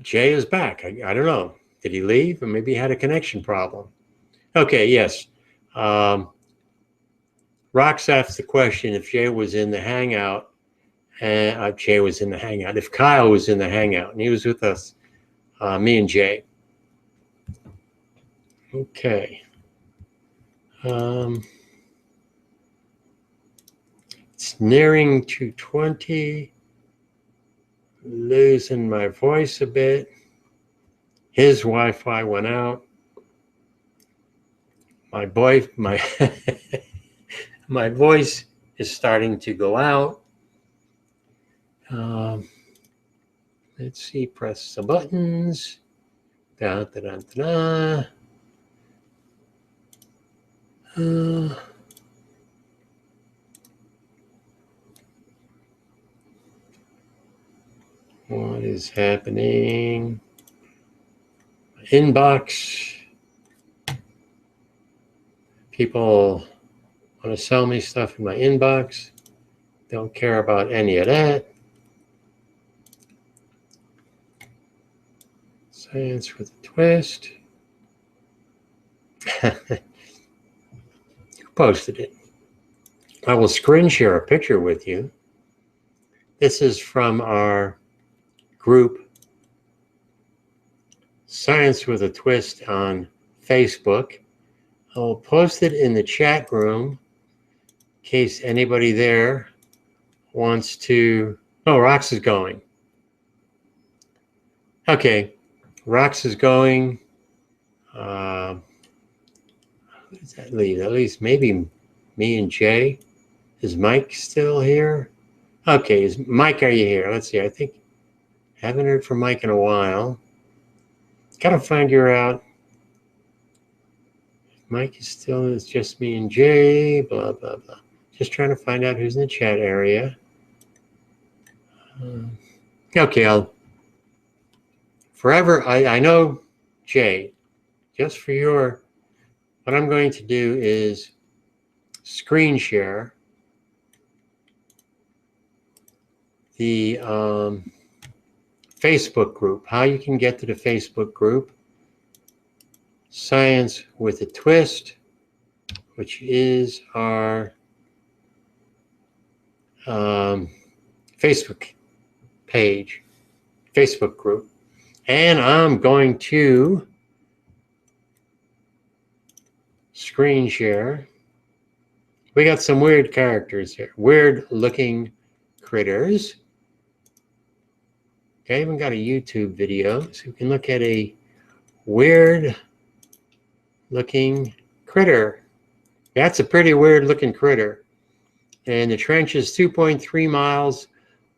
Jay is back. I don't know. Did he leave, or maybe he had a connection problem? Okay, yes. Rorx asked the question if Jay was in the Hangout, and Jay was in the Hangout. If Kyle was in the Hangout, and he was with us, me and Jay. Okay. It's nearing 2:20. Losing my voice a bit. His Wi-Fi went out. My My voice is starting to go out. Let's see, press the buttons. Da, da, da, da, da. What is happening? Inbox. People want to sell me stuff in my inbox. Don't care about any of that. Science with a twist. Who posted it? I will screen share a picture with you. This is from our group, Science with a Twist, on Facebook. I'll post it in the chat room in case anybody there wants to. Oh, Rorx is going. Okay, Rorx is going. Who does that leave? At least maybe me and Jay. Is Mike still here? Okay, is Mike, are you here? Let's see. I think haven't heard from Mike in a while. Gotta figure out. Mike is still, it's just me and Jay, blah, blah, blah. Just trying to find out who's in the chat area. Okay, I know Jay, just for your, what I'm going to do is screen share the Facebook group. How you can get to the Facebook group, Science with a Twist, which is our Facebook page, Facebook group. And I'm going to screen share. We got some weird characters here, weird looking critters. I even got a YouTube video, so we can look at a weird looking critter. That's a pretty weird looking critter. And the trench is 2.3 miles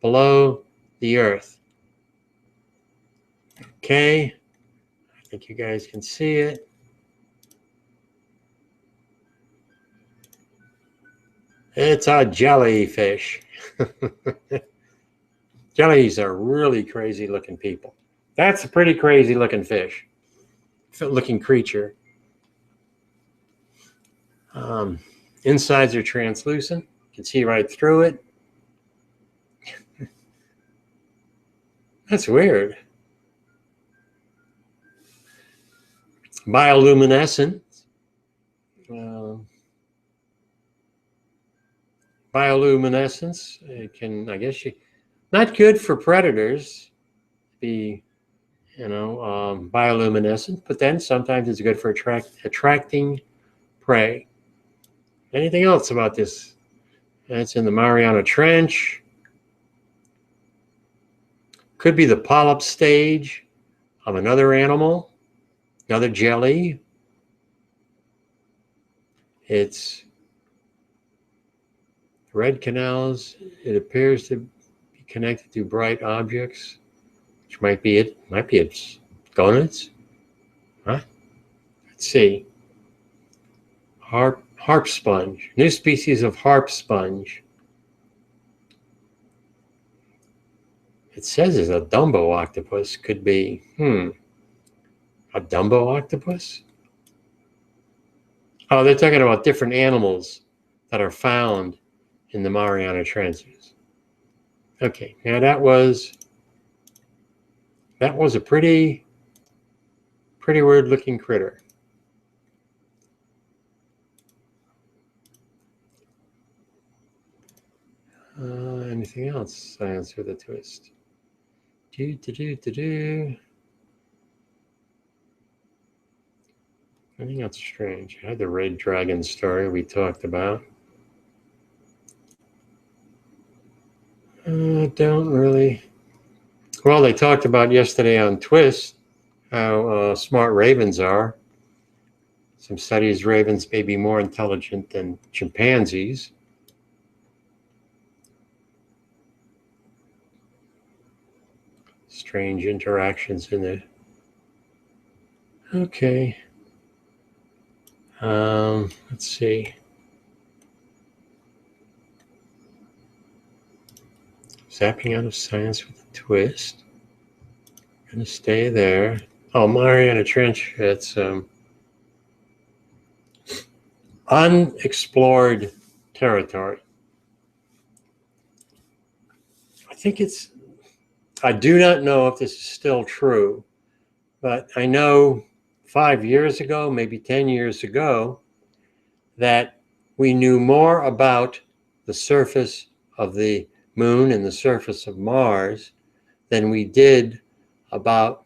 below the earth. Okay, I think you guys can see it. It's a jellyfish. Jellies are really crazy looking people. That's a pretty crazy looking fish, looking creature. Insides are translucent. You can see right through it. That's weird. Bioluminescent. Bioluminescence. It can, I guess, not good for predators. Be, bioluminescent, but then sometimes it's good for attracting prey. Anything else about this? That's in the Mariana Trench. Could be the polyp stage of another animal, another jelly. It's red canals. It appears to be connected to bright objects, which might be it. Might be its gonads. Huh? Let's see. Harp sponge. New species of harp sponge. It says it's a Dumbo octopus. Could be, a Dumbo octopus? Oh, they're talking about different animals that are found in the Mariana Trenches. Okay, now that was a pretty weird looking critter. Anything else? Science with a twist. I think that's strange. I had the red dragon story we talked about. Don't really. Well, they talked about yesterday on TWIS how smart ravens are. Some studies ravens may be more intelligent than chimpanzees. Strange interactions in there. Okay. Let's see. Zapping out of science with a twist. Gonna stay there. Oh, Mariana Trench. It's unexplored territory. I do not know if this is still true, but I know 5 years ago, maybe 10 years ago, that we knew more about the surface of the moon and the surface of Mars than we did about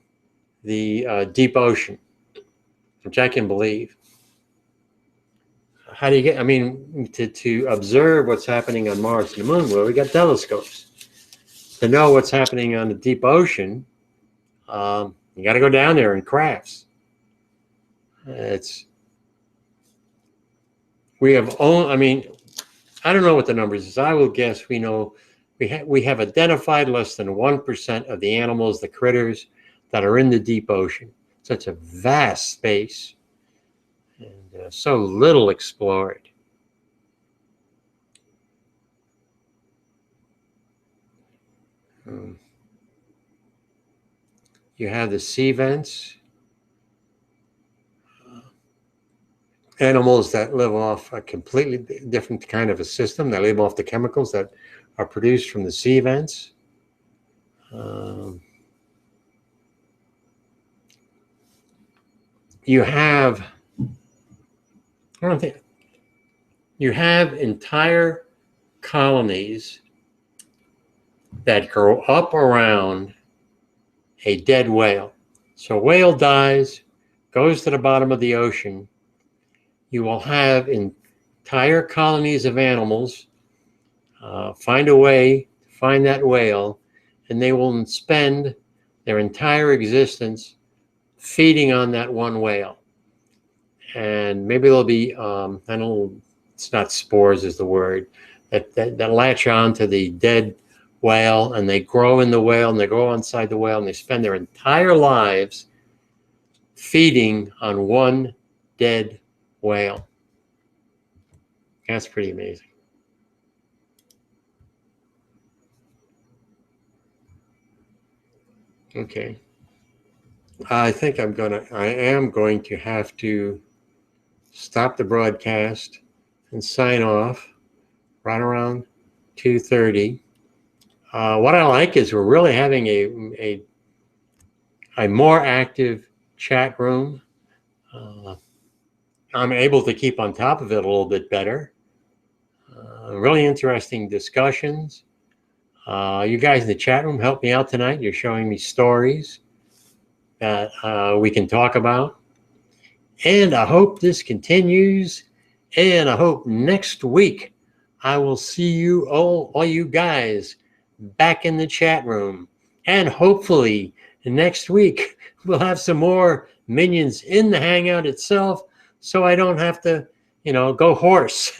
the deep ocean, which I can believe. How do you get, I mean, to observe what's happening on Mars and the moon, well, we got telescopes. To know what's happening on the deep ocean, you got to go down there in crafts. We have only, I mean, I don't know what the numbers is. I will guess we know we have identified less than 1% of the animals, the critters that are in the deep ocean. Such a vast space and so little explored. You have the sea vents, animals that live off a completely different kind of a system. They live off the chemicals that are produced from the sea vents. You have, I don't think, you have entire colonies that grow up around a dead whale. So a whale dies, goes to the bottom of the ocean. You will have entire colonies of animals find a way to find that whale, and they will spend their entire existence feeding on that one whale. And maybe there'll be, I don't, it's not spores is the word, that latch on to the dead whale, and they grow in the whale, and they go inside the whale, and they spend their entire lives feeding on one dead whale. That's pretty amazing. Okay. I think I am going to have to stop the broadcast and sign off right around 2:30. What I like is we're really having a more active chat room. I'm able to keep on top of it a little bit better. Really interesting discussions. You guys in the chat room helped me out tonight. You're showing me stories that we can talk about. And I hope this continues. And I hope next week I will see you all you guys back in the chat room. And hopefully next week we'll have some more minions in the Hangout itself, so I don't have to, go hoarse.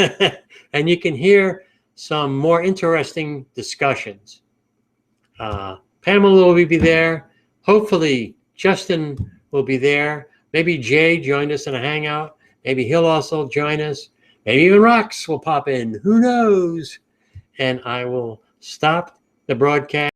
And you can hear some more interesting discussions. Pamela will be there. Hopefully Justin will be there. Maybe Jay joined us in a Hangout. Maybe he'll also join us. Maybe even Rorx will pop in. Who knows? And I will stop the broadcast.